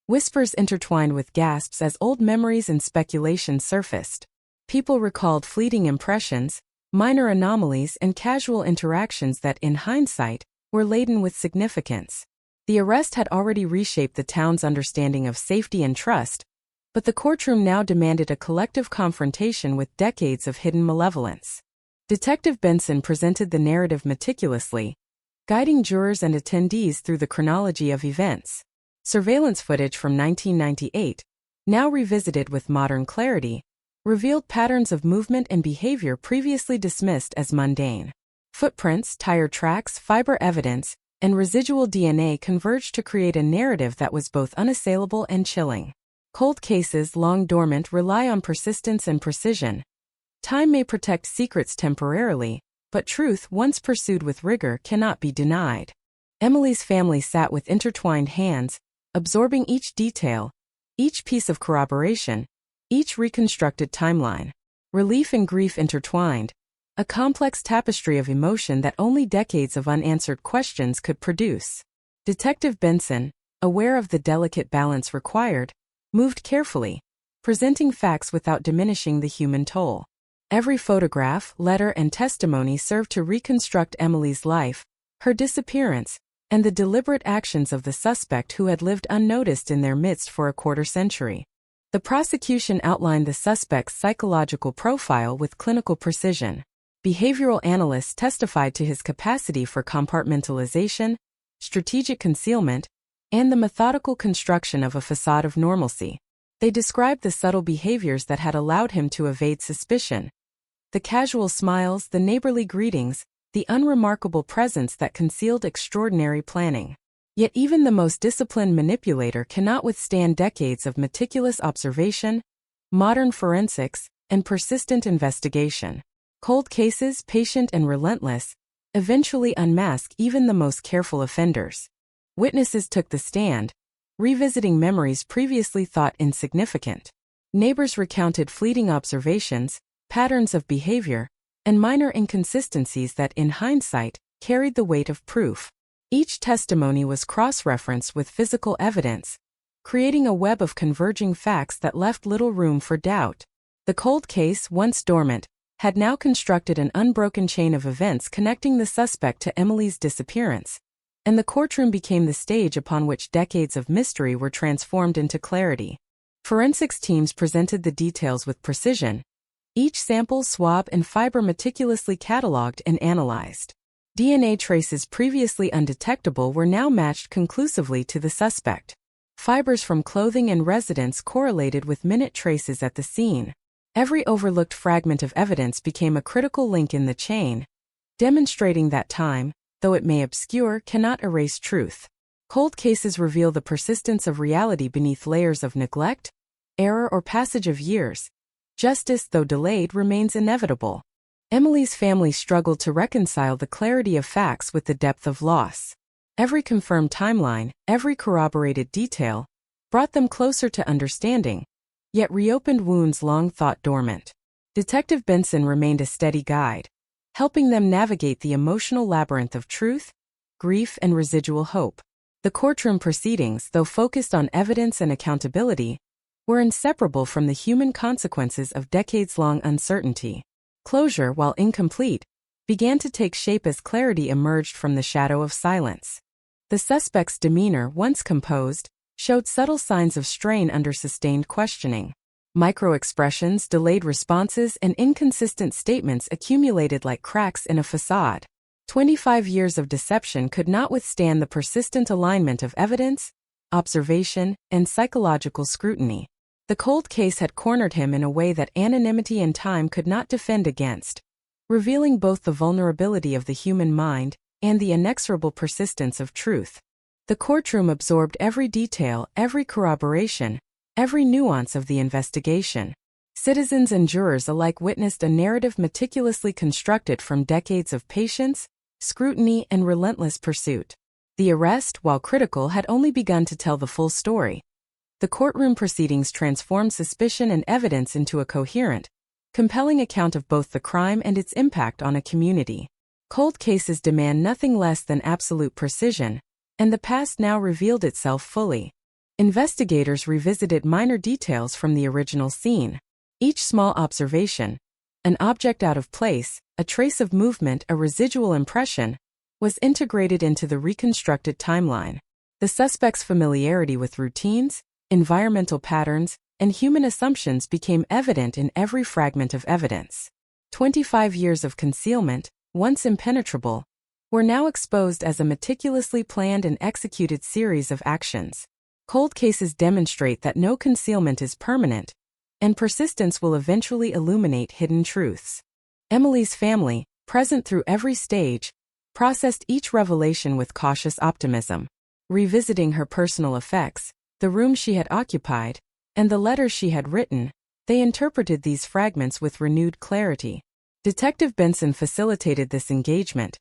Whispers intertwined with gasps as old memories and speculation surfaced. People recalled fleeting impressions, minor anomalies, and casual interactions that, in hindsight, were laden with significance. The arrest had already reshaped the town's understanding of safety and trust, but the courtroom now demanded a collective confrontation with decades of hidden malevolence. Detective Benson presented the narrative meticulously, guiding jurors and attendees through the chronology of events. Surveillance footage from 1998, now revisited with modern clarity, revealed patterns of movement and behavior previously dismissed as mundane. Footprints, tire tracks, fiber evidence, and residual DNA converged to create a narrative that was both unassailable and chilling. Cold cases, long dormant, rely on persistence and precision. Time may protect secrets temporarily, but truth, once pursued with rigor, cannot be denied. Emily's family sat with intertwined hands, absorbing each detail, each piece of corroboration, each reconstructed timeline. Relief and grief intertwined, a complex tapestry of emotion that only decades of unanswered questions could produce. Detective Benson, aware of the delicate balance required, moved carefully, presenting facts without diminishing the human toll. Every photograph, letter, and testimony served to reconstruct Emily's life, her disappearance, and the deliberate actions of the suspect who had lived unnoticed in their midst for a quarter-century. The prosecution outlined the suspect's psychological profile with clinical precision. Behavioral analysts testified to his capacity for compartmentalization, strategic concealment, and the methodical construction of a facade of normalcy. They described the subtle behaviors that had allowed him to evade suspicion. The casual smiles, the neighborly greetings, the unremarkable presence that concealed extraordinary planning. Yet even the most disciplined manipulator cannot withstand decades of meticulous observation, modern forensics, and persistent investigation. Cold cases, patient and relentless, eventually unmask even the most careful offenders. Witnesses took the stand, revisiting memories previously thought insignificant. Neighbors recounted fleeting observations, patterns of behavior, and minor inconsistencies that, in hindsight, carried the weight of proof. Each testimony was cross-referenced with physical evidence, creating a web of converging facts that left little room for doubt. The cold case, once dormant, had now constructed an unbroken chain of events connecting the suspect to Emily's disappearance, and the courtroom became the stage upon which decades of mystery were transformed into clarity. Forensics teams presented the details with precision, each sample, swab, and fiber meticulously cataloged and analyzed. DNA traces previously undetectable were now matched conclusively to the suspect. Fibers from clothing and residence correlated with minute traces at the scene. Every overlooked fragment of evidence became a critical link in the chain, demonstrating that time, though it may obscure, cannot erase truth. Cold cases reveal the persistence of reality beneath layers of neglect, error, or passage of years. Justice, though delayed, remains inevitable. Emily's family struggled to reconcile the clarity of facts with the depth of loss. Every confirmed timeline, every corroborated detail, brought them closer to understanding, yet reopened wounds long thought dormant. Detective Benson remained a steady guide. helping them navigate the emotional labyrinth of truth, grief, and residual hope. The courtroom proceedings, though focused on evidence and accountability, were inseparable from the human consequences of decades-long uncertainty. Closure, while incomplete, began to take shape as clarity emerged from the shadow of silence. The suspect's demeanor, once composed, showed subtle signs of strain under sustained questioning. Micro-expressions, delayed responses, and inconsistent statements accumulated like cracks in a facade. 25 years of deception could not withstand the persistent alignment of evidence, observation, and psychological scrutiny. The cold case had cornered him in a way that anonymity and time could not defend against, revealing both the vulnerability of the human mind and the inexorable persistence of truth. The courtroom absorbed every detail, every corroboration, every nuance of the investigation. Citizens and jurors alike witnessed a narrative meticulously constructed from decades of patience, scrutiny, and relentless pursuit. The arrest, while critical, had only begun to tell the full story. The courtroom proceedings transformed suspicion and evidence into a coherent, compelling account of both the crime and its impact on a community. Cold cases demand nothing less than absolute precision, and the past now revealed itself fully. Investigators revisited minor details from the original scene. Each small observation, an object out of place, a trace of movement, a residual impression, was integrated into the reconstructed timeline. The suspect's familiarity with routines, environmental patterns, and human assumptions became evident in every fragment of evidence. 25 years of concealment, once impenetrable, were now exposed as a meticulously planned and executed series of actions. Cold cases demonstrate that no concealment is permanent, and persistence will eventually illuminate hidden truths. Emily's family, present through every stage, processed each revelation with cautious optimism. Revisiting her personal effects, the room she had occupied, and the letters she had written, they interpreted these fragments with renewed clarity. Detective Benson facilitated this engagement,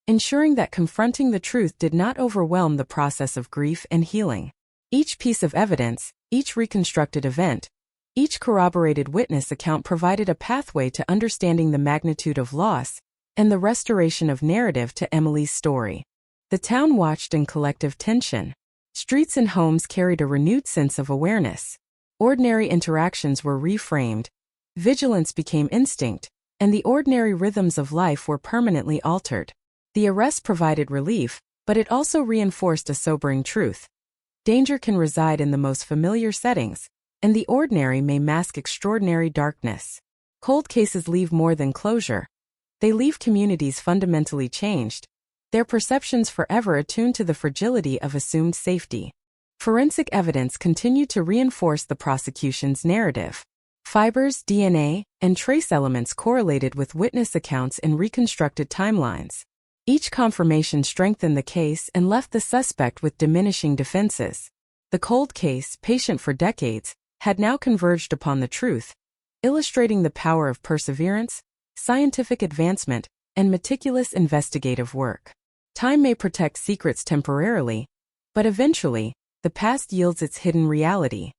ensuring that confronting the truth did not overwhelm the process of grief and healing. Each piece of evidence, each reconstructed event, each corroborated witness account provided a pathway to understanding the magnitude of loss and the restoration of narrative to Emily's story. The town watched in collective tension. Streets and homes carried a renewed sense of awareness. Ordinary interactions were reframed, vigilance became instinct, and the ordinary rhythms of life were permanently altered. The arrest provided relief, but it also reinforced a sobering truth. Danger can reside in the most familiar settings, and the ordinary may mask extraordinary darkness. Cold cases leave more than closure. They leave communities fundamentally changed, their perceptions forever attuned to the fragility of assumed safety. Forensic evidence continued to reinforce the prosecution's narrative. Fibers, DNA, and trace elements correlated with witness accounts in reconstructed timelines. Each confirmation strengthened the case and left the suspect with diminishing defenses. The cold case, patient for decades, had now converged upon the truth, illustrating the power of perseverance, scientific advancement, and meticulous investigative work. Time may protect secrets temporarily, but eventually, the past yields its hidden reality.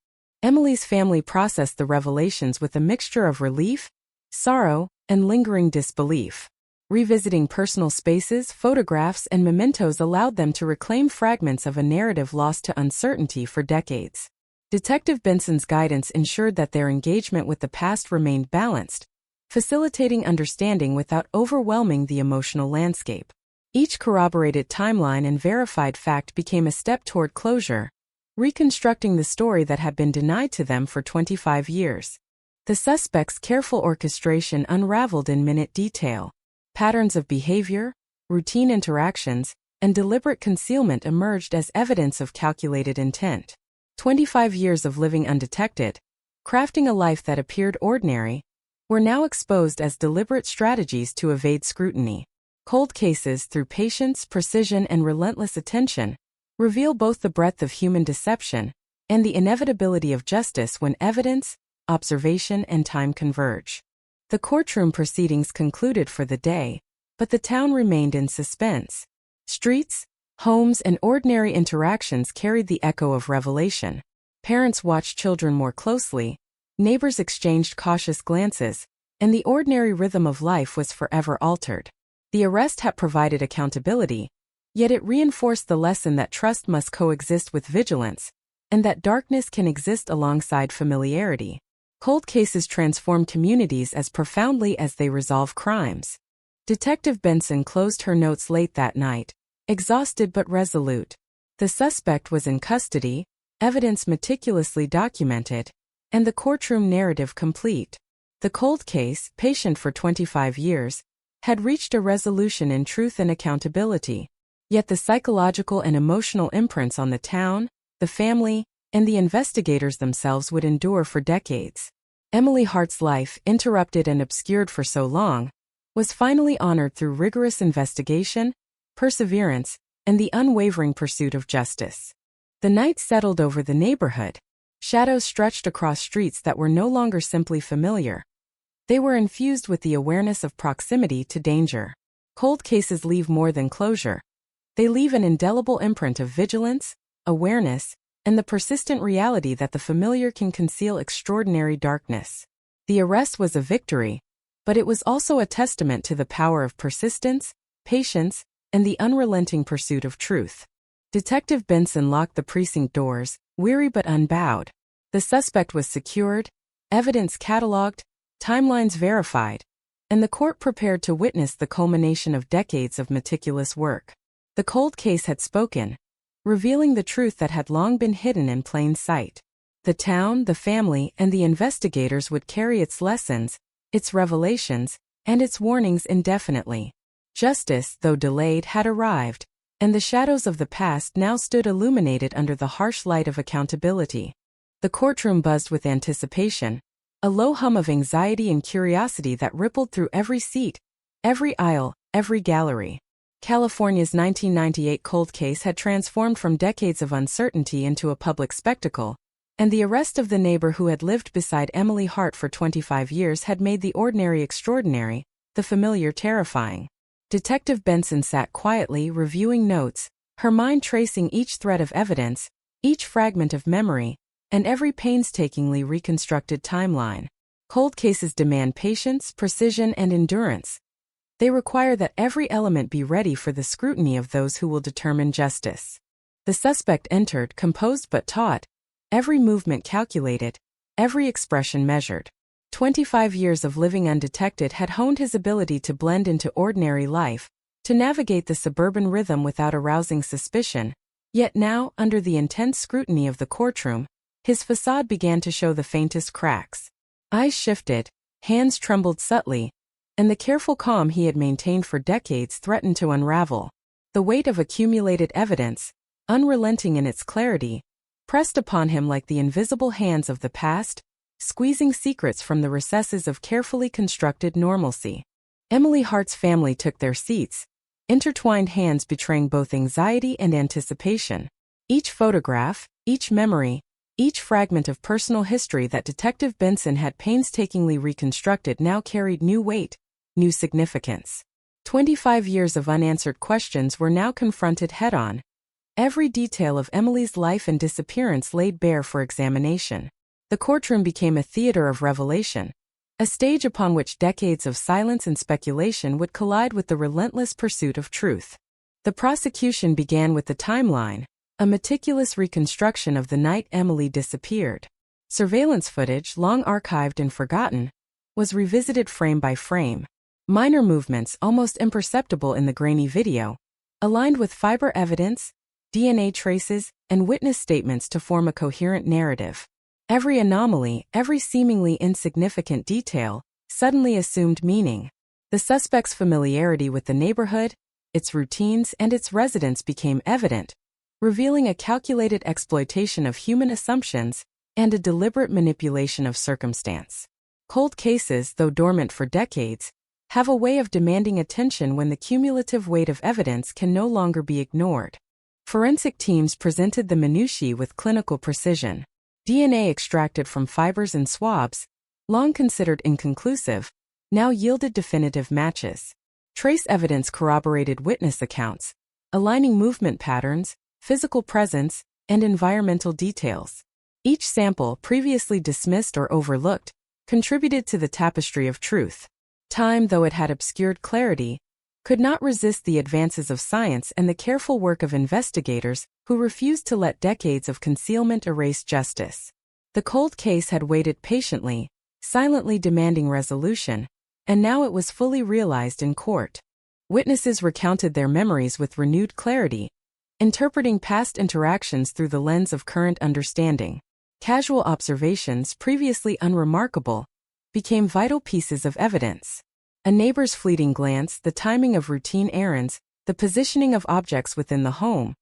Emily's family processed the revelations with a mixture of relief, sorrow, and lingering disbelief. Revisiting personal spaces, photographs, and mementos allowed them to reclaim fragments of a narrative lost to uncertainty for decades. Detective Benson's guidance ensured that their engagement with the past remained balanced, facilitating understanding without overwhelming the emotional landscape. Each corroborated timeline and verified fact became a step toward closure, reconstructing the story that had been denied to them for 25 years. The suspect's careful orchestration unraveled in minute detail. Patterns of behavior, routine interactions, and deliberate concealment emerged as evidence of calculated intent. 25 years of living undetected, crafting a life that appeared ordinary, were now exposed as deliberate strategies to evade scrutiny. Cold cases, through patience, precision, and relentless attention, reveal both the breadth of human deception and the inevitability of justice when evidence, observation, and time converge. The courtroom proceedings concluded for the day, but the town remained in suspense. Streets, homes, and ordinary interactions carried the echo of revelation. Parents watched children more closely, neighbors exchanged cautious glances, and the ordinary rhythm of life was forever altered. The arrest had provided accountability, yet it reinforced the lesson that trust must coexist with vigilance, and that darkness can exist alongside familiarity. Cold cases transform communities as profoundly as they resolve crimes. Detective Benson closed her notes late that night, exhausted but resolute. The suspect was in custody, evidence meticulously documented, and the courtroom narrative complete. The cold case, patient for 25 years, had reached a resolution in truth and accountability. Yet the psychological and emotional imprints on the town, the family, and the investigators themselves would endure for decades. Emily Hart's life, interrupted and obscured for so long, was finally honored through rigorous investigation, perseverance, and the unwavering pursuit of justice. The night settled over the neighborhood. Shadows stretched across streets that were no longer simply familiar. They were infused with the awareness of proximity to danger. Cold cases leave more than closure. They leave an indelible imprint of vigilance, awareness, and the persistent reality that the familiar can conceal extraordinary darkness. The arrest was a victory, but it was also a testament to the power of persistence, patience, and the unrelenting pursuit of truth. Detective Benson locked the precinct doors, weary but unbowed. The suspect was secured, evidence cataloged, timelines verified, and the court prepared to witness the culmination of decades of meticulous work. The cold case had spoken, revealing the truth that had long been hidden in plain sight. The town, the family, and the investigators would carry its lessons, its revelations, and its warnings indefinitely. Justice, though delayed, had arrived, and the shadows of the past now stood illuminated under the harsh light of accountability. The courtroom buzzed with anticipation, a low hum of anxiety and curiosity that rippled through every seat, every aisle, every gallery. California's 1998 cold case had transformed from decades of uncertainty into a public spectacle, and the arrest of the neighbor who had lived beside Emily Hart for 25 years had made the ordinary extraordinary, the familiar terrifying. Detective Benson sat quietly reviewing notes, her mind tracing each thread of evidence, each fragment of memory, and every painstakingly reconstructed timeline. Cold cases demand patience, precision, and endurance. They require that every element be ready for the scrutiny of those who will determine justice. The suspect entered, composed but taut, every movement calculated, every expression measured. 25 years of living undetected had honed his ability to blend into ordinary life, to navigate the suburban rhythm without arousing suspicion. Yet now, under the intense scrutiny of the courtroom, his facade began to show the faintest cracks. Eyes shifted, hands trembled subtly, and the careful calm he had maintained for decades threatened to unravel. The weight of accumulated evidence, unrelenting in its clarity, pressed upon him like the invisible hands of the past, squeezing secrets from the recesses of carefully constructed normalcy. Emily Hart's family took their seats, intertwined hands betraying both anxiety and anticipation. Each photograph, each memory, each fragment of personal history that Detective Benson had painstakingly reconstructed now carried new weight, new significance. 25 years of unanswered questions were now confronted head-on. Every detail of Emily's life and disappearance laid bare for examination. The courtroom became a theater of revelation, a stage upon which decades of silence and speculation would collide with the relentless pursuit of truth. The prosecution began with the timeline, a meticulous reconstruction of the night Emily disappeared. Surveillance footage, long archived and forgotten, was revisited frame by frame. Minor movements, almost imperceptible in the grainy video, aligned with fiber evidence, DNA traces, and witness statements to form a coherent narrative. Every anomaly, every seemingly insignificant detail, suddenly assumed meaning. The suspect's familiarity with the neighborhood, its routines, and its residents became evident, revealing a calculated exploitation of human assumptions and a deliberate manipulation of circumstance. Cold cases, though dormant for decades, have a way of demanding attention when the cumulative weight of evidence can no longer be ignored. Forensic teams presented the minutiae with clinical precision. DNA extracted from fibers and swabs, long considered inconclusive, now yielded definitive matches. Trace evidence corroborated witness accounts, aligning movement patterns, physical presence, and environmental details. Each sample, previously dismissed or overlooked, contributed to the tapestry of truth. Time, though it had obscured clarity, could not resist the advances of science and the careful work of investigators who refused to let decades of concealment erase justice. The cold case had waited patiently, silently demanding resolution, and now it was fully realized in court. Witnesses recounted their memories with renewed clarity, interpreting past interactions through the lens of current understanding. Casual observations, previously unremarkable, became vital pieces of evidence. A neighbor's fleeting glance, the timing of routine errands, the positioning of objects within the home,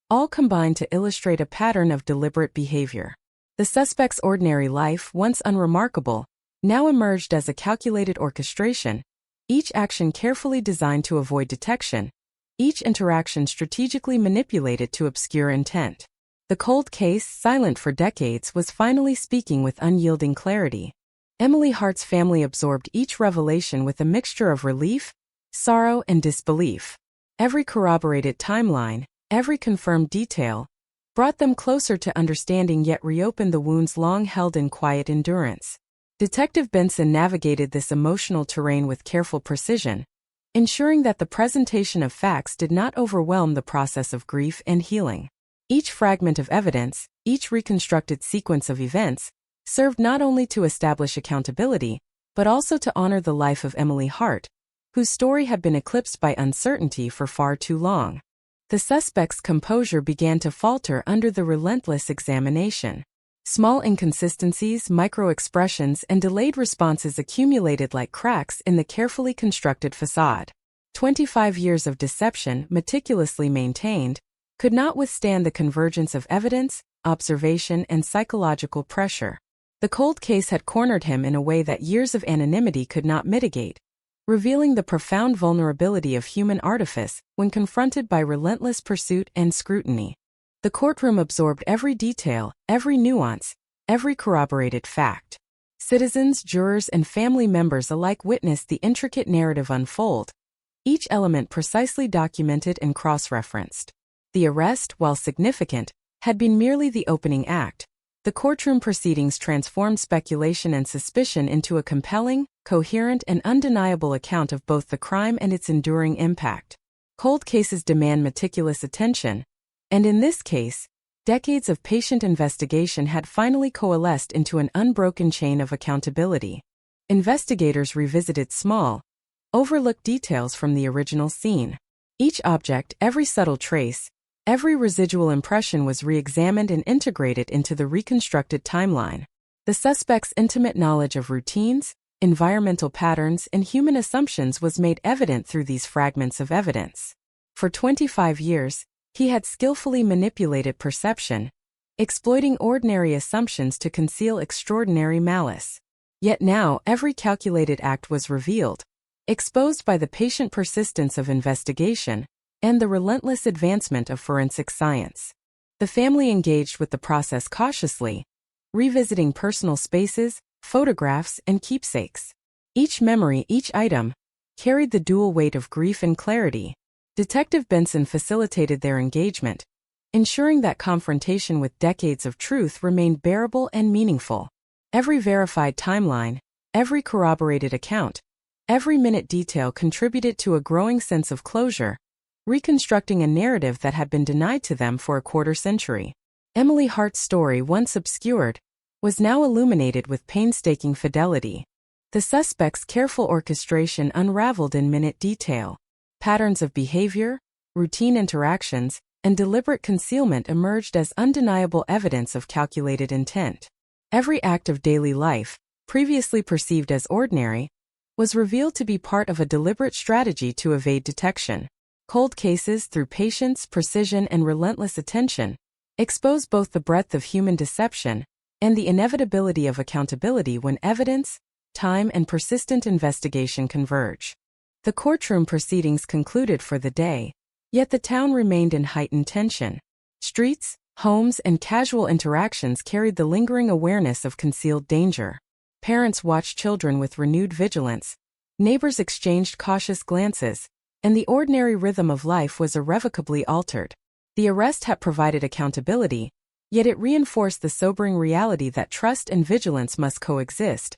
all combined to illustrate a pattern of deliberate behavior. The suspect's ordinary life, once unremarkable, now emerged as a calculated orchestration, each action carefully designed to avoid detection, each interaction strategically manipulated to obscure intent. The cold case, silent for decades, was finally speaking with unyielding clarity. Emily Hart's family absorbed each revelation with a mixture of relief, sorrow, and disbelief. Every corroborated timeline, every confirmed detail, brought them closer to understanding yet reopened the wounds long held in quiet endurance. Detective Benson navigated this emotional terrain with careful precision, ensuring that the presentation of facts did not overwhelm the process of grief and healing. Each fragment of evidence, each reconstructed sequence of events, served not only to establish accountability, but also to honor the life of Emily Hart, whose story had been eclipsed by uncertainty for far too long. The suspect's composure began to falter under the relentless examination. Small inconsistencies, micro-expressions, and delayed responses accumulated like cracks in the carefully constructed facade. 25 years of deception, meticulously maintained, could not withstand the convergence of evidence, observation, and psychological pressure. The cold case had cornered him in a way that years of anonymity could not mitigate, revealing the profound vulnerability of human artifice when confronted by relentless pursuit and scrutiny. The courtroom absorbed every detail, every nuance, every corroborated fact. Citizens, jurors, and family members alike witnessed the intricate narrative unfold, each element precisely documented and cross-referenced. The arrest, while significant, had been merely the opening act. The courtroom proceedings transformed speculation and suspicion into a compelling, coherent, and undeniable account of both the crime and its enduring impact. Cold cases demand meticulous attention, and in this case, decades of patient investigation had finally coalesced into an unbroken chain of accountability. Investigators revisited small, overlooked details from the original scene. Each object, every subtle trace, every residual impression was re-examined and integrated into the reconstructed timeline. The suspect's intimate knowledge of routines, environmental patterns, and human assumptions was made evident through these fragments of evidence. For 25 years, he had skillfully manipulated perception, exploiting ordinary assumptions to conceal extraordinary malice. Yet now every calculated act was revealed, exposed by the patient persistence of investigation and the relentless advancement of forensic science. The family engaged with the process cautiously, revisiting personal spaces, photographs, and keepsakes. Each memory, each item, carried the dual weight of grief and clarity. Detective Benson facilitated their engagement, ensuring that confrontation with decades of truth remained bearable and meaningful. Every verified timeline, every corroborated account, every minute detail contributed to a growing sense of closure, reconstructing a narrative that had been denied to them for a quarter-century. Emily Hart's story, once obscured, was now illuminated with painstaking fidelity. The suspect's careful orchestration unraveled in minute detail. Patterns of behavior, routine interactions, and deliberate concealment emerged as undeniable evidence of calculated intent. Every act of daily life, previously perceived as ordinary, was revealed to be part of a deliberate strategy to evade detection. Cold cases, through patience, precision, and relentless attention, expose both the breadth of human deception and the inevitability of accountability when evidence, time, and persistent investigation converge. The courtroom proceedings concluded for the day, yet the town remained in heightened tension. Streets, homes, and casual interactions carried the lingering awareness of concealed danger. Parents watched children with renewed vigilance, neighbors exchanged cautious glances, and the ordinary rhythm of life was irrevocably altered. The arrest had provided accountability, yet it reinforced the sobering reality that trust and vigilance must coexist,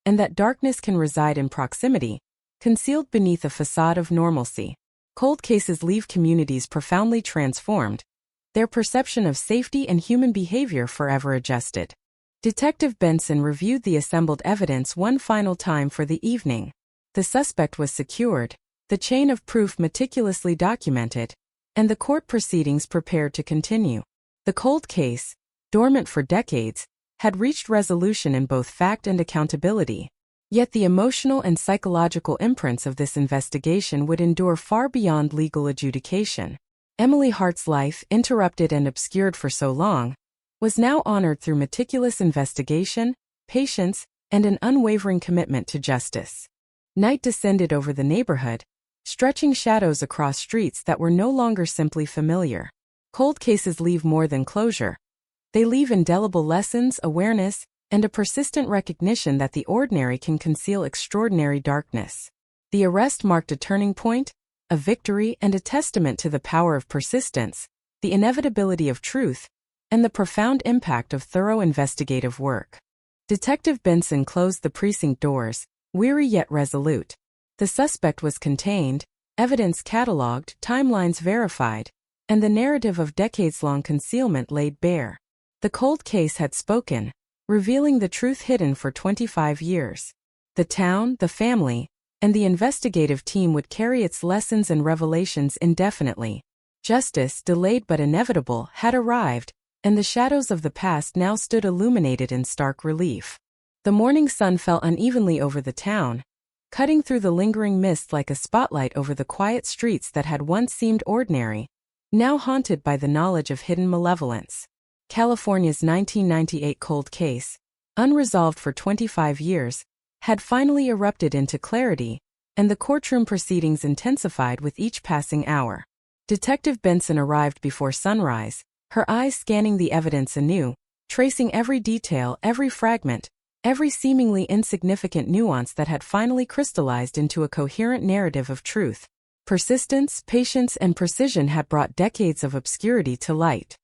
and that darkness can reside in proximity, concealed beneath a facade of normalcy. Cold cases leave communities profoundly transformed, their perception of safety and human behavior forever adjusted. Detective Benson reviewed the assembled evidence one final time for the evening. The suspect was secured, the chain of proof meticulously documented, and the court proceedings prepared to continue. The cold case, dormant for decades, had reached resolution in both fact and accountability. Yet the emotional and psychological imprints of this investigation would endure far beyond legal adjudication. Emily Hart's life, interrupted and obscured for so long, was now honored through meticulous investigation, patience, and an unwavering commitment to justice. Night descended over the neighborhood, stretching shadows across streets that were no longer simply familiar. Cold cases leave more than closure. They leave indelible lessons, awareness, and a persistent recognition that the ordinary can conceal extraordinary darkness. The arrest marked a turning point, a victory, and a testament to the power of persistence, the inevitability of truth, and the profound impact of thorough investigative work. Detective Benson closed the precinct doors, weary yet resolute. The suspect was contained, evidence catalogued, timelines verified, and the narrative of decades-long concealment laid bare. The cold case had spoken, revealing the truth hidden for 25 years. The town, the family, and the investigative team would carry its lessons and revelations indefinitely. Justice, delayed but inevitable, had arrived, and the shadows of the past now stood illuminated in stark relief. The morning sun fell unevenly over the town, cutting through the lingering mist like a spotlight over the quiet streets that had once seemed ordinary, now haunted by the knowledge of hidden malevolence. California's 1998 cold case, unresolved for 25 years, had finally erupted into clarity, and the courtroom proceedings intensified with each passing hour. Detective Benson arrived before sunrise, her eyes scanning the evidence anew, tracing every detail, every fragment, every seemingly insignificant nuance that had finally crystallized into a coherent narrative of truth. Persistence, patience, and precision had brought decades of obscurity to light.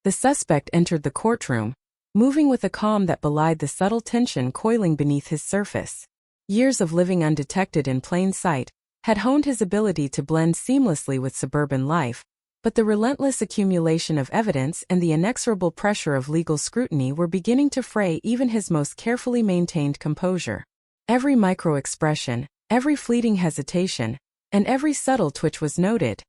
The suspect entered the courtroom, moving with a calm that belied the subtle tension coiling beneath his surface. Years of living undetected in plain sight had honed his ability to blend seamlessly with suburban life, but the relentless accumulation of evidence and the inexorable pressure of legal scrutiny were beginning to fray even his most carefully maintained composure. Every micro-expression, every fleeting hesitation, and every subtle twitch was noted,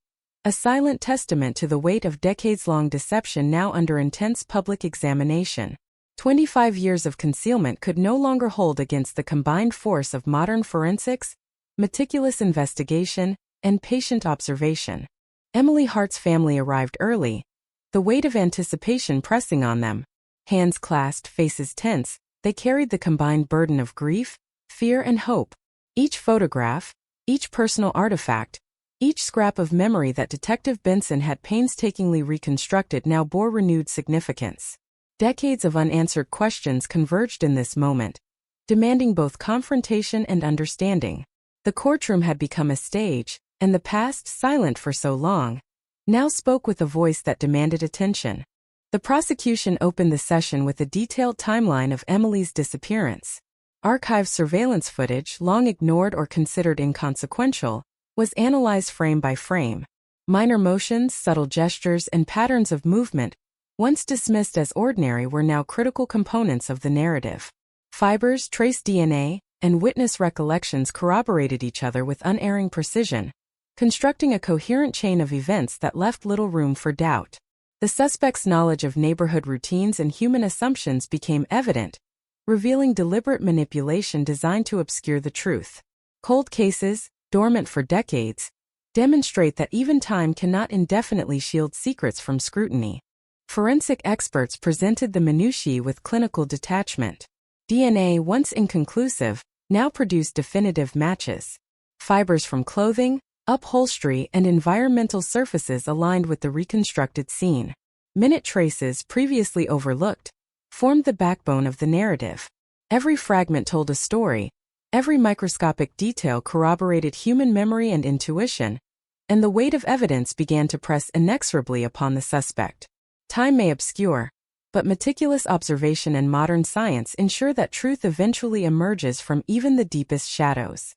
a silent testament to the weight of decades-long deception now under intense public examination. 25 years of concealment could no longer hold against the combined force of modern forensics, meticulous investigation, and patient observation. Emily Hart's family arrived early, the weight of anticipation pressing on them. Hands clasped, faces tense, they carried the combined burden of grief, fear, and hope. Each photograph, each personal artifact, each scrap of memory that Detective Benson had painstakingly reconstructed now bore renewed significance. Decades of unanswered questions converged in this moment, demanding both confrontation and understanding. The courtroom had become a stage, and the past, silent for so long, now spoke with a voice that demanded attention. The prosecution opened the session with a detailed timeline of Emily's disappearance. Archived surveillance footage, long ignored or considered inconsequential, was analyzed frame by frame. Minor motions, subtle gestures, and patterns of movement, once dismissed as ordinary, were now critical components of the narrative. Fibers, trace DNA, and witness recollections corroborated each other with unerring precision, constructing a coherent chain of events that left little room for doubt. The suspect's knowledge of neighborhood routines and human assumptions became evident, revealing deliberate manipulation designed to obscure the truth. Cold cases, dormant for decades, demonstrate that even time cannot indefinitely shield secrets from scrutiny. Forensic experts presented the minutiae with clinical detachment. DNA, once inconclusive, now produced definitive matches. Fibers from clothing, upholstery, and environmental surfaces aligned with the reconstructed scene. Minute traces, previously overlooked, formed the backbone of the narrative. Every fragment told a story, every microscopic detail corroborated human memory and intuition, and the weight of evidence began to press inexorably upon the suspect. Time may obscure, but meticulous observation and modern science ensure that truth eventually emerges from even the deepest shadows.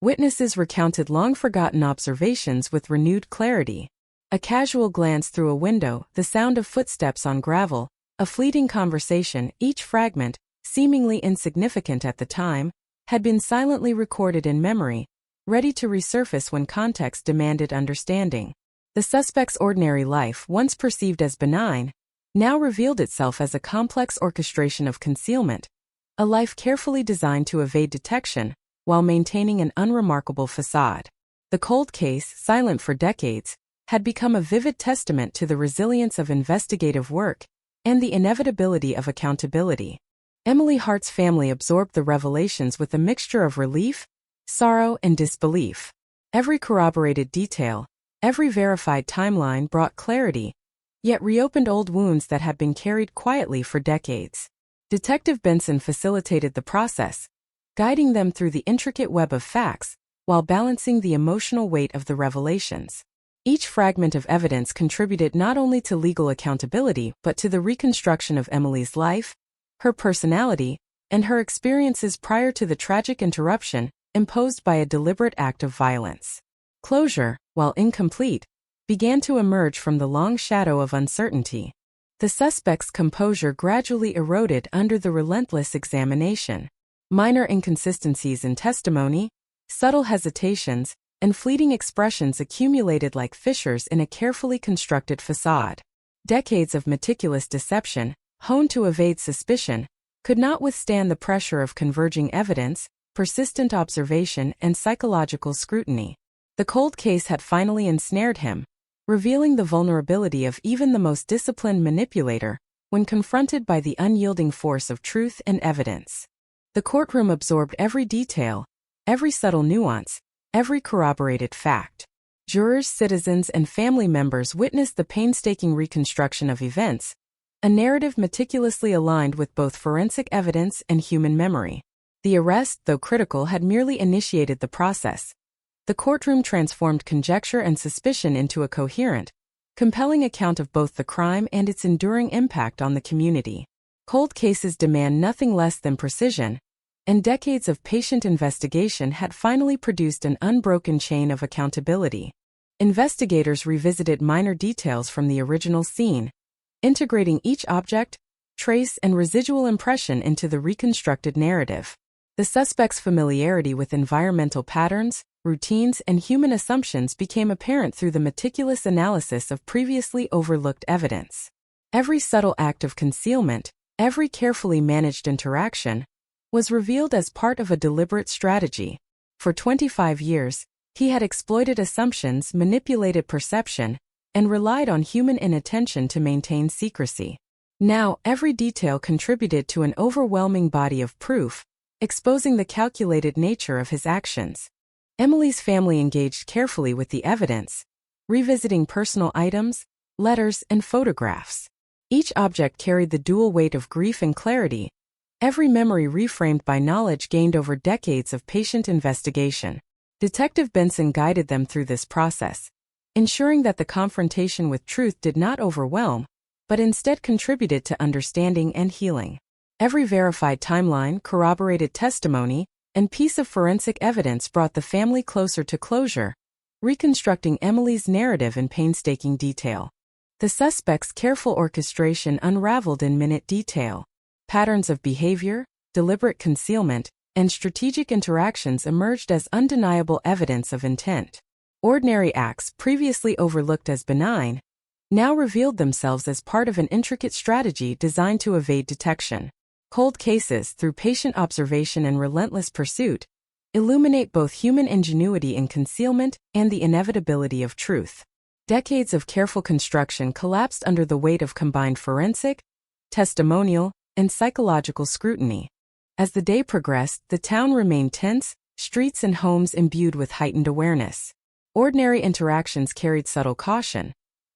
Witnesses recounted long-forgotten observations with renewed clarity. A casual glance through a window, the sound of footsteps on gravel, a fleeting conversation, each fragment, seemingly insignificant at the time, had been silently recorded in memory, ready to resurface when context demanded understanding. The suspect's ordinary life, once perceived as benign, now revealed itself as a complex orchestration of concealment, a life carefully designed to evade detection while maintaining an unremarkable facade. The cold case, silent for decades, had become a vivid testament to the resilience of investigative work and the inevitability of accountability. Emily Hart's family absorbed the revelations with a mixture of relief, sorrow, and disbelief. Every corroborated detail, every verified timeline brought clarity, yet reopened old wounds that had been carried quietly for decades. Detective Benson facilitated the process, guiding them through the intricate web of facts, while balancing the emotional weight of the revelations. Each fragment of evidence contributed not only to legal accountability but to the reconstruction of Emily's life, her personality, and her experiences prior to the tragic interruption imposed by a deliberate act of violence. Closure, while incomplete, began to emerge from the long shadow of uncertainty. The suspect's composure gradually eroded under the relentless examination. Minor inconsistencies in testimony, subtle hesitations, and fleeting expressions accumulated like fissures in a carefully constructed facade. Decades of meticulous deception, honed to evade suspicion, could not withstand the pressure of converging evidence, persistent observation, and psychological scrutiny. The cold case had finally ensnared him, revealing the vulnerability of even the most disciplined manipulator when confronted by the unyielding force of truth and evidence. The courtroom absorbed every detail, every subtle nuance, every corroborated fact. Jurors, citizens, and family members witnessed the painstaking reconstruction of events, a narrative meticulously aligned with both forensic evidence and human memory. The arrest, though critical, had merely initiated the process. The courtroom transformed conjecture and suspicion into a coherent, compelling account of both the crime and its enduring impact on the community. Cold cases demand nothing less than precision, and decades of patient investigation had finally produced an unbroken chain of accountability. Investigators revisited minor details from the original scene, integrating each object, trace, and residual impression into the reconstructed narrative. The suspect's familiarity with environmental patterns, routines, and human assumptions became apparent through the meticulous analysis of previously overlooked evidence. Every subtle act of concealment, every carefully managed interaction, was revealed as part of a deliberate strategy. For 25 years, he had exploited assumptions, manipulated perception, and relied on human inattention to maintain secrecy. Now, every detail contributed to an overwhelming body of proof, exposing the calculated nature of his actions. Emily's family engaged carefully with the evidence, revisiting personal items, letters, and photographs. Each object carried the dual weight of grief and clarity, every memory reframed by knowledge gained over decades of patient investigation. Detective Benson guided them through this process, ensuring that the confrontation with truth did not overwhelm, but instead contributed to understanding and healing. Every verified timeline, corroborated testimony, and piece of forensic evidence brought the family closer to closure, reconstructing Emily's narrative in painstaking detail. The suspect's careful orchestration unraveled in minute detail. Patterns of behavior, deliberate concealment, and strategic interactions emerged as undeniable evidence of intent. Ordinary acts, previously overlooked as benign, now revealed themselves as part of an intricate strategy designed to evade detection. Cold cases, through patient observation and relentless pursuit, illuminate both human ingenuity in concealment and the inevitability of truth. Decades of careful construction collapsed under the weight of combined forensic, testimonial, and psychological scrutiny. As the day progressed, the town remained tense, streets and homes imbued with heightened awareness. Ordinary interactions carried subtle caution.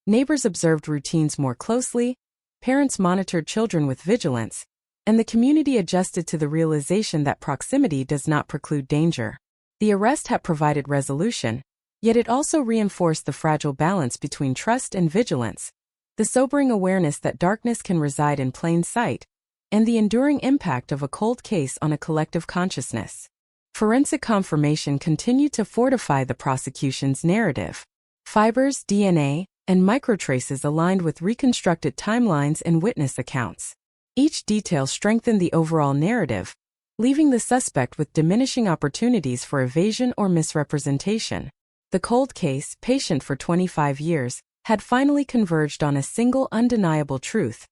Neighbors observed routines more closely, parents monitored children with vigilance, and the community adjusted to the realization that proximity does not preclude danger. The arrest had provided resolution, yet it also reinforced the fragile balance between trust and vigilance. the sobering awareness that darkness can reside in plain sight, and the enduring impact of a cold case on a collective consciousness. Forensic confirmation continued to fortify the prosecution's narrative. Fibers, DNA, and microtraces aligned with reconstructed timelines and witness accounts. Each detail strengthened the overall narrative, leaving the suspect with diminishing opportunities for evasion or misrepresentation. The cold case, patient for 25 years, had finally converged on a single undeniable truth.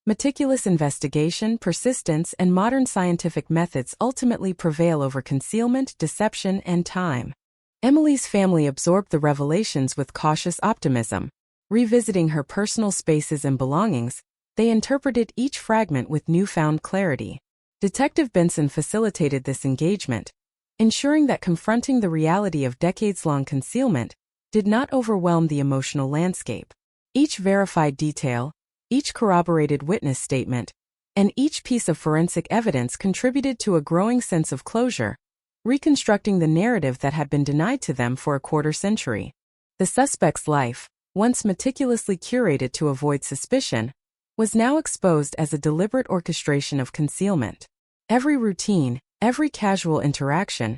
Meticulous investigation, persistence, and modern scientific methods ultimately prevail over concealment, deception, and time. Emily's family absorbed the revelations with cautious optimism. Revisiting her personal spaces and belongings, they interpreted each fragment with newfound clarity. Detective Benson facilitated this engagement, ensuring that confronting the reality of decades-long concealment did not overwhelm the emotional landscape. Each verified detail, each corroborated witness statement, and each piece of forensic evidence contributed to a growing sense of closure, reconstructing the narrative that had been denied to them for a quarter-century. The suspect's life, once meticulously curated to avoid suspicion, was now exposed as a deliberate orchestration of concealment. Every routine, every casual interaction,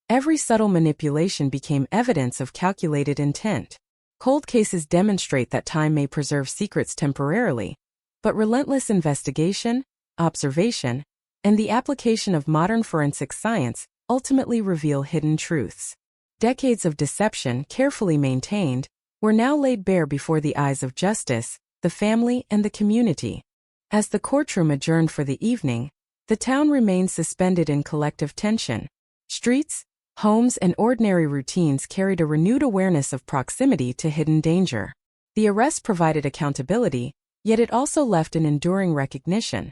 every subtle manipulation became evidence of calculated intent. Cold cases demonstrate that time may preserve secrets temporarily, but relentless investigation, observation, and the application of modern forensic science ultimately reveal hidden truths. Decades of deception, carefully maintained, were now laid bare before the eyes of justice, the family, and the community. As the courtroom adjourned for the evening, the town remained suspended in collective tension. Streets, homes, and ordinary routines carried a renewed awareness of proximity to hidden danger. The arrest provided accountability, yet it also left an enduring recognition.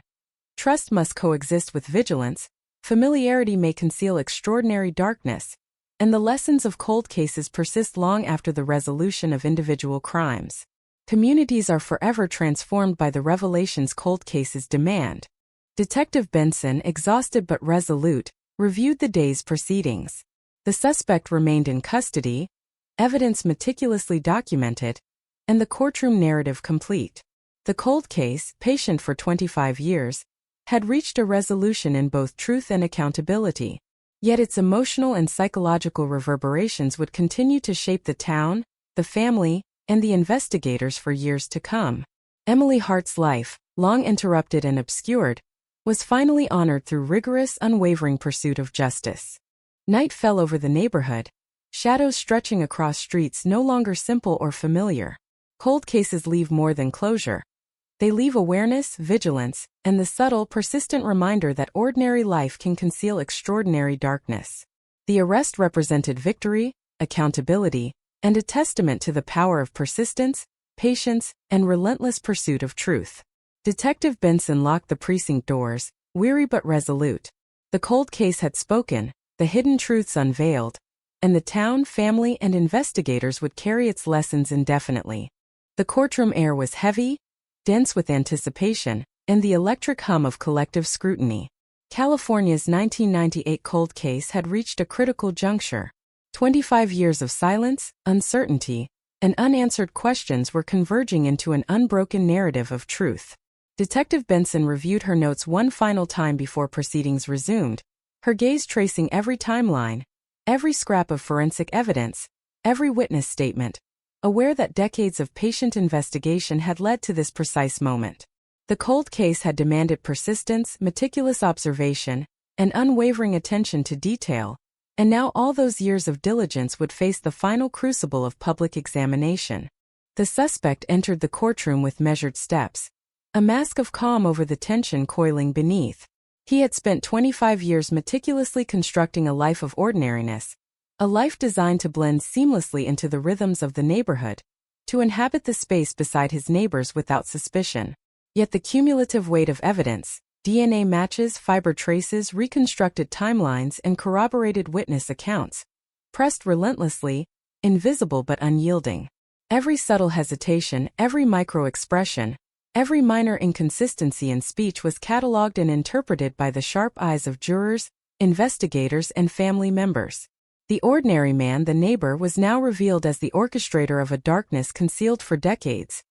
Trust must coexist with vigilance, familiarity may conceal extraordinary darkness, and the lessons of cold cases persist long after the resolution of individual crimes. Communities are forever transformed by the revelations cold cases demand. Detective Benson, exhausted but resolute, reviewed the day's proceedings. The suspect remained in custody, evidence meticulously documented, and the courtroom narrative complete. The cold case, patient for 25 years, had reached a resolution in both truth and accountability. Yet its emotional and psychological reverberations would continue to shape the town, the family, and the investigators for years to come. Emily Hart's life, long interrupted and obscured, was finally honored through rigorous, unwavering pursuit of justice. Night fell over the neighborhood, shadows stretching across streets no longer simple or familiar. Cold cases leave more than closure. They leave awareness, vigilance, and the subtle, persistent reminder that ordinary life can conceal extraordinary darkness. The arrest represented victory, accountability, and a testament to the power of persistence, patience, and relentless pursuit of truth. Detective Benson locked the precinct doors, weary but resolute. The cold case had spoken, the hidden truths unveiled, and the town, family, and investigators would carry its lessons indefinitely. The courtroom air was heavy, dense with anticipation, and the electric hum of collective scrutiny. California's 1998 cold case had reached a critical juncture. 25 years of silence, uncertainty, and unanswered questions were converging into an unbroken narrative of truth. Detective Benson reviewed her notes one final time before proceedings resumed, her gaze tracing every timeline, every scrap of forensic evidence, every witness statement, aware that decades of patient investigation had led to this precise moment. The cold case had demanded persistence, meticulous observation, and unwavering attention to detail, and now all those years of diligence would face the final crucible of public examination. The suspect entered the courtroom with measured steps, a mask of calm over the tension coiling beneath. He had spent 25 years meticulously constructing a life of ordinariness, a life designed to blend seamlessly into the rhythms of the neighborhood, to inhabit the space beside his neighbors without suspicion. Yet the cumulative weight of evidence, DNA matches, fiber traces, reconstructed timelines, and corroborated witness accounts, pressed relentlessly, invisible but unyielding. Every subtle hesitation, every micro-expression, every minor inconsistency in speech was catalogued and interpreted by the sharp eyes of jurors, investigators, and family members. The ordinary man, the neighbor, was now revealed as the orchestrator of a darkness concealed for decades,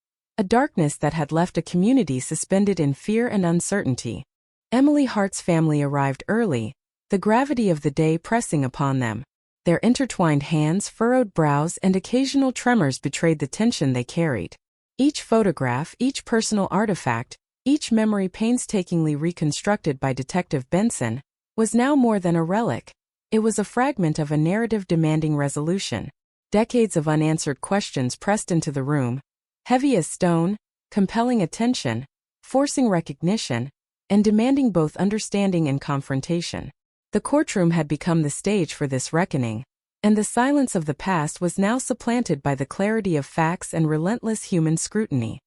a darkness that had left a community suspended in fear and uncertainty. Emily Hart's family arrived early, the gravity of the day pressing upon them. Their intertwined hands, furrowed brows, and occasional tremors betrayed the tension they carried. Each photograph, each personal artifact, each memory painstakingly reconstructed by Detective Benson, was now more than a relic. It was a fragment of a narrative demanding resolution. Decades of unanswered questions pressed into the room, heavy as stone, compelling attention, forcing recognition, and demanding both understanding and confrontation. The courtroom had become the stage for this reckoning, and the silence of the past was now supplanted by the clarity of facts and relentless human scrutiny.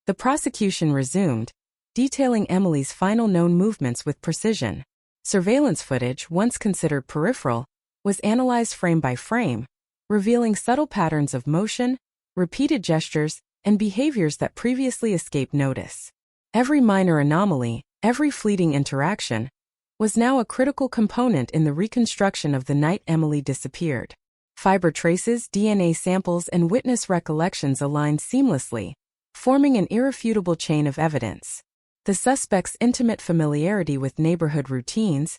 The prosecution resumed, detailing Emily's final known movements with precision. Surveillance footage, once considered peripheral, was analyzed frame by frame, revealing subtle patterns of motion, repeated gestures, and behaviors that previously escaped notice. Every minor anomaly, every fleeting interaction, was now a critical component in the reconstruction of the night Emily disappeared. Fiber traces, DNA samples, and witness recollections aligned seamlessly, forming an irrefutable chain of evidence. The suspect's intimate familiarity with neighborhood routines,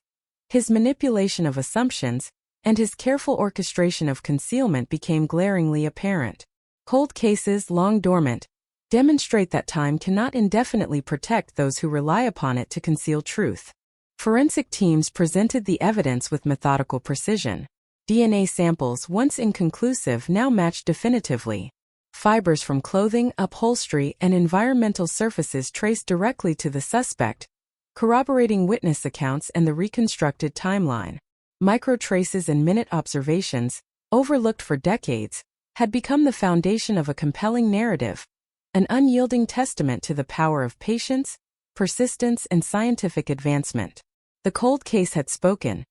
his manipulation of assumptions, and his careful orchestration of concealment became glaringly apparent. Cold cases, long dormant, demonstrate that time cannot indefinitely protect those who rely upon it to conceal truth. Forensic teams presented the evidence with methodical precision. DNA samples, once inconclusive, now matched definitively. Fibers from clothing, upholstery, and environmental surfaces traced directly to the suspect, corroborating witness accounts and the reconstructed timeline. Microtraces and minute observations, overlooked for decades, had become the foundation of a compelling narrative, an unyielding testament to the power of patience, persistence, and scientific advancement. The cold case had spoken.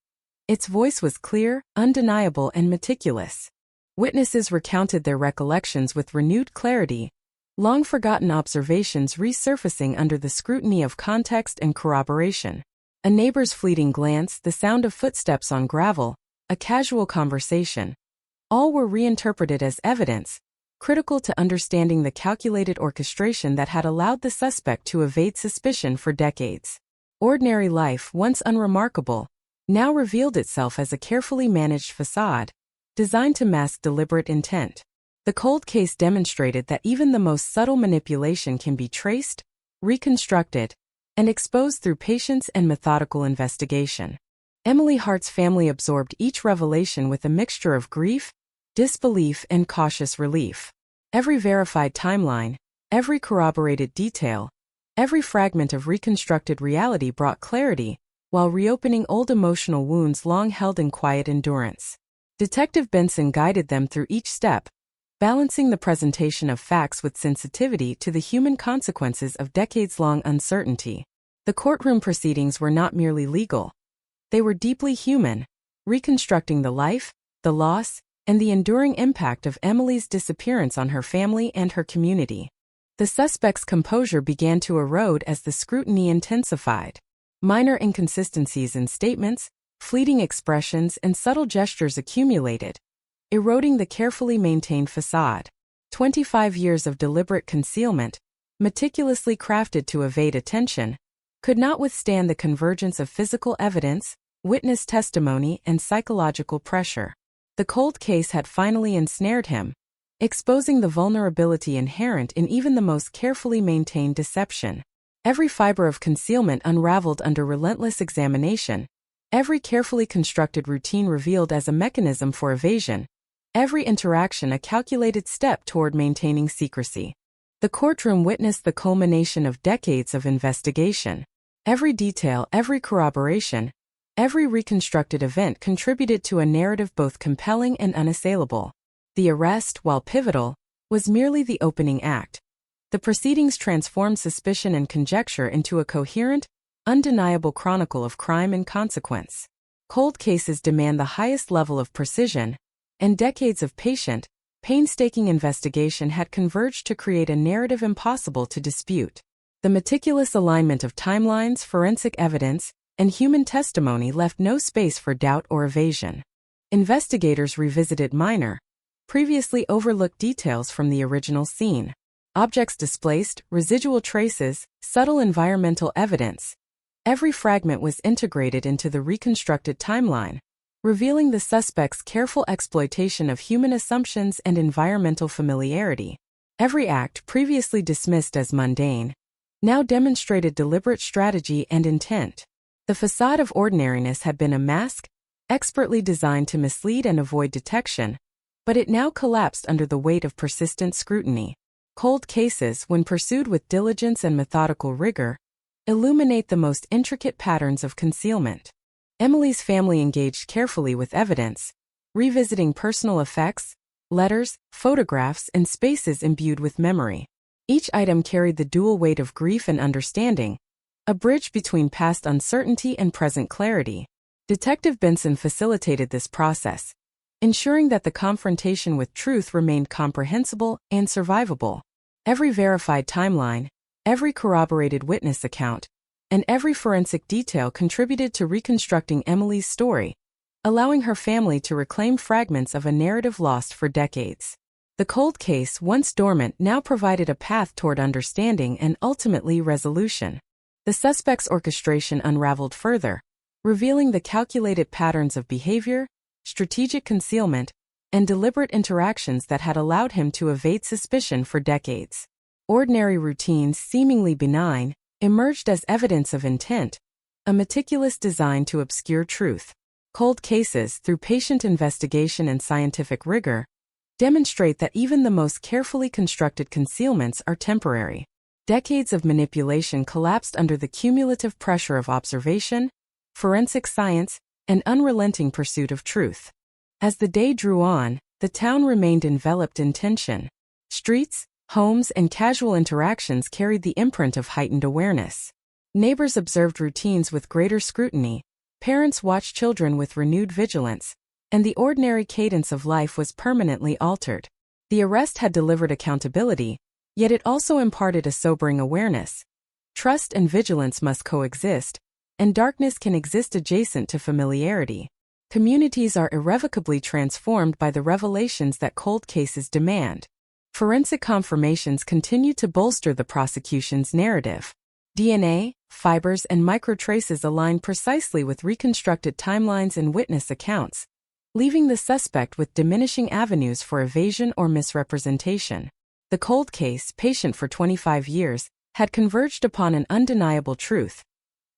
Its voice was clear, undeniable, and meticulous. Witnesses recounted their recollections with renewed clarity, long-forgotten observations resurfacing under the scrutiny of context and corroboration. A neighbor's fleeting glance, the sound of footsteps on gravel, a casual conversation, all were reinterpreted as evidence, critical to understanding the calculated orchestration that had allowed the suspect to evade suspicion for decades. Ordinary life, once unremarkable, now revealed itself as a carefully managed facade, designed to mask deliberate intent. The cold case demonstrated that even the most subtle manipulation can be traced, reconstructed, and exposed through patience and methodical investigation. Emily Hart's family absorbed each revelation with a mixture of grief, disbelief, and cautious relief. Every verified timeline, every corroborated detail, every fragment of reconstructed reality brought clarity, while reopening old emotional wounds long held in quiet endurance. Detective Benson guided them through each step, balancing the presentation of facts with sensitivity to the human consequences of decades-long uncertainty. The courtroom proceedings were not merely legal. They were deeply human, reconstructing the life, the loss, and the enduring impact of Emily's disappearance on her family and her community. The suspect's composure began to erode as the scrutiny intensified. Minor inconsistencies in statements, fleeting expressions, and subtle gestures accumulated, eroding the carefully maintained facade. 25 years of deliberate concealment, meticulously crafted to evade attention, could not withstand the convergence of physical evidence, witness testimony, and psychological pressure. The cold case had finally ensnared him, exposing the vulnerability inherent in even the most carefully maintained deception. Every fiber of concealment unraveled under relentless examination, every carefully constructed routine revealed as a mechanism for evasion, every interaction a calculated step toward maintaining secrecy. The courtroom witnessed the culmination of decades of investigation. Every detail, every corroboration, every reconstructed event contributed to a narrative both compelling and unassailable. The arrest, while pivotal, was merely the opening act. The proceedings transformed suspicion and conjecture into a coherent, undeniable chronicle of crime and consequence. Cold cases demand the highest level of precision, and decades of patient, painstaking investigation had converged to create a narrative impossible to dispute. The meticulous alignment of timelines, forensic evidence, and human testimony left no space for doubt or evasion. Investigators revisited minor, previously overlooked details from the original scene. Objects displaced, residual traces, subtle environmental evidence. Every fragment was integrated into the reconstructed timeline, revealing the suspect's careful exploitation of human assumptions and environmental familiarity. Every act, previously dismissed as mundane, now demonstrated deliberate strategy and intent. The facade of ordinariness had been a mask, expertly designed to mislead and avoid detection, but it now collapsed under the weight of persistent scrutiny. Cold cases, when pursued with diligence and methodical rigor, illuminate the most intricate patterns of concealment. Emily's family engaged carefully with evidence, revisiting personal effects, letters, photographs, and spaces imbued with memory. Each item carried the dual weight of grief and understanding, a bridge between past uncertainty and present clarity. Detective Benson facilitated this process, ensuring that the confrontation with truth remained comprehensible and survivable. Every verified timeline, every corroborated witness account, and every forensic detail contributed to reconstructing Emily's story, allowing her family to reclaim fragments of a narrative lost for decades. The cold case, once dormant, now provided a path toward understanding and ultimately resolution. The suspect's orchestration unraveled further, revealing the calculated patterns of behavior, strategic concealment, and deliberate interactions that had allowed him to evade suspicion for decades. Ordinary routines, seemingly benign, emerged as evidence of intent, a meticulous design to obscure truth. Cold cases, through patient investigation and scientific rigor, demonstrate that even the most carefully constructed concealments are temporary. Decades of manipulation collapsed under the cumulative pressure of observation, forensic science, and unrelenting pursuit of truth. As the day drew on, the town remained enveloped in tension. Streets, homes, and casual interactions carried the imprint of heightened awareness. Neighbors observed routines with greater scrutiny, parents watched children with renewed vigilance, and the ordinary cadence of life was permanently altered. The arrest had delivered accountability, yet it also imparted a sobering awareness. Trust and vigilance must coexist, and darkness can exist adjacent to familiarity. Communities are irrevocably transformed by the revelations that cold cases demand. Forensic confirmations continue to bolster the prosecution's narrative. DNA, fibers, and microtraces align precisely with reconstructed timelines and witness accounts, leaving the suspect with diminishing avenues for evasion or misrepresentation. The cold case, patient for 25 years, had converged upon an undeniable truth.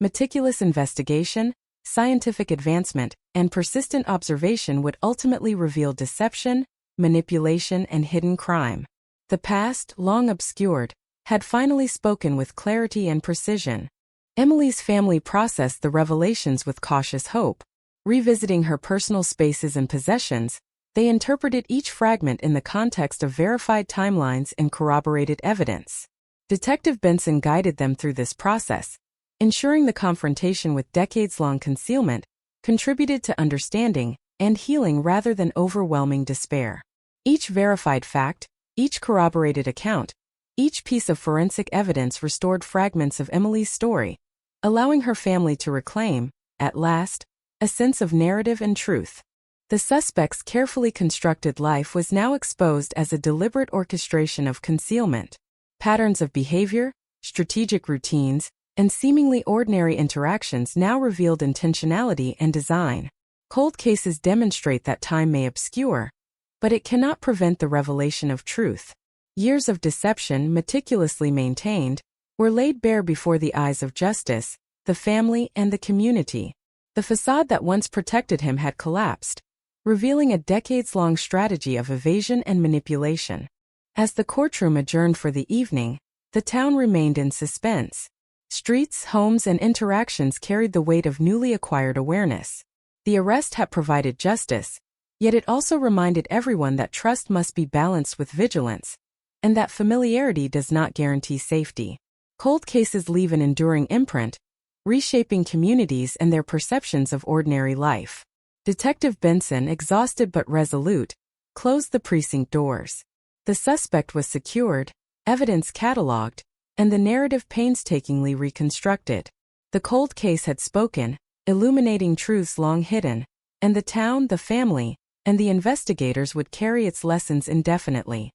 Meticulous investigation, scientific advancement, and persistent observation would ultimately reveal deception, manipulation, and hidden crime. The past, long obscured, had finally spoken with clarity and precision. Emily's family processed the revelations with cautious hope. Revisiting her personal spaces and possessions, they interpreted each fragment in the context of verified timelines and corroborated evidence. Detective Benson guided them through this process, ensuring the confrontation with decades-long concealment contributed to understanding and healing rather than overwhelming despair. Each verified fact, each corroborated account, each piece of forensic evidence restored fragments of Emily's story, allowing her family to reclaim, at last, a sense of narrative and truth. The suspect's carefully constructed life was now exposed as a deliberate orchestration of concealment. Patterns of behavior, strategic routines, and seemingly ordinary interactions now revealed intentionality and design. Cold cases demonstrate that time may obscure, but it cannot prevent the revelation of truth. Years of deception, meticulously maintained, were laid bare before the eyes of justice, the family, and the community. The facade that once protected him had collapsed, revealing a decades-long strategy of evasion and manipulation. As the courtroom adjourned for the evening, the town remained in suspense. Streets, homes, and interactions carried the weight of newly acquired awareness. The arrest had provided justice, yet it also reminded everyone that trust must be balanced with vigilance, and that familiarity does not guarantee safety. Cold cases leave an enduring imprint, reshaping communities and their perceptions of ordinary life. Detective Benson, exhausted but resolute, closed the precinct doors. The suspect was secured, evidence catalogued, and the narrative painstakingly reconstructed. The cold case had spoken, illuminating truths long hidden, and the town, the family, and the investigators would carry its lessons indefinitely.